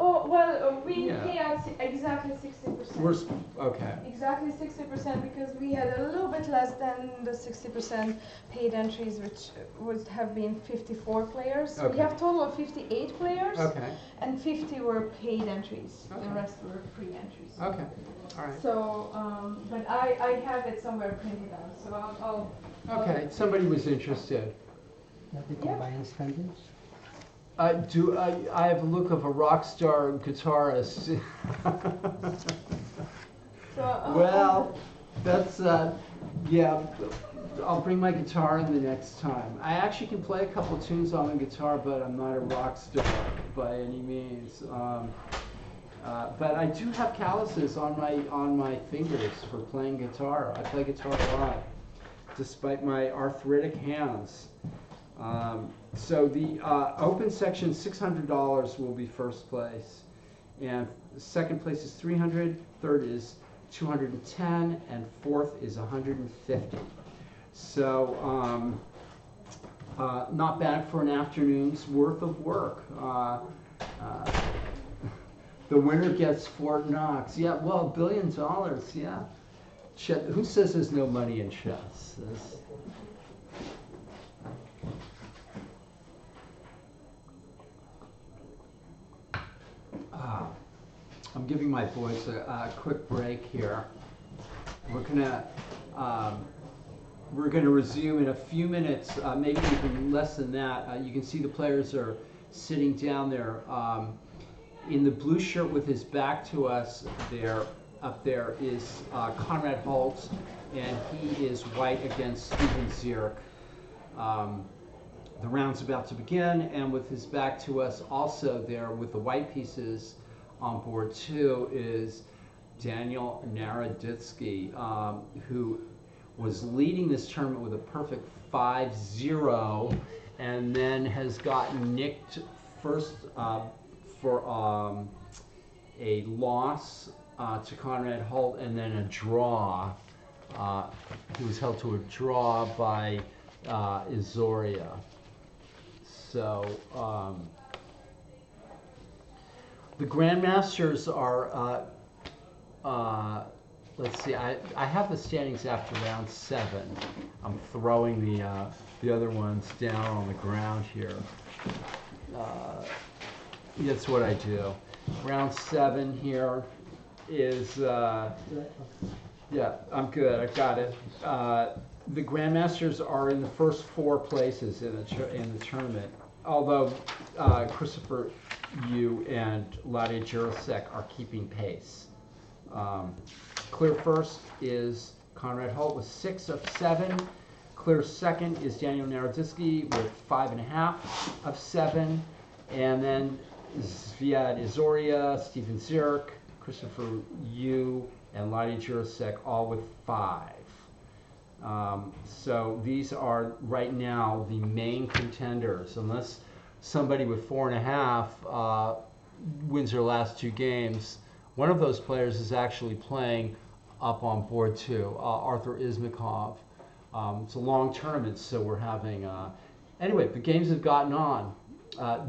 Oh, well, we Yeah. pay out exactly 60%. Okay. Exactly 60% because we had a little bit less than the 60% paid entries, which would have been 54 players. Okay. We have total of 58 players, Okay. and 50 were paid entries. Okay. The rest were free entries. Okay. All right. So, but I have it somewhere printed out, so I'll Okay. Somebody was interested. Have the combined standards? I have a look of a rock star guitarist. So, Well, that's yeah. I'll bring my guitar in the next time. I actually can play a couple tunes on the guitar, but I'm not a rock star by any means. But I do have calluses on my fingers for playing guitar. I play guitar a lot, despite my arthritic hands. So the open section, $600 will be first place, and second place is $300, third is $210, and fourth is $150. So not bad for an afternoon's worth of work. The winner gets Fort Knox. Yeah, well, $1 billion. Yeah. Who says there's no money in chess? I'm giving my boys a quick break here. We're gonna resume in a few minutes, maybe even less than that. You can see the players are sitting down there. In the blue shirt with his back to us, up there is Conrad Holtz, and he is white against Steven Zierk. The round's about to begin, and with his back to us, also there with the white pieces on board 2 is Daniel Naroditsky, who was leading this tournament with a perfect 5-0, and then has gotten nicked first for a loss to Conrad Holt, and then a draw. He was held to a draw by Izoria. So the Grandmasters are, let's see, I have the standings after round 7. I'm throwing the other ones down on the ground here. That's what I do. Round 7 here is, yeah, I'm good, I got it. The Grandmasters are in the first 4 places in the tournament, although Christopher Yu and Ladi Jursek are keeping pace. Clear first is Conrad Holt with 6 of 7. Clear second is Daniel Naroditsky with 5.5 of 7. And then Zviad Izoria, Steven Zierk, Christopher Yu, and Ladi Jursek all with 5. So these are right now the main contenders, unless somebody with 4.5 wins their last 2 games. One of those players is actually playing up on board 2, Arthur Ismakov. It's a long tournament, so we're having, anyway, the games have gotten on.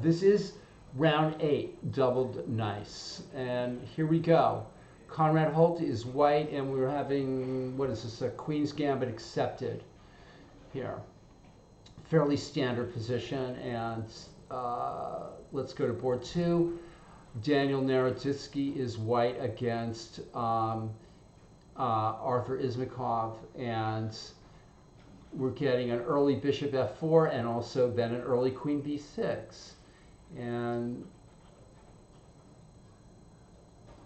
This is round 8, doubled nice, and here we go. Conrad Holt is white, and we're having, what is this, a Queen's Gambit accepted here. Fairly standard position, and let's go to board 2. Daniel Naroditsky is white against Arthur Ismakov, and we're getting an early bishop f4 and also then an early queen b6. And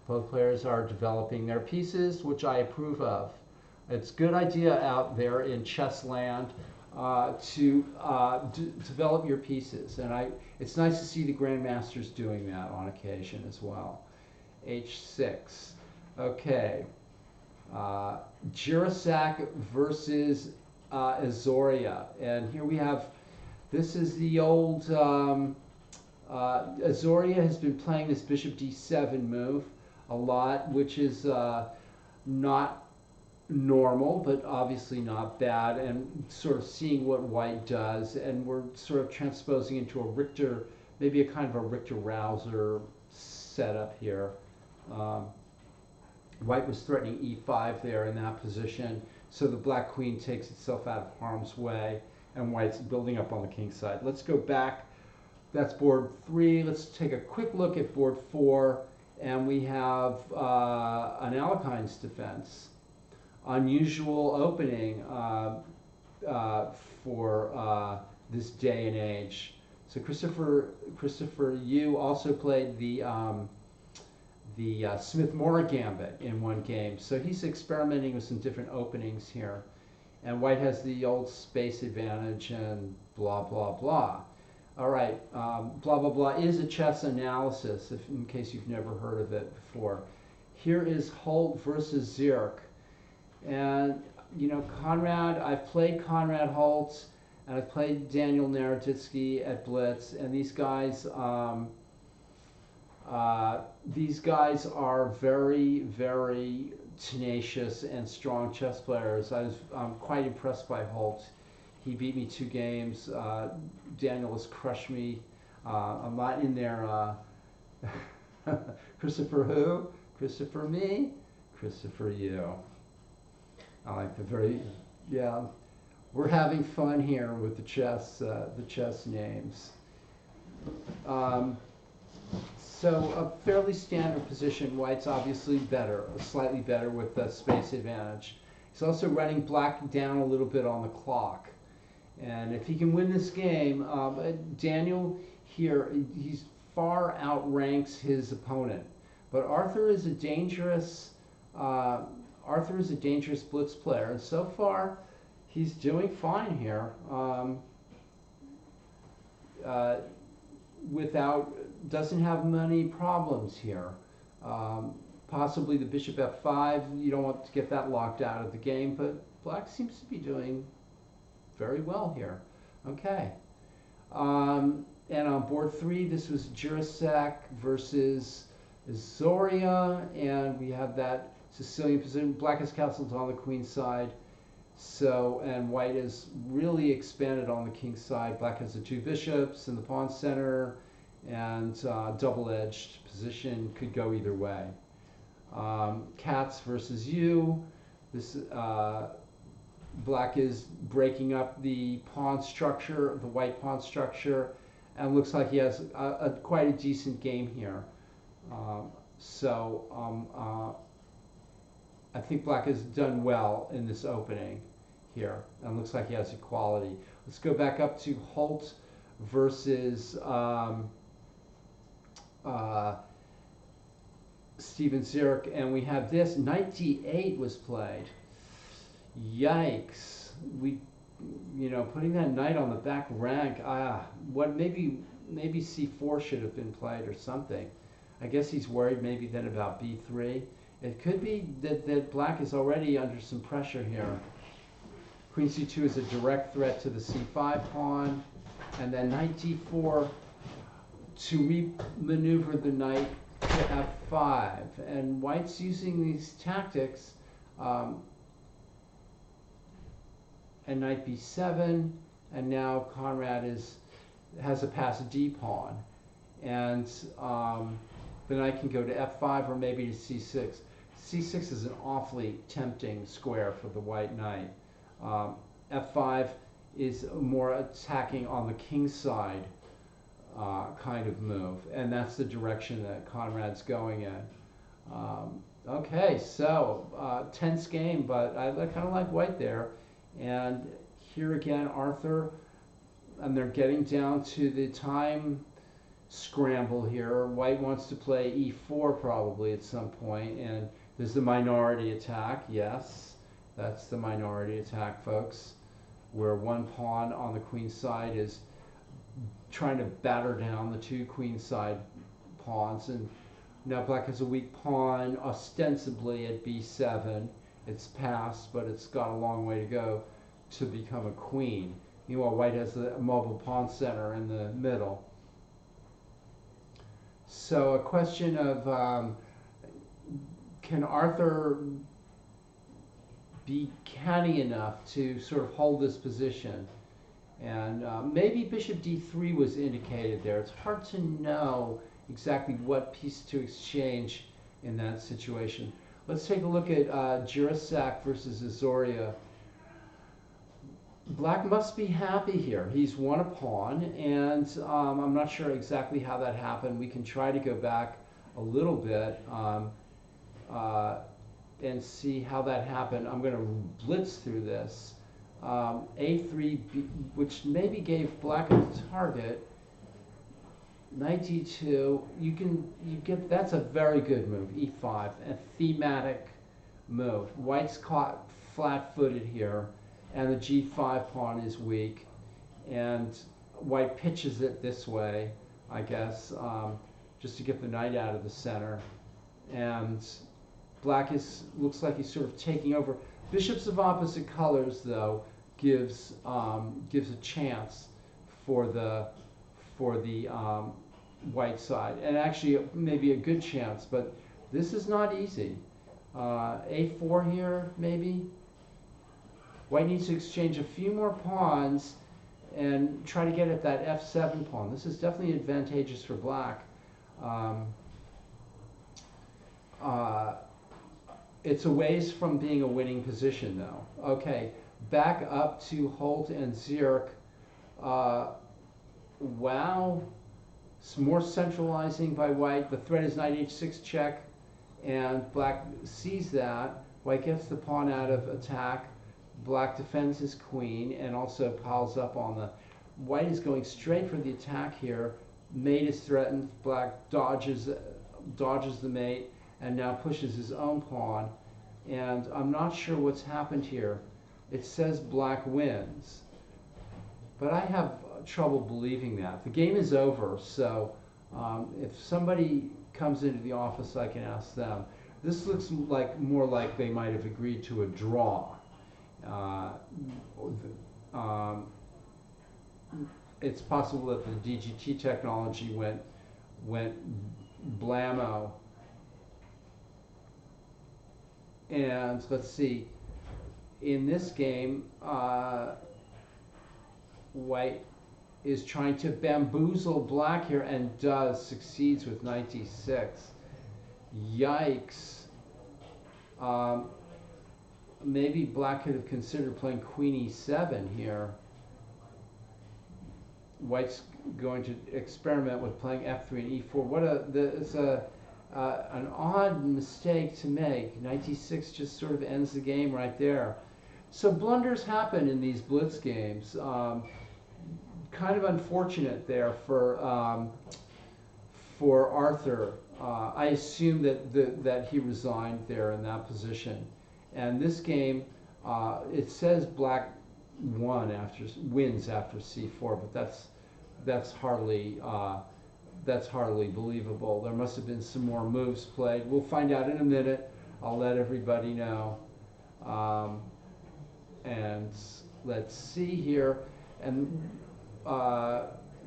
both players are developing their pieces, which I approve of. It's a good idea out there in chess land to develop your pieces. And it's nice to see the Grandmasters doing that on occasion as well. h6. Okay. Jirasak versus Azoria. And here we have, this is the old, Azoria has been playing this bishop d7 move a lot, which is not normal, but obviously not bad, and sort of seeing what white does, and we're sort of transposing into a Richter, maybe a kind of a Richter-Rauser setup here. White was threatening e5 there in that position, so the black queen takes itself out of harm's way, and white's building up on the king side. Let's go back. That's board 3. Let's take a quick look at board 4, and we have an Alekhine's defense. Unusual opening for this day and age. So Christopher Yu also played the Smith-Morra Gambit in one game. So he's experimenting with some different openings here. And white has the old space advantage and blah, blah, blah. All right, blah, blah, blah is a chess analysis, in case you've never heard of it before. Here is Holt versus Zierk. And, you know, Conrad, I've played Conrad Holtz, and I've played Daniel Naroditsky at Blitz, and these guys are very, very tenacious and strong chess players. I'm quite impressed by Holtz. He beat me 2 games. Daniel has crushed me. I'm not in there. Christopher who? Christopher me? Christopher you. I like the very, yeah. We're having fun here with the chess names. So a fairly standard position. White's obviously better, slightly better with the space advantage. He's also running black down a little bit on the clock. And if he can win this game, Daniel here, he's far outranks his opponent. But Arthur is a dangerous blitz player, and so far he's doing fine here. Doesn't have many problems here. Possibly the bishop f5, you don't want to get that locked out of the game, but black seems to be doing very well here. Okay. And on board 3, this was Jirasak versus Azoria, and we have that Sicilian position. Black has castled on the queen side, and white is really expanded on the king side. Black has the 2 bishops in the pawn center, and double-edged position could go either way. Katz versus Yu. This black is breaking up the pawn structure, the white pawn structure, and looks like he has quite a decent game here. I think black has done well in this opening here, and looks like he has equality. Let's go back up to Holt versus Steven Zierk, and we have this. Knight d8 was played. Yikes! Putting that knight on the back rank. Maybe c4 should have been played or something. I guess he's worried maybe then about b3. It could be that black is already under some pressure here. Queen c2 is a direct threat to the c5 pawn, and then knight d4 to re-maneuver the knight to f5. And white's using these tactics, and knight b7, and now Conrad has a pass d pawn, and the knight can go to f5 or maybe to c6. c6 is an awfully tempting square for the white knight. f5 is more attacking on the king side. kind of move, and that's the direction that Conrad's going in. Okay, so tense game, but I kind of like white there. And here again, Arthur, and they're getting down to the time scramble here. White wants to play e4 probably at some point, and there's the minority attack. Yes, that's the minority attack, folks, where one pawn on the queen side is trying to batter down the two queen side pawns, and now black has a weak pawn ostensibly at b7. It's passed, but it's got a long way to go to become a queen. Meanwhile, white has the mobile pawn center in the middle. So a question of can Arthur be canny enough to sort of hold this position? And maybe bishop d3 was indicated there. It's hard to know exactly what piece to exchange in that situation. Let's take a look at Jirasak versus Azoria. Black must be happy here. He's won a pawn, and I'm not sure exactly how that happened. We can try to go back a little bit and see how that happened. I'm going to blitz through this. A3, which maybe gave black a target. Knight d2. You get that's a very good move. E5, a thematic move. White's caught flat-footed here, and the g5 pawn is weak, and white pitches it this way, I guess, just to get the knight out of the center. And black looks like he's sort of taking over. Bishops of opposite colors, though, gives a chance for the white side, and actually maybe a good chance, but this is not easy. A4 here, maybe. White needs to exchange a few more pawns and try to get at that f7 pawn. This is definitely advantageous for black. It's a ways from being a winning position, though. Okay, back up to Holt and Zierk. Wow, some more centralizing by white. The threat is knight h6 check, and black sees that. White gets the pawn out of attack. Black defends his queen and also piles up on the... White is going straight for the attack here. Mate is threatened. Black dodges the mate and now pushes his own pawn. And I'm not sure what's happened here. It says black wins, but I have trouble believing that. The game is over, so if somebody comes into the office, I can ask them. This looks like more like they might have agreed to a draw. It's possible that the DGT technology went blammo. And let's see, in this game, white is trying to bamboozle black here and succeeds with knight d6. Yikes. Maybe black could have considered playing queen e7 here. White's going to experiment with playing f3 and e4. It's an odd mistake to make. Knight d6 just sort of ends the game right there. So blunders happen in these blitz games. Kind of unfortunate there for Arthur. I assume that he resigned there in that position. And this game, it says black wins after c4, but that's hardly believable. There must have been some more moves played. We'll find out in a minute. I'll let everybody know. And let's see here. And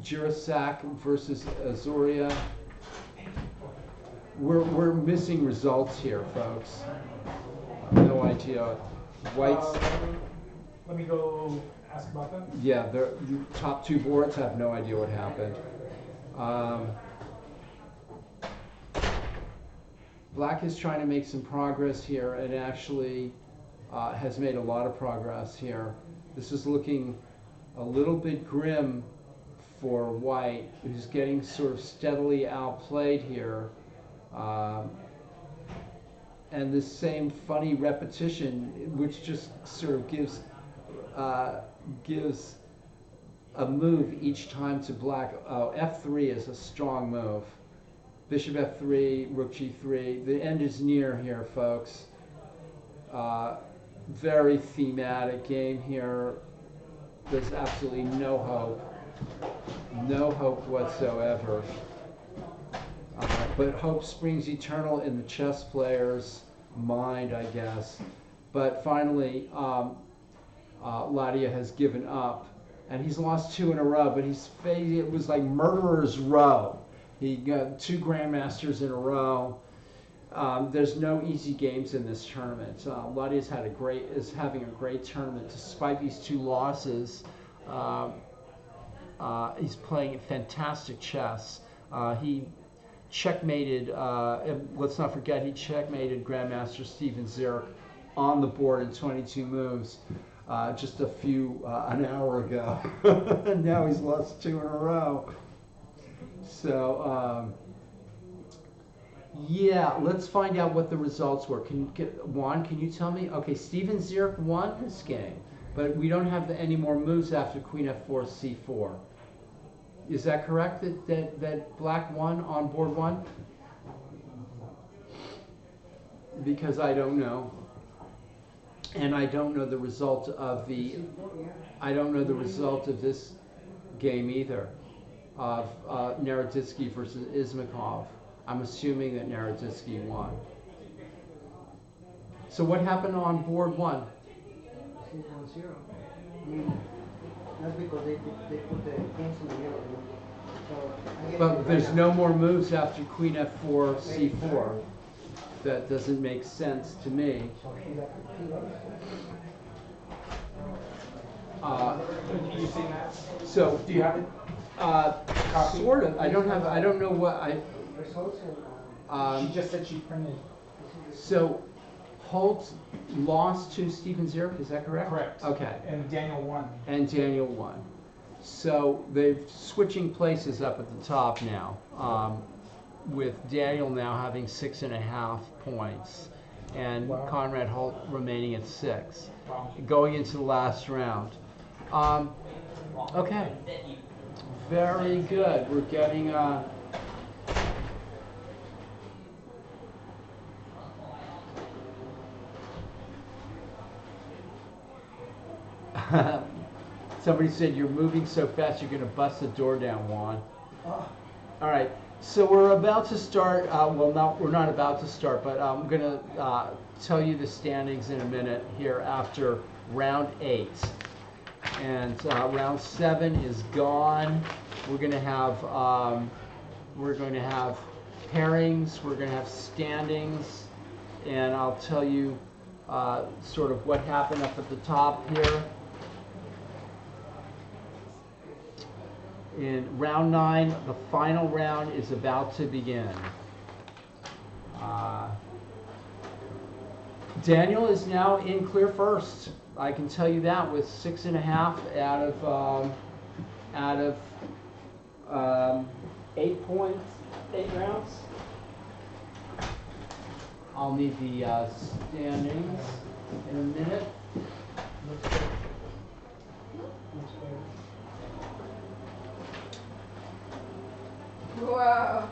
Jirasak versus Azoria. We're missing results here, folks. No idea. White's. Let me go ask about them. Yeah, the top two boards have no idea what happened. Black is trying to make some progress here, and actually has made a lot of progress here. This is looking a little bit grim for white, who's getting sort of steadily outplayed here. And this same funny repetition, which just sort of gives a move each time to black. Oh, f3 is a strong move. Bishop f3, rook g3. The end is near here, folks. Very thematic game here. There's absolutely no hope. No hope whatsoever. But hope springs eternal in the chess player's mind, I guess. But finally, Ladia has given up. And he's lost 2 in a row, but it was like murderer's row. He got 2 Grandmasters in a row. There's no easy games in this tournament. Ladia's is having a great tournament despite these 2 losses. He's playing fantastic chess. He checkmated. Let's not forget, he checkmated Grandmaster Steven Zirk on the board in 22 moves just an hour ago. And now he's lost 2 in a row. So. Yeah, let's find out what the results were. Juan, can you tell me? Okay, Steven Zirk won this game, but we don't have any more moves after Queen f4, c4. Is that correct, that black won on board 1? Because I don't know. And I don't know the result of this game either, of Naroditsky versus Ismakov. I'm assuming that Naroditsky won. So what happened on board 1? 1-0. I mean, that's because they put the kings in the middle. So but there's no more moves after Queen f4, c4. That doesn't make sense to me. You seen that? So do you have it? Sort of. I don't know what I. She just said she printed. So Holt lost to Steven Zirk, is that correct? Correct. Okay. And Daniel won. And Daniel won. So they're switching places up at the top now, with Daniel now having 6.5 points, and wow. Conrad Holt remaining at 6, wow. going into the last round. Okay. Very good. We're getting somebody said you're moving so fast you're going to bust the door down, Juan. All right, so we're about to start. We're not about to start, but I'm going to tell you the standings in a minute here after round 8. And round 7 is gone. We're going to have pairings. We're going to have standings, and I'll tell you sort of what happened up at the top here. In round 9, the final round is about to begin. Daniel is now in clear first. I can tell you that with 6.5 out of 8 points, 8 rounds. I'll need the standings in a minute. Wow.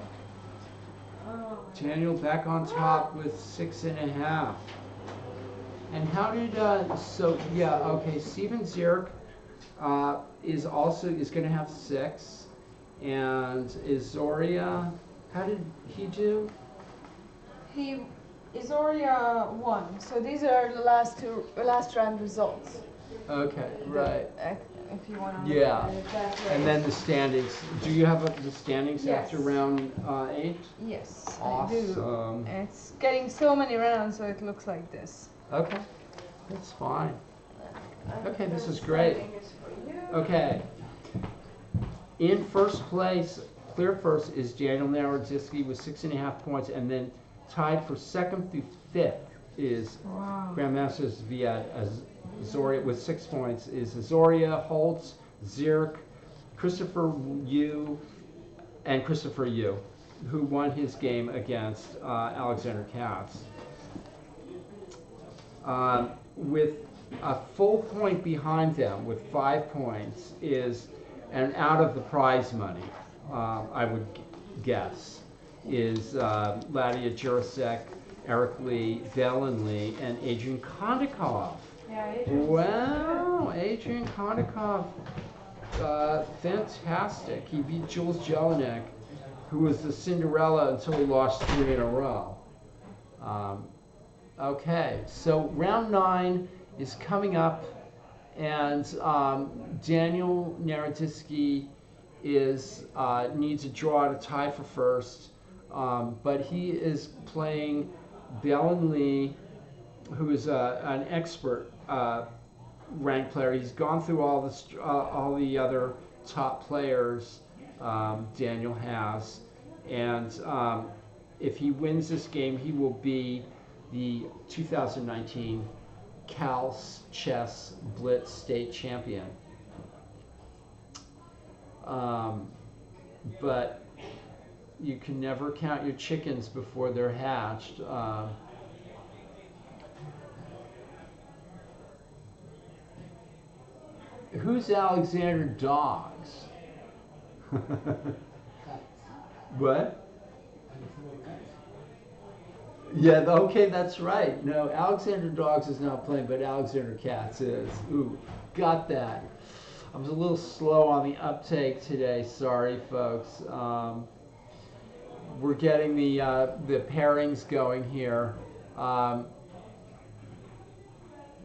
Oh. Daniel back on top with 6.5. And how did Steven Zirk is going to have 6, and Izoria, how did he do? Izoria won. So these are the last round results. Okay, right. If you want to yeah. look at it that way. And then the standings. Do you have the standings Yes. after round 8? Yes, Awesome. I do. It's getting so many rounds, so it looks like this. Okay, that's fine. Okay, this is great. Okay. In first place, clear first, is Daniel Naroditsky with 6.5 points, and then tied for 2nd through 5th is Grandmasters via Azoria with 6 points. Is Azoria, Holtz, Zirk, Christopher Yu and Christopher Yu, who won his game against Alexander Katz. With a full point behind them, with 5 points, is, and out of the prize money, I would guess, is Ladia Jurasek, Eric Lee, Valen Lee, and Adrian Kondakov. Yeah, Adrian. Wow, Adrian Kondakov, fantastic. He beat Jules Jelinek, who was the Cinderella until he lost 3 in a row. Okay, so round 9 is coming up, and Daniel Naroditsky needs a draw to tie for first, but he is playing Valen Lee, who is an expert ranked player. He's gone through all the other top players Daniel has, and if he wins this game, he will be the 2019 CalChess Blitz state champion. But you can never count your chickens before they're hatched. Who's Alexander Dogs? What? Yeah, okay, that's right. No, Alexander Dogs is not playing, but Alexander Katz is. Ooh, got that. I was a little slow on the uptake today. Sorry, folks. We're getting the pairings going here.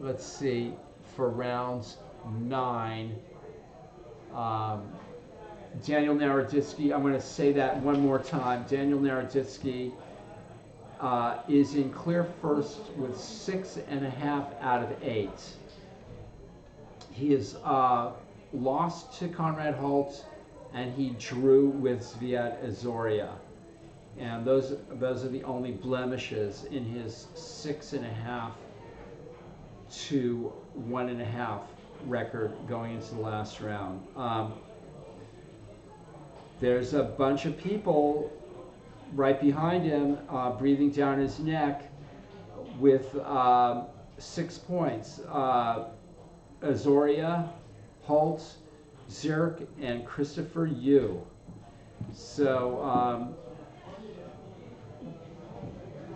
Let's see, for rounds 9. Daniel Naroditsky, I'm going to say that one more time. Daniel Naroditsky is in clear first with 6.5 out of 8. He has lost to Conrad Holt, and he drew with Zviad Azoria. And those are the only blemishes in his 6.5 to 1.5 record going into the last round. There's a bunch of people right behind him, breathing down his neck with 6 points. Azoria, Holt, Zirk, and Christopher Yu. So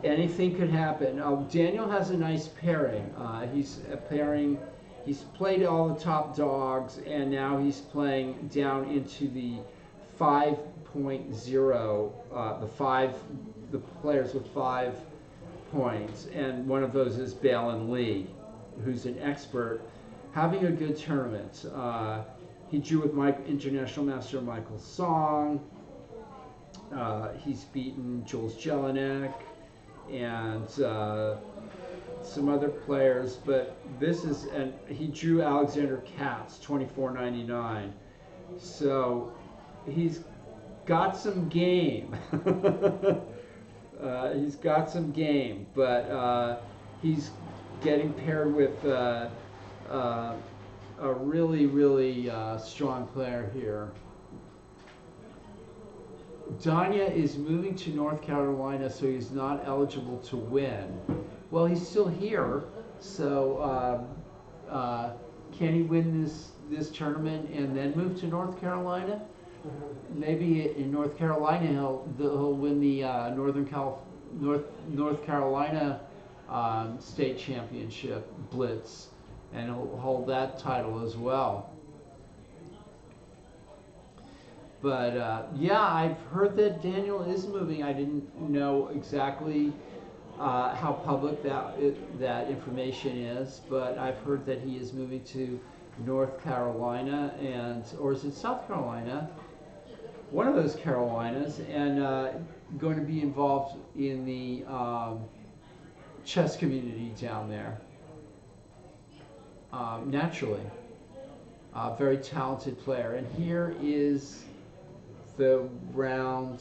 anything could happen. Daniel has a nice pairing. He's played all the top dogs, and now he's playing down into the 5.0, the players with 5 points, and one of those is Valen Lee, who's an expert, having a good tournament. He drew with international master Michael Song. He's beaten Jules Jelinek and some other players, but he drew Alexander Katz, 24.99. So he's got some game. He's got some game, but he's getting paired with a really, really strong player here. Danya is moving to North Carolina, so he's not eligible to win. Well, he's still here, so can he win this tournament and then move to North Carolina? Maybe in North Carolina he'll win the North Carolina state championship Blitz, and he'll hold that title as well. But yeah, I've heard that Daniel is moving. I didn't know exactly how public that information is, but I've heard that he is moving to North Carolina, or is it South Carolina? One of those Carolinas, and going to be involved in the chess community down there. Naturally, very talented player. And here is the round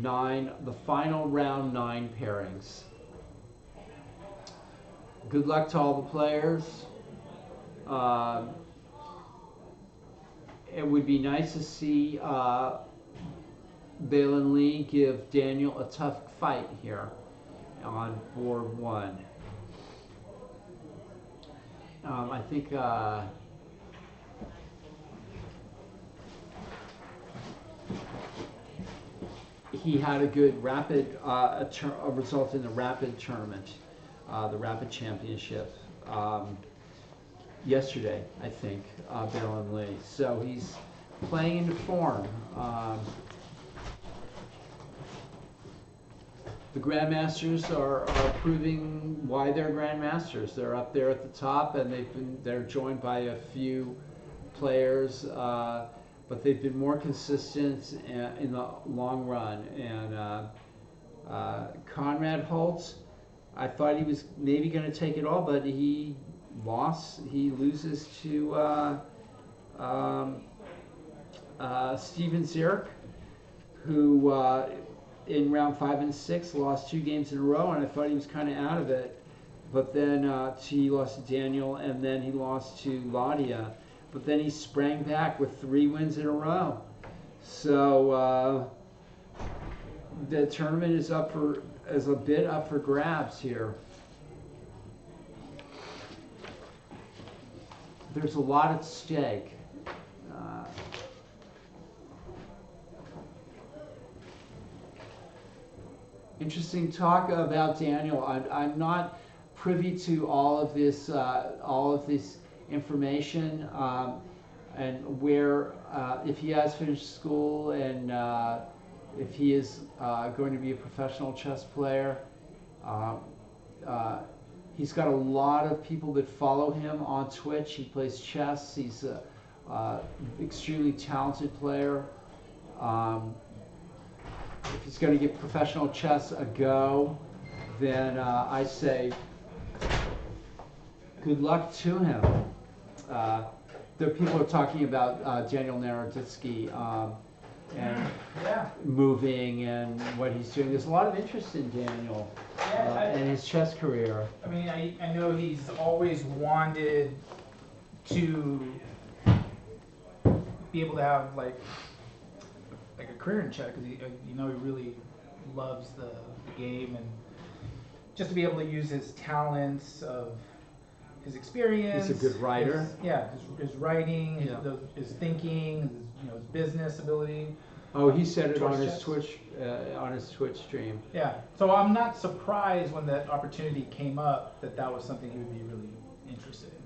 9, the final round 9 pairings. Good luck to all the players. it would be nice to see Balin Lee give Daniel a tough fight here on board 1. I think he had a good rapid a result in the rapid tournament, the rapid championship yesterday, I think, Balin Lee. So he's playing into form. The Grandmasters are proving why they're Grandmasters. They're up there at the top, and they're joined by a few players, but they've been more consistent in the long run. And Conrad Holtz, I thought he was maybe going to take it all, but he lost. He loses to Steven Zierk, who in round 5 and 6 lost 2 games in a row, and I thought he was kind of out of it. But then he lost to Daniel, and then he lost to Ladia. But then he sprang back with 3 wins in a row. So the tournament is a bit up for grabs here. There's a lot at stake. Interesting talk about Daniel. I'm not privy to all of this information, and where if he has finished school and if he is going to be a professional chess player. He's got a lot of people that follow him on Twitch. He plays chess. He's a extremely talented player. If he's going to give professional chess a go, then I say good luck to him. There are people are talking about Daniel Naroditsky and moving and what he's doing. There's a lot of interest in Daniel and his chess career. I mean, I know he's always wanted to be able to have like a career in chess, because he really loves the game, and just to be able to use his talents of his experience. He's a good writer. His writing, his thinking, his business ability. Oh, he said it on his Twitch stream. Yeah, so I'm not surprised when that opportunity came up that was something he would be really interested in.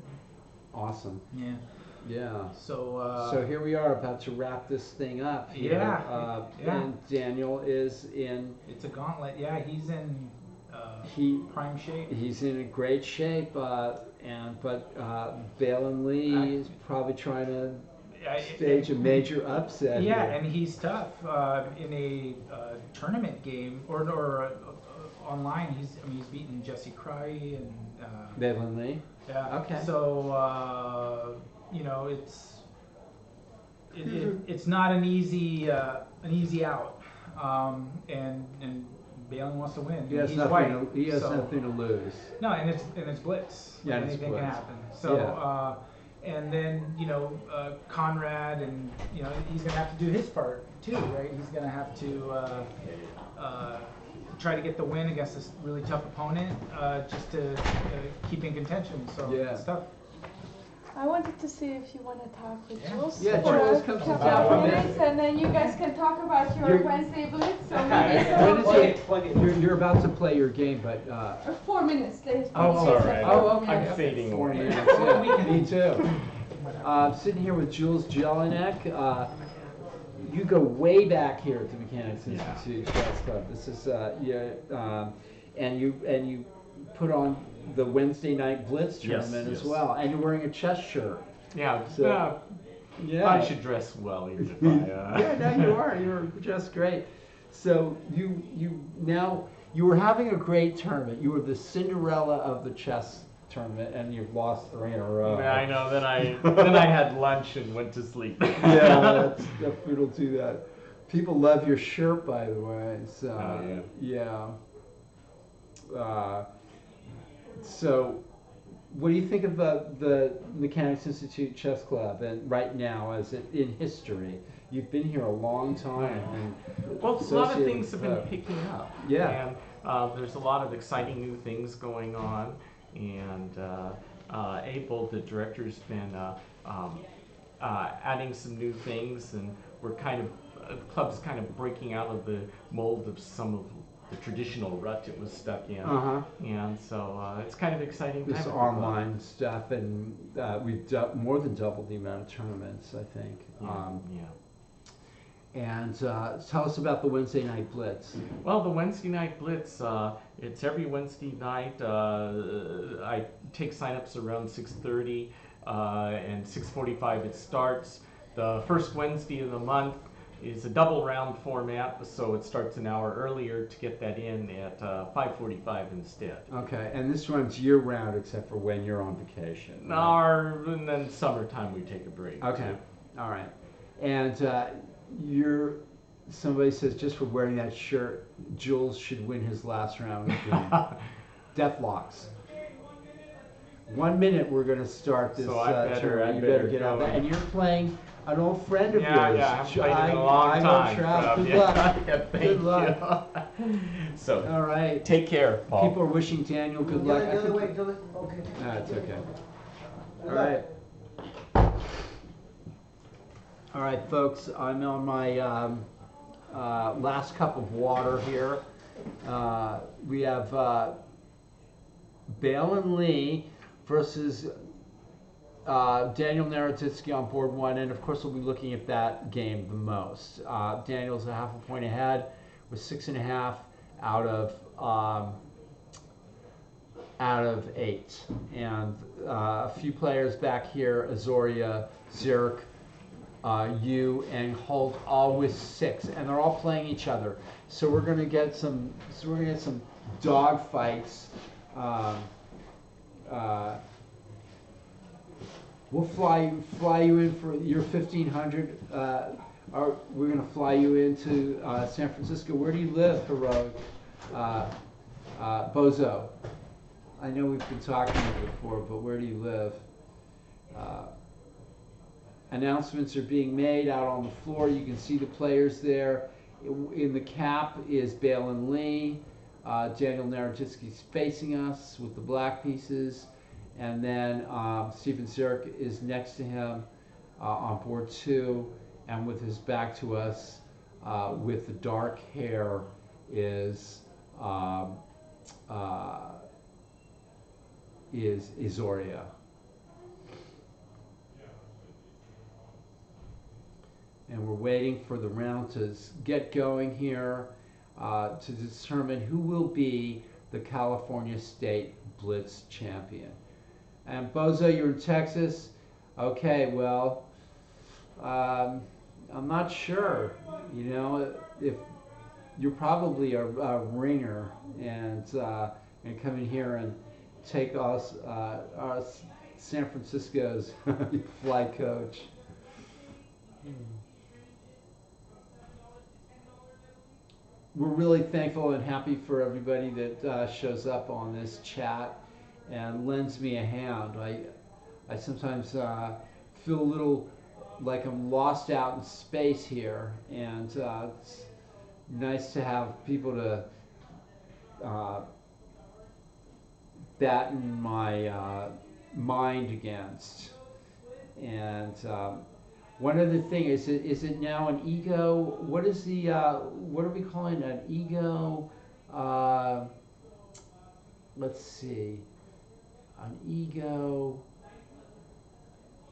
Awesome. Yeah. Yeah. So here we are about to wrap this thing up here. And Daniel is in. It's a gauntlet. Yeah, he's in prime shape. He's in a great shape, but Balin Lee is probably trying to stage a major upset. Yeah, here. and he's tough in a tournament game or online. He's beaten Jesse Cry and Balin Lee. Yeah. Okay. So it's not an easy out, and Balin wants to win. He has nothing to lose. No, and it's Blitz. Yeah, anything Blitz. can happen. So and then Conrad, and he's gonna have to do his part too, right? He's gonna have to try to get the win against this really tough opponent, just to keep in contention. So it's tough. I wanted to see if you want to talk with Jules Yeah, for Jules, a come couple sit down. of minutes, and then you guys can talk about your Wednesday Blitz. So maybe You're about to play your game, but 4 minutes. There's okay. I'm fading 4 away. minutes. Yeah, me too. Sitting here with Jules Jelinek. You go way back here at the Mechanics Institute Chess Club. This is and you put on the Wednesday night Blitz tournament as well, and you're wearing a chess shirt. Yeah. So, I should dress well even if I. Yeah, no, you are. You're just great. So you were having a great tournament. You were the Cinderella of the chess tournament, and you've lost 3 in a row. Yeah, I know. Then I had lunch and went to sleep. Yeah, it'll do that. People love your shirt, by the way. So so what do you think of the Mechanics Institute Chess Club and right now as it in history? You've been here a long time. And well, a lot of things have been picking up. Yeah. And there's a lot of exciting new things going on. And Abel, the director's been adding some new things, and we're kind of, the club's kind of breaking out of the mold of some of the traditional rut it was stuck in. And so it's kind of exciting. This online stuff, and we've more than doubled the amount of tournaments, I think. And tell us about the Wednesday night Blitz. Well, the Wednesday night Blitz, it's every Wednesday night. I take signups around 6:30, and 6:45 it starts. The first Wednesday of the month is a double round format, so it starts an hour earlier to get that in at 5:45 instead. Okay, and this runs year round except for when you're on vacation. Right? And then summertime we take a break. Okay, all right. And somebody says just for wearing that shirt, Jules should win his last round of the game. Deathlocks. 1 minute we're going to start this tournament. You better get out there. And you're playing an old friend of yours. Yeah, I've played in a long time. Good luck. Good luck. So, all right. Take care, Paul. People are wishing Daniel good luck. Okay. That's okay. All right. All right, folks. I'm on my last cup of water here. We have Balin Lee versus Daniel Naroditsky on board one, and of course we'll be looking at that game the most. Daniel's a half a point ahead with 6.5 out of 8, and a few players back here: Azoria, Zirk, Yu, and Holt, all with 6, and they're all playing each other. So we're gonna get some. Dog fights. We'll fly you in for your 1500. We're going to fly you into San Francisco. Where do you live, Heroic? Bozo. I know we've been talking to you before, but where do you live? Announcements are being made out on the floor. You can see the players there. In the cap is Balin Lee. Daniel Naroditsky's facing us with the black pieces, and then Stephen Zirk is next to him on board 2, and with his back to us with the dark hair is Izoria. And we're waiting for the round to get going here to determine who will be the California State Blitz champion. And Bozo, you're in Texas. Okay, well, I'm not sure. You know, if you're probably a ringer and come in here and take us San Francisco's flight coach. We're really thankful and happy for everybody that shows up on this chat and lends me a hand. I sometimes feel a little like I'm lost out in space here, and it's nice to have people to batten my mind against. And one other thing is it now an ego? What is the what are we calling an ego? Let's see, an ego,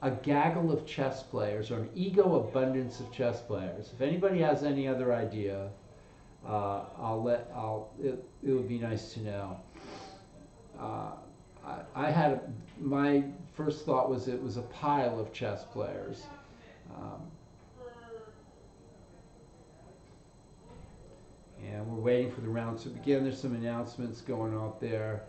a gaggle of chess players, or an ego abundance of chess players. If anybody has any other idea, it would be nice to know. I had my first thought was it was a pile of chess players. And we're waiting for the round to begin. There's some announcements going out there.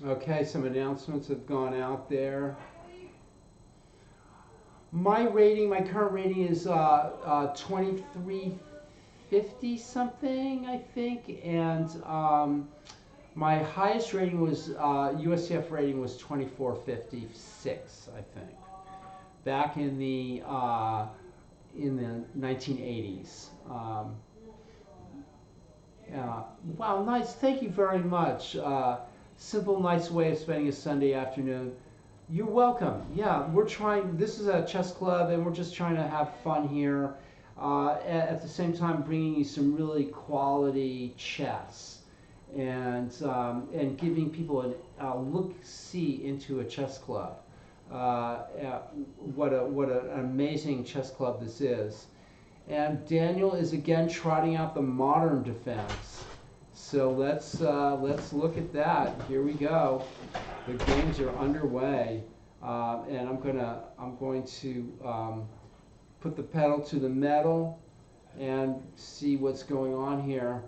Okay, some announcements have gone out there. My rating, my current rating is 2350 something, I think, and my highest rating was USCF rating was 2456, I think, back in the 1980s. Yeah. Wow, nice. Thank you very much. Simple, nice way of spending a Sunday afternoon. You're welcome. Yeah, we're trying. This is a chess club, and we're just trying to have fun here. At the same time, bringing you some really quality chess, and giving people a look-see into a chess club. What an amazing chess club this is. And Daniel is again trotting out the modern defense. So let's look at that. Here we go. The games are underway, and I'm going to put the pedal to the metal and see what's going on here.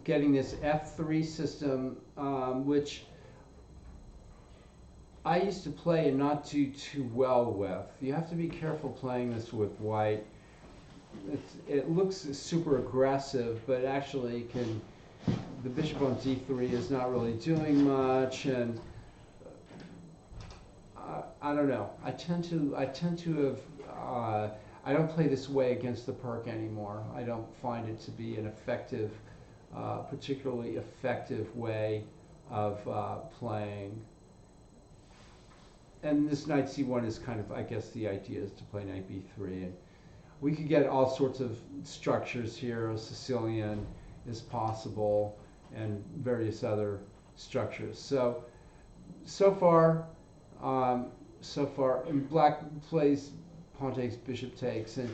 Getting this F3 system, which I used to play and not do too well with. You have to be careful playing this with white. It looks super aggressive, but actually the bishop on d3 is not really doing much, and I don't know. I tend to have I don't play this way against the Perk anymore. I don't find it to be an effective, particularly effective way of playing. And this knight c1 is kind of, I guess the idea is to play knight b3. And we could get all sorts of structures here. A Sicilian is possible, and various other structures. So far, and black plays pawn takes, bishop takes, and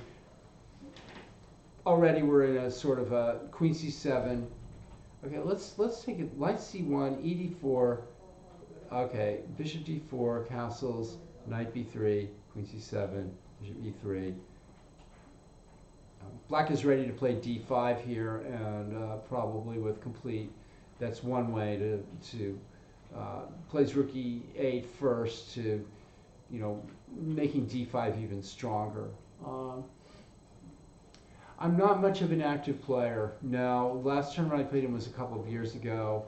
already we're in a sort of a queen c7. Okay, let's take it. Knight c1, e d4. Okay, bishop d4, castles, knight b3, queen c7, bishop e3. Black is ready to play d5 here, and probably with complete. That's one way to plays rook e8 first to, making d5 even stronger. I'm not much of an active player. No, last tournament I played him was a couple of years ago.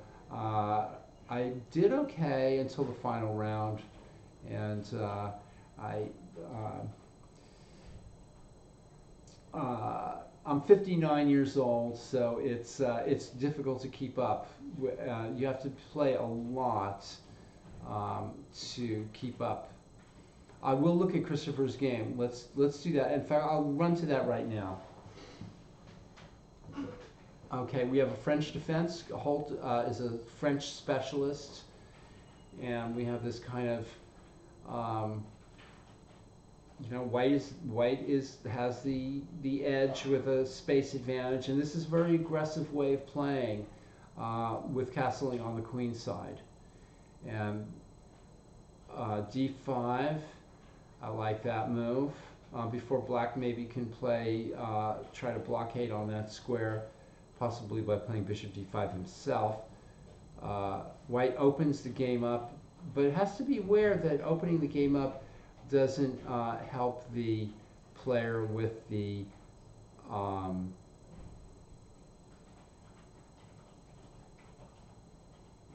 I did okay until the final round, and I'm 59 years old, so it's difficult to keep up. You have to play a lot to keep up. I will look at Christopher's game. Let's do that. In fact, I'll run to that right now. Okay, we have a French defense. Holt is a French specialist, and we have this kind of, white has the edge with a space advantage, and this is a very aggressive way of playing with castling on the queen side. And d5, I like that move. Before black maybe can play, try to blockade on that square, possibly by playing bishop d5 himself. White opens the game up, but it has to be aware that opening the game up doesn't help the player with the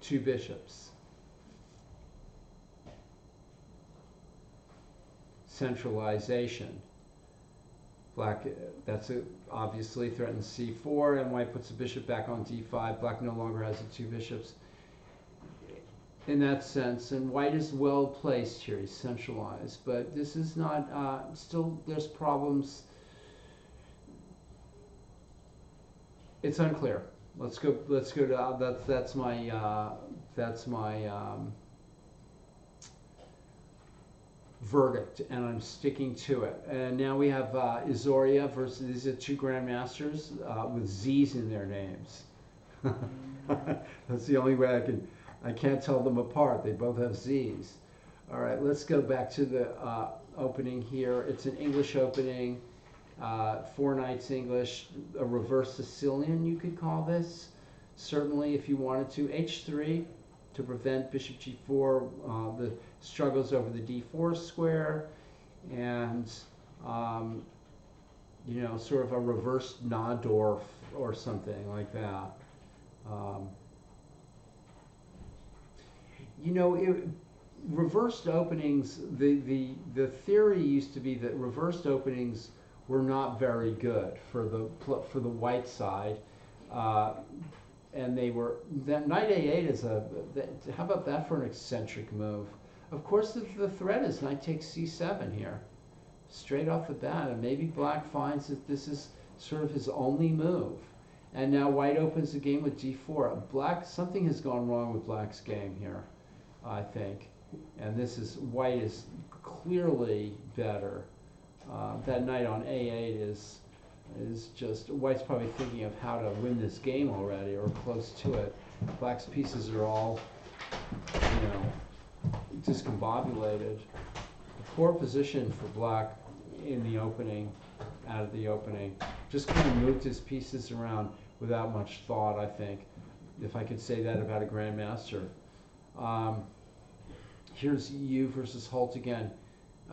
two bishops. Centralization. Black, obviously threatens c4, and white puts the bishop back on d5. Black no longer has the two bishops in that sense, and white is well placed here. He's centralized, but this is not, still there's problems. It's unclear. Let's go to, that's my verdict, and I'm sticking to it. And now we have Izoria versus, these are two Grandmasters with Z's in their names. That's the only way I can't tell them apart. They both have Z's. All right, let's go back to the opening here. It's an English opening, 4 knights English, a reverse Sicilian you could call this. certainly if you wanted to. H3 to prevent bishop g4, the struggles over the d4 square, and you know, sort of a reversed Nahdorf or something like that. You know, reversed openings, the theory used to be that reversed openings were not very good for the white side, and they were, that knight a8 is how about that for an eccentric move? Of course the threat is knight takes c7 here, straight off the bat, and maybe black finds that this is sort of his only move. And now white opens the game with d4. Black, something has gone wrong with black's game here, I think. And this is, white is clearly better. That knight on a8 is just, white's probably thinking of how to win this game already, or close to it. Black's pieces are all, you know, discombobulated. A poor position for black in the opening, out of the opening. Just kind of moved his pieces around without much thought, I think, if I could say that about a grandmaster. Here's you versus Holt again.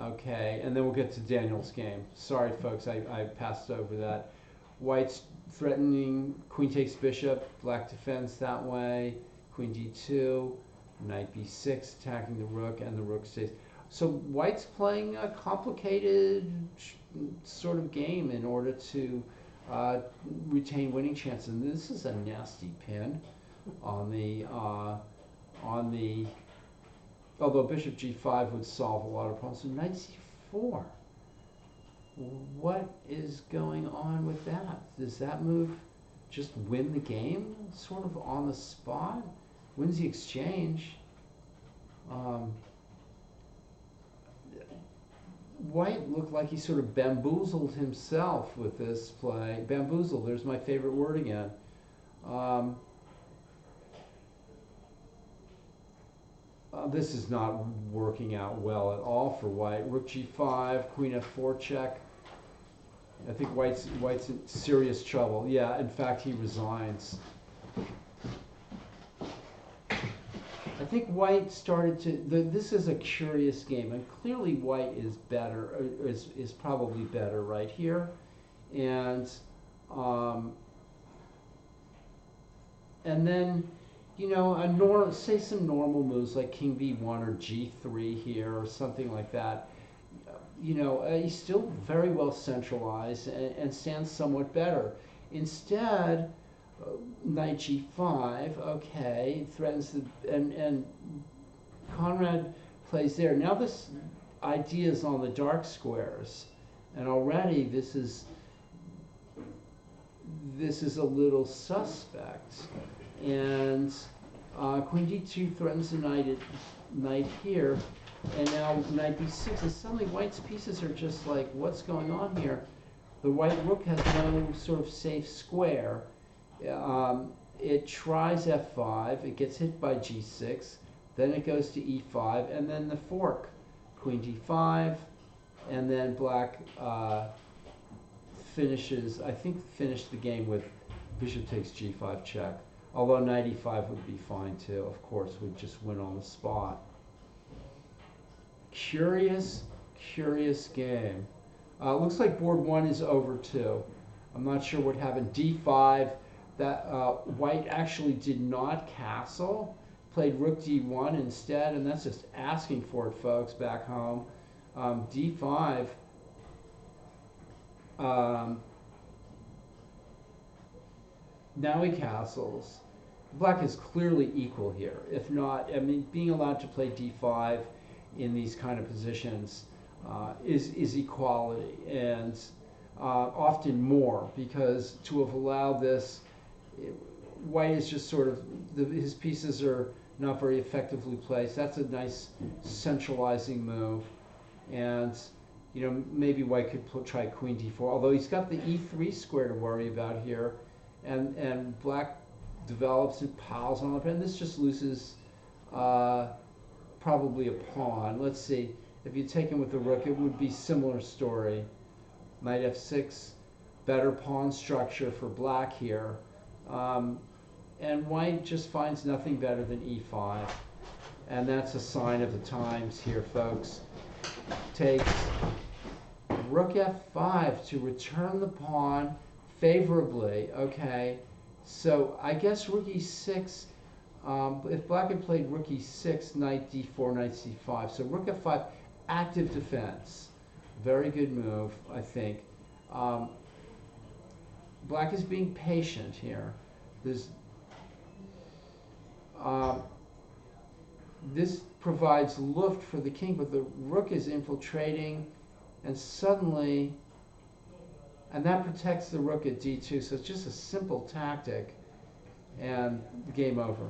Okay, and then we'll get to Daniel's game. Sorry, folks, I passed over that. White's threatening, queen takes bishop, black defends that way, queen d2, knight b6, attacking the rook, and the rook stays. So white's playing a complicated sort of game in order to retain winning chances. And this is a nasty pin on the although bishop g5 would solve a lot of problems. So knight c4. What is going on with that? Does that move just win the game, sort of on the spot? Wins the exchange. White looked like he sort of bamboozled himself with this play. Bamboozled, there's my favorite word again. This is not working out well at all for white. Rook g5, queen f4 check. I think white's in serious trouble. Yeah, in fact, he resigns. I think white started to, this is a curious game, and clearly white is better, is probably better right here. And then, you know, say some normal moves like king b1 or g3 here or something like that. You know, he's still very well centralized and stands somewhat better. Instead, knight g5, okay, threatens the, and Conrad plays there. Now this idea is on the dark squares, and already this is a little suspect. And queen d2 threatens the knight here, and now knight b6, and suddenly white's pieces are just like, what's going on here? The white rook has no sort of safe square. It tries f5, it gets hit by g6, then it goes to e5, and then the fork, queen d5, and then black finished the game with bishop takes g5 check. Although knight e5 would be fine too, of course, would just win on the spot. Curious game. Looks like board one is over too. I'm not sure what happened. d5, that white actually did not castle, played rook d1 instead, and that's just asking for it, folks, back home. d5, now he castles. Black is clearly equal here. If not, I mean, being allowed to play d5 in these kind of positions is equality, and often more, because to have allowed this, white is just sort of, his pieces are not very effectively placed. That's a nice centralizing move, and you know, maybe white could try queen d4, although he's got the e3 square to worry about here, and black develops and piles on up, and this just loses probably a pawn. Let's see, if you take him with the rook, it would be similar story. Knight f6, better pawn structure for black here. and white just finds nothing better than e5. And that's a sign of the times here, folks. Takes rook f5 to return the pawn favorably. Okay, so I guess rook e6, if black had played rook e6, knight d4, knight c5. So rook f5, active defense. Very good move, I think. Black is being patient here. This provides luft for the king, but the rook is infiltrating, and suddenly, and that protects the rook at d2, so it's just a simple tactic, and game over.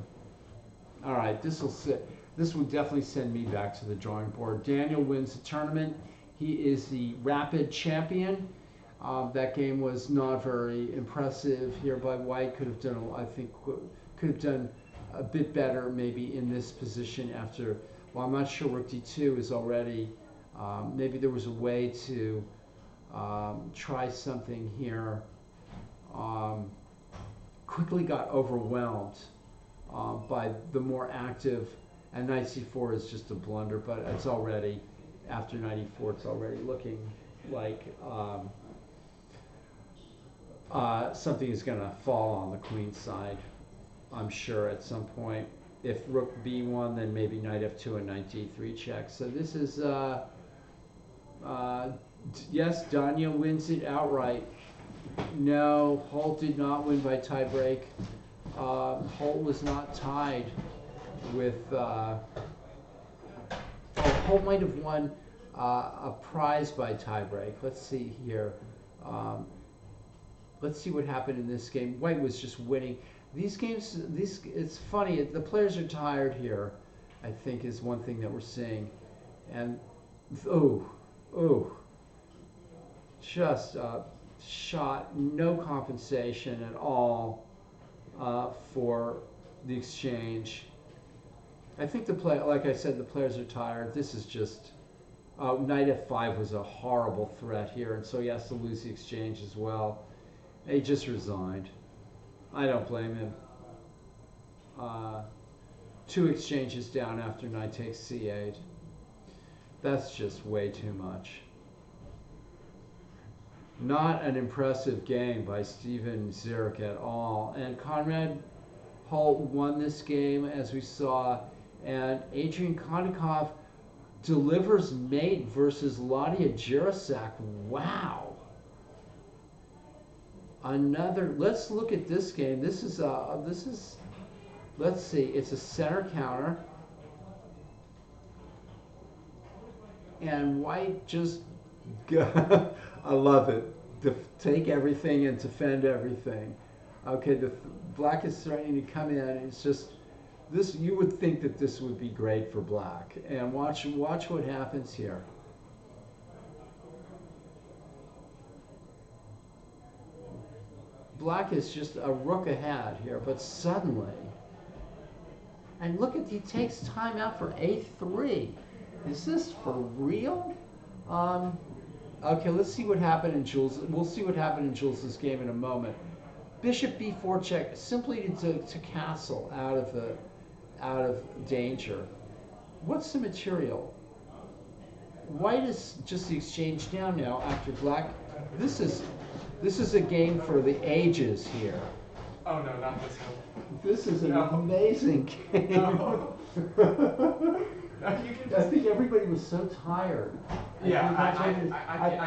All right, this will definitely send me back to the drawing board. Daniel wins the tournament. He is the rapid champion. That game was not very impressive here by white. Could have done, I think, could have done a bit better maybe in this position after. Well, I'm not sure rook d2 is already. Maybe there was a way to try something here. Quickly got overwhelmed by the more active, and knight c4 is just a blunder. But it's already after knight e4, it's already looking like. Something is going to fall on the queen side, I'm sure, at some point. If rook b1, then maybe knight f2 and knight d3 check. So this is, yes, Daniel wins it outright. No, Holt did not win by tiebreak. Holt was not tied with, Holt might have won a prize by tiebreak. Let's see here. Let's see what happened in this game. White was just winning. These games, it's funny, the players are tired here, I think, is one thing that we're seeing. And, just a shot, no compensation at all for the exchange. I think like I said, the players are tired. This is just, knight f5 was a horrible threat here, and so he has to lose the exchange as well. He just resigned. I don't blame him. 2 exchanges down after knight takes c8. That's just way too much. Not an impressive game by Steven Zirk at all. And Conrad Holt won this game, as we saw. And Adrian Kondakov delivers mate versus Ladia Jirasak. Wow. Let's look at this game. This is, let's see, it's a center counter. And white just, I love it. Take everything and defend everything. Okay, black is threatening to come in. It's just, you would think that this would be great for black. And watch what happens here. Black is just a rook ahead here, but suddenly, and look at, he takes time out for a3. Is this for real? Okay, let's see what happened in Jules. We'll see what happened in Jules's game in a moment. Bishop b4 check, simply to castle out of danger. What's the material? White is just the exchange down now after black. This is a game for the ages here. Oh no, not this one. This is an amazing game. No. I think everybody was so tired. Yeah, I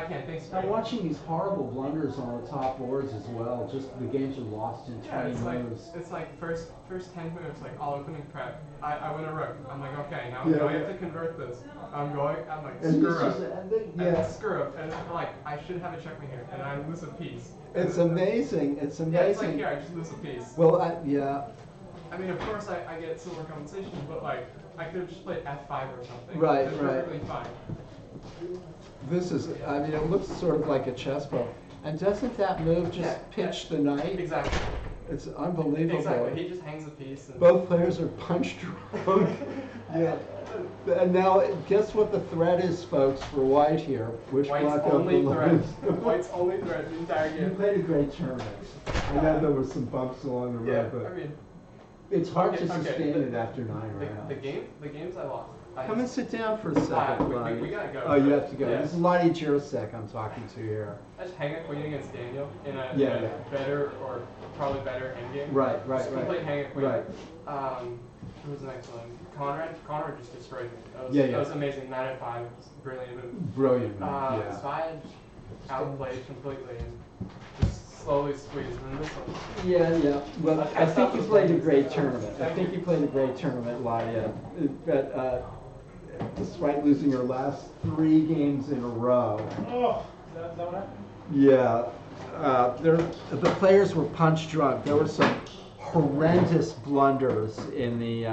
can't think straight. I'm watching these horrible blunders on the top boards as well. Just the games are lost in 20 moves. It's like first 10 moves, like all opening prep. I win a rook. I'm like, okay, now I have to convert this. I'm like, screw up. Screw up. And like, I should have a checkmate here, and I lose a piece. It's amazing. It's amazing. Yeah, it's like, here, I just lose a piece. Well, yeah. I mean, of course, I get silver compensation, but like, I could have just played f5 or something. Right, it's right. perfectly fine. This is, I mean, it looks sort of like a chess ball. And doesn't that move just pitch the knight? Exactly. It's unbelievable. Exactly. He just hangs a piece. And both players are punch drunk. Yeah. And now, guess what the threat is, folks, for white here? Which White's only threat. White's only threat the entire game. You played a great tournament. I know there were some bumps along the road, but I mean, It's hard to Okay, sustain it after 9 rounds. The games I lost. Come and sit down for a second, we Lonnie. gotta go. Oh, you have to go. Yeah. This is Lonnie Jirasek I'm talking to here. I just hang a queen against Daniel in a Yeah. better or probably better endgame. Right. Complete hang a queen. Right. Who was the next one? Conrad just destroyed me. Yeah. That was amazing. 9 out of 5. It was brilliant. Brilliant. Yeah. So I had outplayed completely and just slowly squeezed. And this one. Yeah. Well, I think you played a great tournament. Ladia. But despite losing your last 3 games in a row. Oh, is that what happened? Yeah. The players were punch drunk. There were some horrendous blunders in the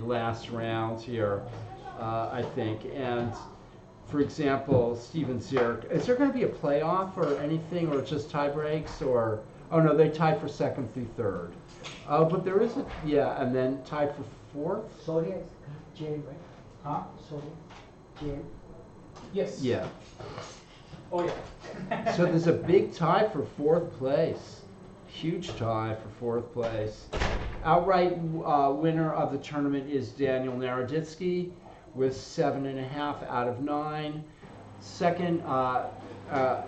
last round here, I think. And for example, Steven Zierk. Is there going to be a playoff or anything, or just tie breaks, or? Oh no, they tied for 2nd through 3rd. Oh, but there is and then tied for 4th. Sorry, Jane, right? Huh? Sorry, Jane. Yes. Yeah. Oh yeah. So there's a big tie for 4th place. Huge tie for 4th place. Outright winner of the tournament is Daniel Naroditsky with 7.5 out of 9. Second tie for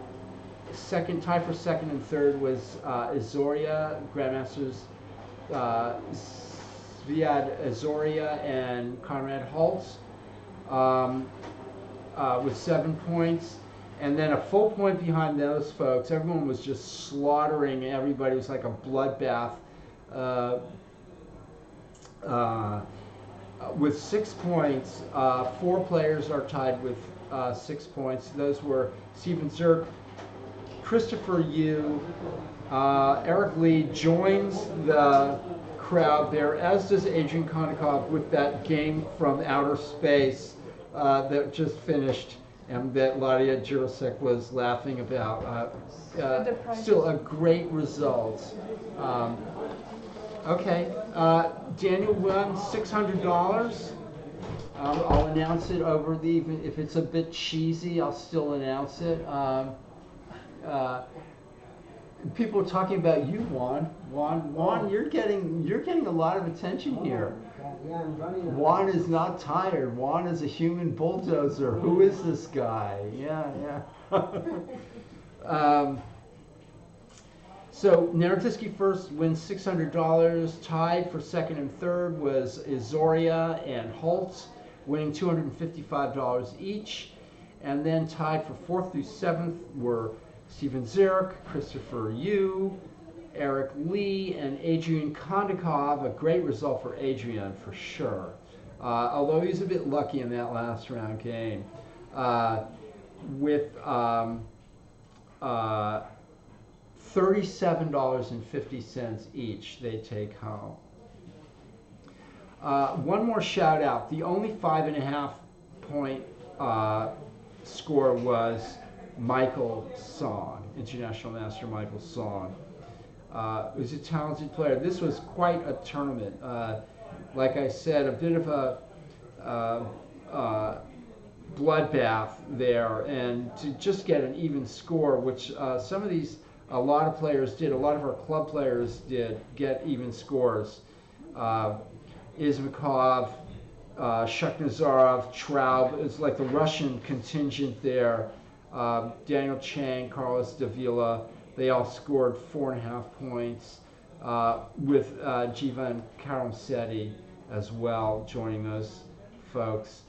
2nd and 3rd was Azoria, Grandmasters Sviad Azoria and Conrad Holtz with 7 points. And then a full point behind those folks. Everyone was just slaughtering everybody. It was like a bloodbath. With 6 points, 4 players are tied with 6 points. Those were Steven Zierk, Christopher Yu, Eric Lee joins the crowd there, as does Adrian Kondakov with that game from outer space that just finished. And that Ladia Jirasek was laughing about. Still a great result. Okay, Daniel won $600. I'll announce it over even if it's a bit cheesy, I'll still announce it. People are talking about you, Juan, you're getting a lot of attention here. Yeah, I'm running. Juan is not tired. Juan is a human bulldozer. Who is this guy? Yeah. So Naroditsky first wins $600. Tied for 2nd and 3rd was Azoria and Holtz, winning $255 each. And then tied for 4th through 7th were Steven Zierk, Christopher Yu, Eric Lee, and Adrian Kondakov. A great result for Adrian for sure. Although he was a bit lucky in that last round game. With $37.50 each they take home. One more shout out. The only 5.5 point score was Michael Song, International Master Michael Song. He was a talented player. This was quite a tournament. Like I said, a bit of a bloodbath there, and to just get an even score, which a lot of players did, a lot of our club players did get even scores. Izmakov, Shukhnazarov, Traub, it's like the Russian contingent there. Daniel Chang, Carlos Davila, they all scored 4.5 points, with Jivan Karamseti as well joining those folks.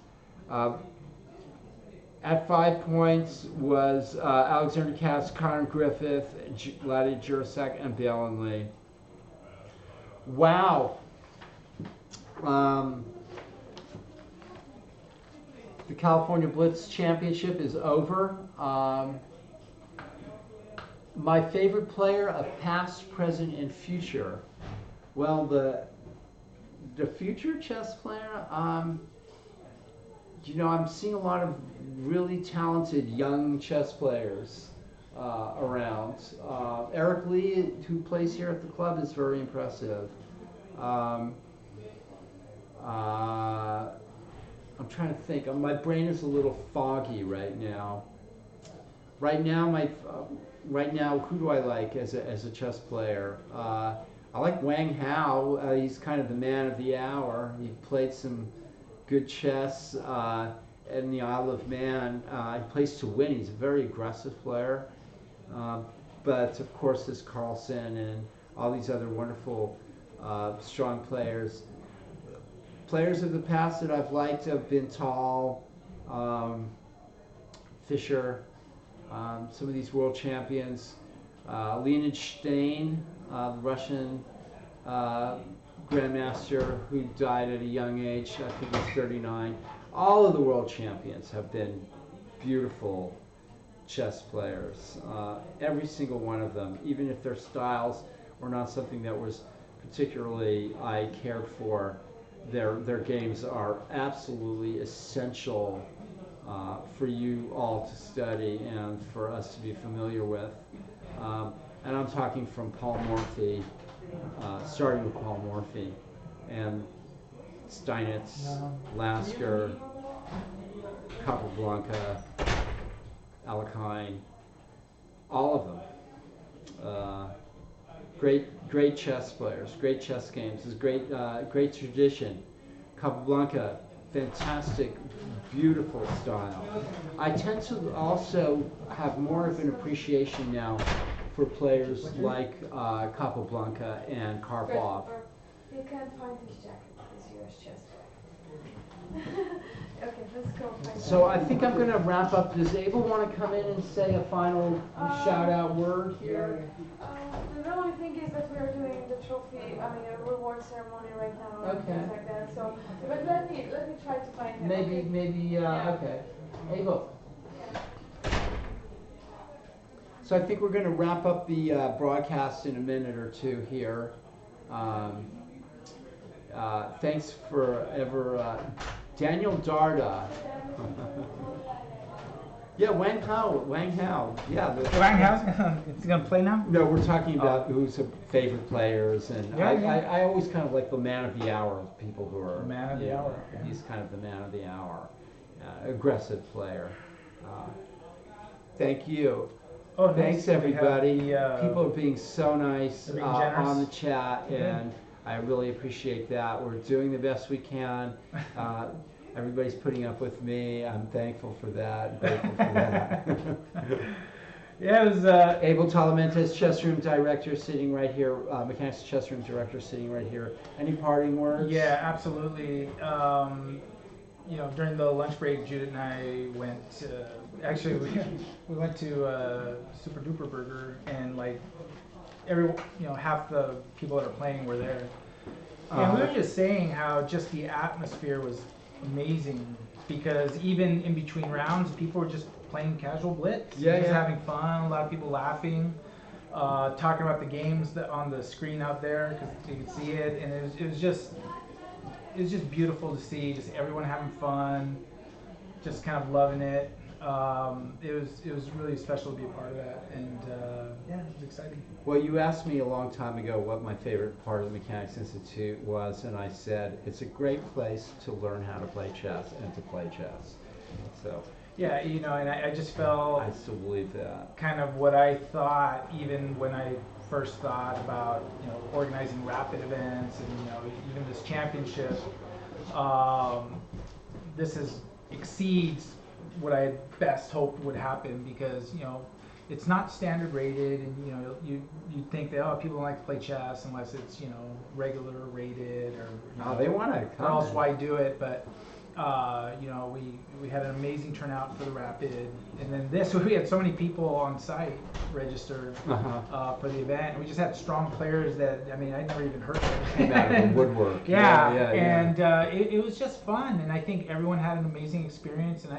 At 5 points was Alexander Cass, Conor Griffith, Ladia Jirasek, and Balin Lee. Wow. The California Blitz Championship is over. My favorite player of past, present, and future. Well, the future chess player, you know, I'm seeing a lot of really talented young chess players around. Eric Lee, who plays here at the club, is very impressive. I'm trying to think. My brain is a little foggy right now. Right now, who do I like as a chess player? I like Wang Hao. He's kind of the man of the hour. He played some good chess in the Isle of Man. He plays to win. He's a very aggressive player. But of course, there's Carlsen and all these other wonderful, strong players. Players of the past that I've liked have been Tall, Fischer, some of these world champions. Leonid Stein, the Russian Grandmaster who died at a young age, I think he's 39. All of the world champions have been beautiful chess players. Every single one of them, even if their styles were not something that was particularly I cared for, their games are absolutely essential for you all to study and for us to be familiar with. And I'm talking from Paul Morphy, starting with Paul Morphy, and Steinitz, Lasker, Capablanca, Alekhine, all of them. Great chess players, great chess games. It's great tradition. Capablanca, fantastic, beautiful style. I tend to also have more of an appreciation now for players like Capablanca and Karpov. You can't find his jacket, it's US chess. Okay, let's go find So I think I'm going to wrap up. Does Abel want to come in and say a final shout-out word here? The only thing is that we are doing the trophy, reward ceremony right now and things like that. So, but let me try to find him. Maybe, okay. Abel. So I think we're going to wrap up the broadcast in a minute or two here. Thanks forever, Daniel Darda. Yeah, Wang Hao. Yeah. Wang Hao's it's gonna play now? No, we're talking about who's the favorite players, and I always kind of like the man of the hour of people who are man of the hour. Yeah. He's kind of the man of the hour, aggressive player. Thank you. Oh, thanks nice. everybody. People are being so nice on the chat, Mm-hmm. and I really appreciate that. We're doing the best we can. Everybody's putting up with me. I'm thankful for that. Grateful for that. Yeah, it was Abel Talamentes, chess room director, sitting right here. Mechanics chess room director, sitting right here. Any parting words? Yeah, absolutely. During the lunch break, Judith and I went. Actually, we went to Super Duper Burger, and like half the people that are playing were there. And we were just saying how just the atmosphere was amazing, because even in between rounds, people were just playing casual Blitz, having fun. A lot of people laughing, talking about the games that on the screen out there because you could see it, and it was just beautiful to see, just everyone having fun, just kind of loving it. It was really special to be a part of that, and it was exciting. Well, you asked me a long time ago what my favorite part of the Mechanics Institute was, and I said it's a great place to learn how to play chess and to play chess. So yeah, and I just felt I still believe that. Kind of what I thought even when I first thought about organizing rapid events and even this championship. This exceeds what I had best hoped would happen, because it's not standard rated, and you think that people don't like to play chess unless it's regular rated, or they want to come, or else why do it? But we had an amazing turnout for the rapid, and then we had so many people on site registered for the event, and we just had strong players that I never even heard of. Came out of the woodwork. And it was just fun, and I think everyone had an amazing experience, and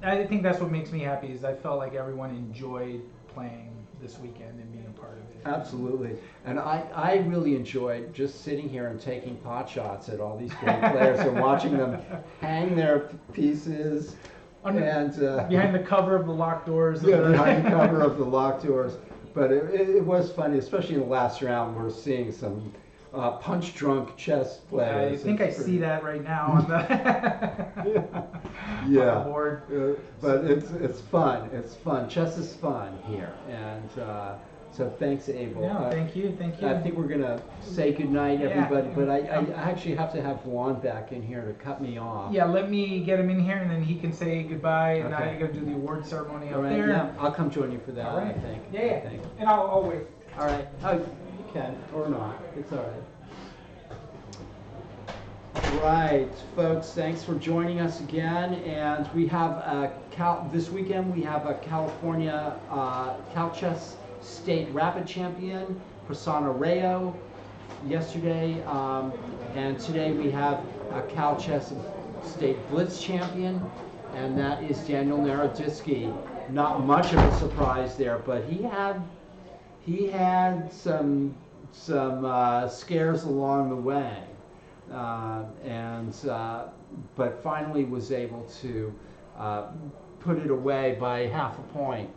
I think that's what makes me happy, is I felt like everyone enjoyed playing this weekend and being a part of it. Absolutely. And I really enjoyed just sitting here and taking pot shots at all these great players and watching them hang their pieces and behind the cover of the locked doors. Behind the cover of the locked doors. But it was funny, especially in the last round. We're seeing some punch-drunk chess players. I think I see that right now on the, on the board. But it's fun. It's fun. Chess is fun here, and So thanks, Abel. No, thank you. I think we're gonna say goodnight, Yeah. everybody. But I actually have to have Juan back in here to cut me off. Yeah, let me get him in here, and then he can say goodbye, and Okay. I'm gonna do the award ceremony All up right, there. yeah, I'll come join you for that. All right. I think. Yeah, I yeah. think. And I'll wait. All right. Oh, you can or not. It's all right. Right, folks. Thanks for joining us again. And we have this weekend. We have a California CalChess State Rapid Champion, Prasanna Rayo, yesterday, and today we have a CalChess State Blitz Champion, and that is Daniel Naroditsky. Not much of a surprise there, but he had some scares along the way, but finally was able to put it away by half a point.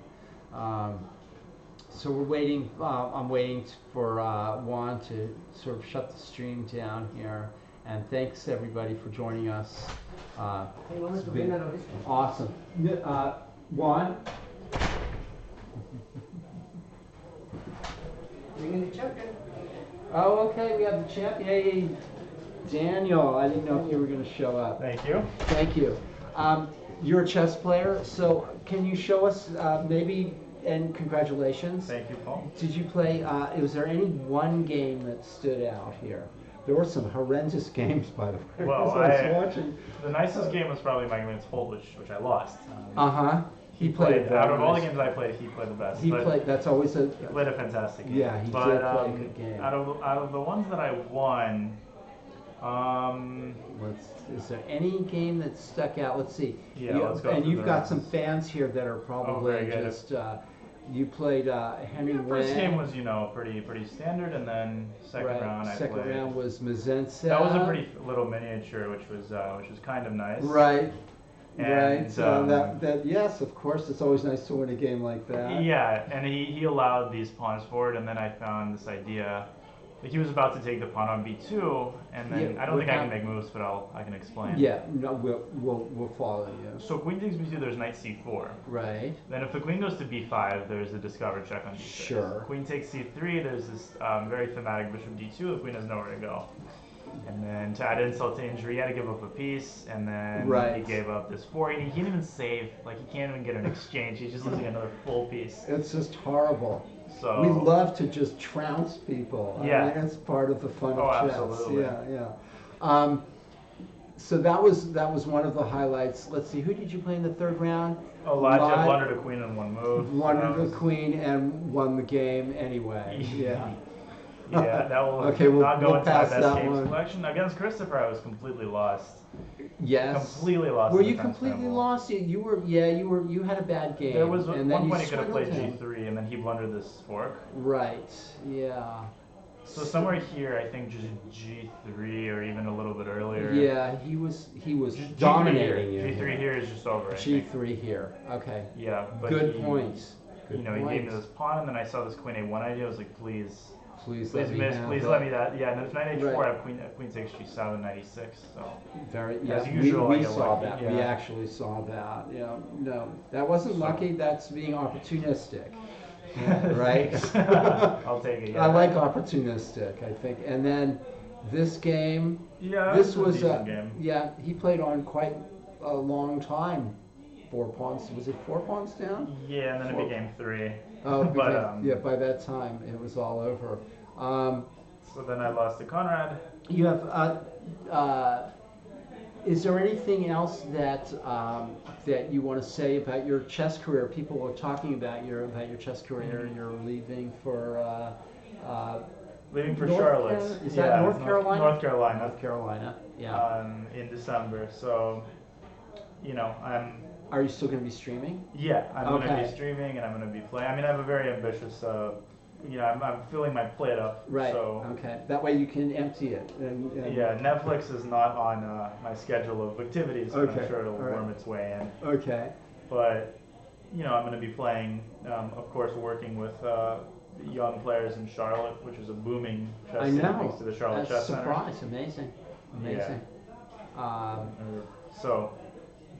So we're waiting. I'm waiting for Juan to sort of shut the stream down here. And thanks everybody for joining us. It's been awesome. Juan. Bring in the champion. Oh, okay. We have the champion. Hey, Daniel. I didn't know if you were going to show up. Thank you. Thank you. You're a chess player, so can you show us maybe? And congratulations. Thank you, Paul. Did you play, was there any one game that stood out here? There were some horrendous games, by the way. Well, I was watching. The nicest game was probably my game against Holt, which I lost. He played out of all the games I played, he played the best. He played. That's always a. He played a fantastic game. Yeah, he did play a good game. Out of the ones that I won, is there any game that stuck out? Let's see. Yeah, let's go. And you've got rest. some fans here that are probably just. You played Henry Wen. First game was pretty standard, and then second round I played. Second round was Mazensa. That was a pretty little miniature, which was kind of nice. Right. And, right. So that yes, of course, it's always nice to win a game like that. Yeah, and he allowed these pawns forward, and then I found this idea. Like he was about to take the pawn on b2, and then I don't think I can make moves, but I can explain. Yeah, no, we'll follow you. So queen takes b2, there's knight c4. Right. Then if the queen goes to b5, there's a discover check on d6. Sure. Queen takes c3, there's this very thematic bishop d2, the queen has nowhere to go. And then to add insult to injury, he had to give up a piece, and then he gave up this 4. And he can't even save, like he can't even get an exchange, he's just losing another full piece. It's just horrible. So we love to just trounce people. Yeah. I think that's part of the fun of chess. Absolutely. Yeah. So that was one of the highlights. Let's see, who did you play in the third round? Elijah blundered a queen in one move. Blundered the queen and won the game anyway. Yeah. Yeah, that will okay, not go into my pass best that games one. collection. Against Christopher, I was completely lost. Yes. Completely lost. Were you completely lost? You had a bad game. There was and one then point he could have played g3, and then he blundered this fork. Right. Yeah. So somewhere here, I think just g3 or even a little bit earlier. Yeah, he was dominating you. G3 here is just over. G3 here. Okay. Yeah, but good points. Good he gave me this pawn, and then I saw this queen a1 idea. I was like, please let me that. Yeah, and if knight h4, I have queen takes g7, knight e6. So very as usual, we saw that. Yeah. We actually saw that. Yeah, no, that wasn't lucky. That's being opportunistic. Right. I'll take it. Yeah. I like opportunistic. I think, and then this game. Yeah, this was a game. Yeah, he played on quite a long time. 4 pawns. Was it 4 pawns down? Yeah, and then it became 3. Oh, but yeah, by that time it was all over. So then I lost to Conrad. You have. Is there anything else that that you want to say about your chess career? People are talking about your chess career. You're leaving for. Leaving for Charlotte. Is that North Carolina? North Carolina. North Carolina. Yeah. In December. So, I'm. Are you still going to be streaming? Yeah, I'm going to be streaming and I'm going to be playing. I mean, I have a very ambitious. I'm filling my plate up. Right. So okay. That way you can empty it. And yeah, Netflix is not on my schedule of activities, but I'm sure it'll worm its way in. Okay. But I'm going to be playing, of course, working with young players in Charlotte, which is a booming chess scene thanks to the Charlotte Chess Center. Surprise! Amazing. So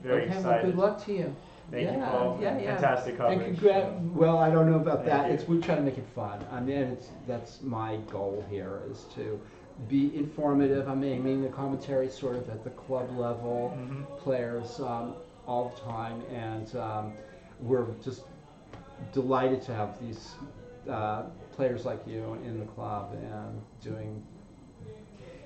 very excited. Well, good luck to you. Thank you, Yeah, Paul. yeah, yeah. Fantastic coverage. And well, I don't know about Thank that. you. It's we try to make it fun. I mean, that's my goal here is to be informative. I'm aiming the commentary sort of at the club level players all the time, and we're just delighted to have these players like you in the club and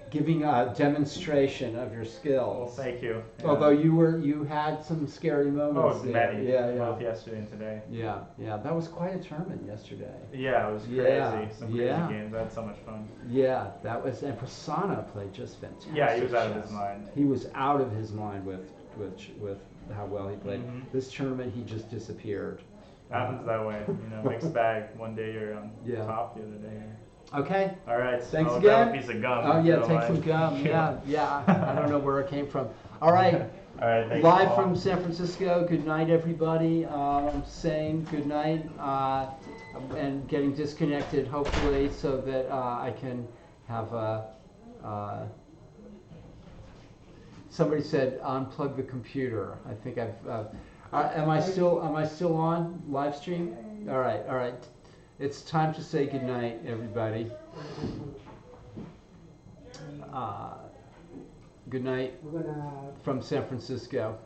giving a demonstration of your skills. Well, thank you. Yeah. Although you had some scary moments. Oh, many. Yeah, Both yesterday and today. Yeah, yeah. That was quite a tournament yesterday. Yeah, it was crazy. Yeah, Some crazy yeah. games. I had so much fun. Yeah, that was, and Prasanna played just fantastic. Yeah, he was out of chess. his mind. He was out of his mind with how well he played. This tournament, he just disappeared. Happens that way. Mixed bag. One day you're on top, the other day you're... Okay. All right. Thanks I'll again. Grab a piece of gum. Oh yeah, take some gum. Yeah. I don't know where it came from. All right. All right. Thanks, Live Paul. from San Francisco. Good night, everybody. Saying good night and getting disconnected, hopefully, so that I can have a. Somebody said unplug the computer. I think I've. Am I still on live stream? All right. It's time to say goodnight, everybody. Good night from San Francisco.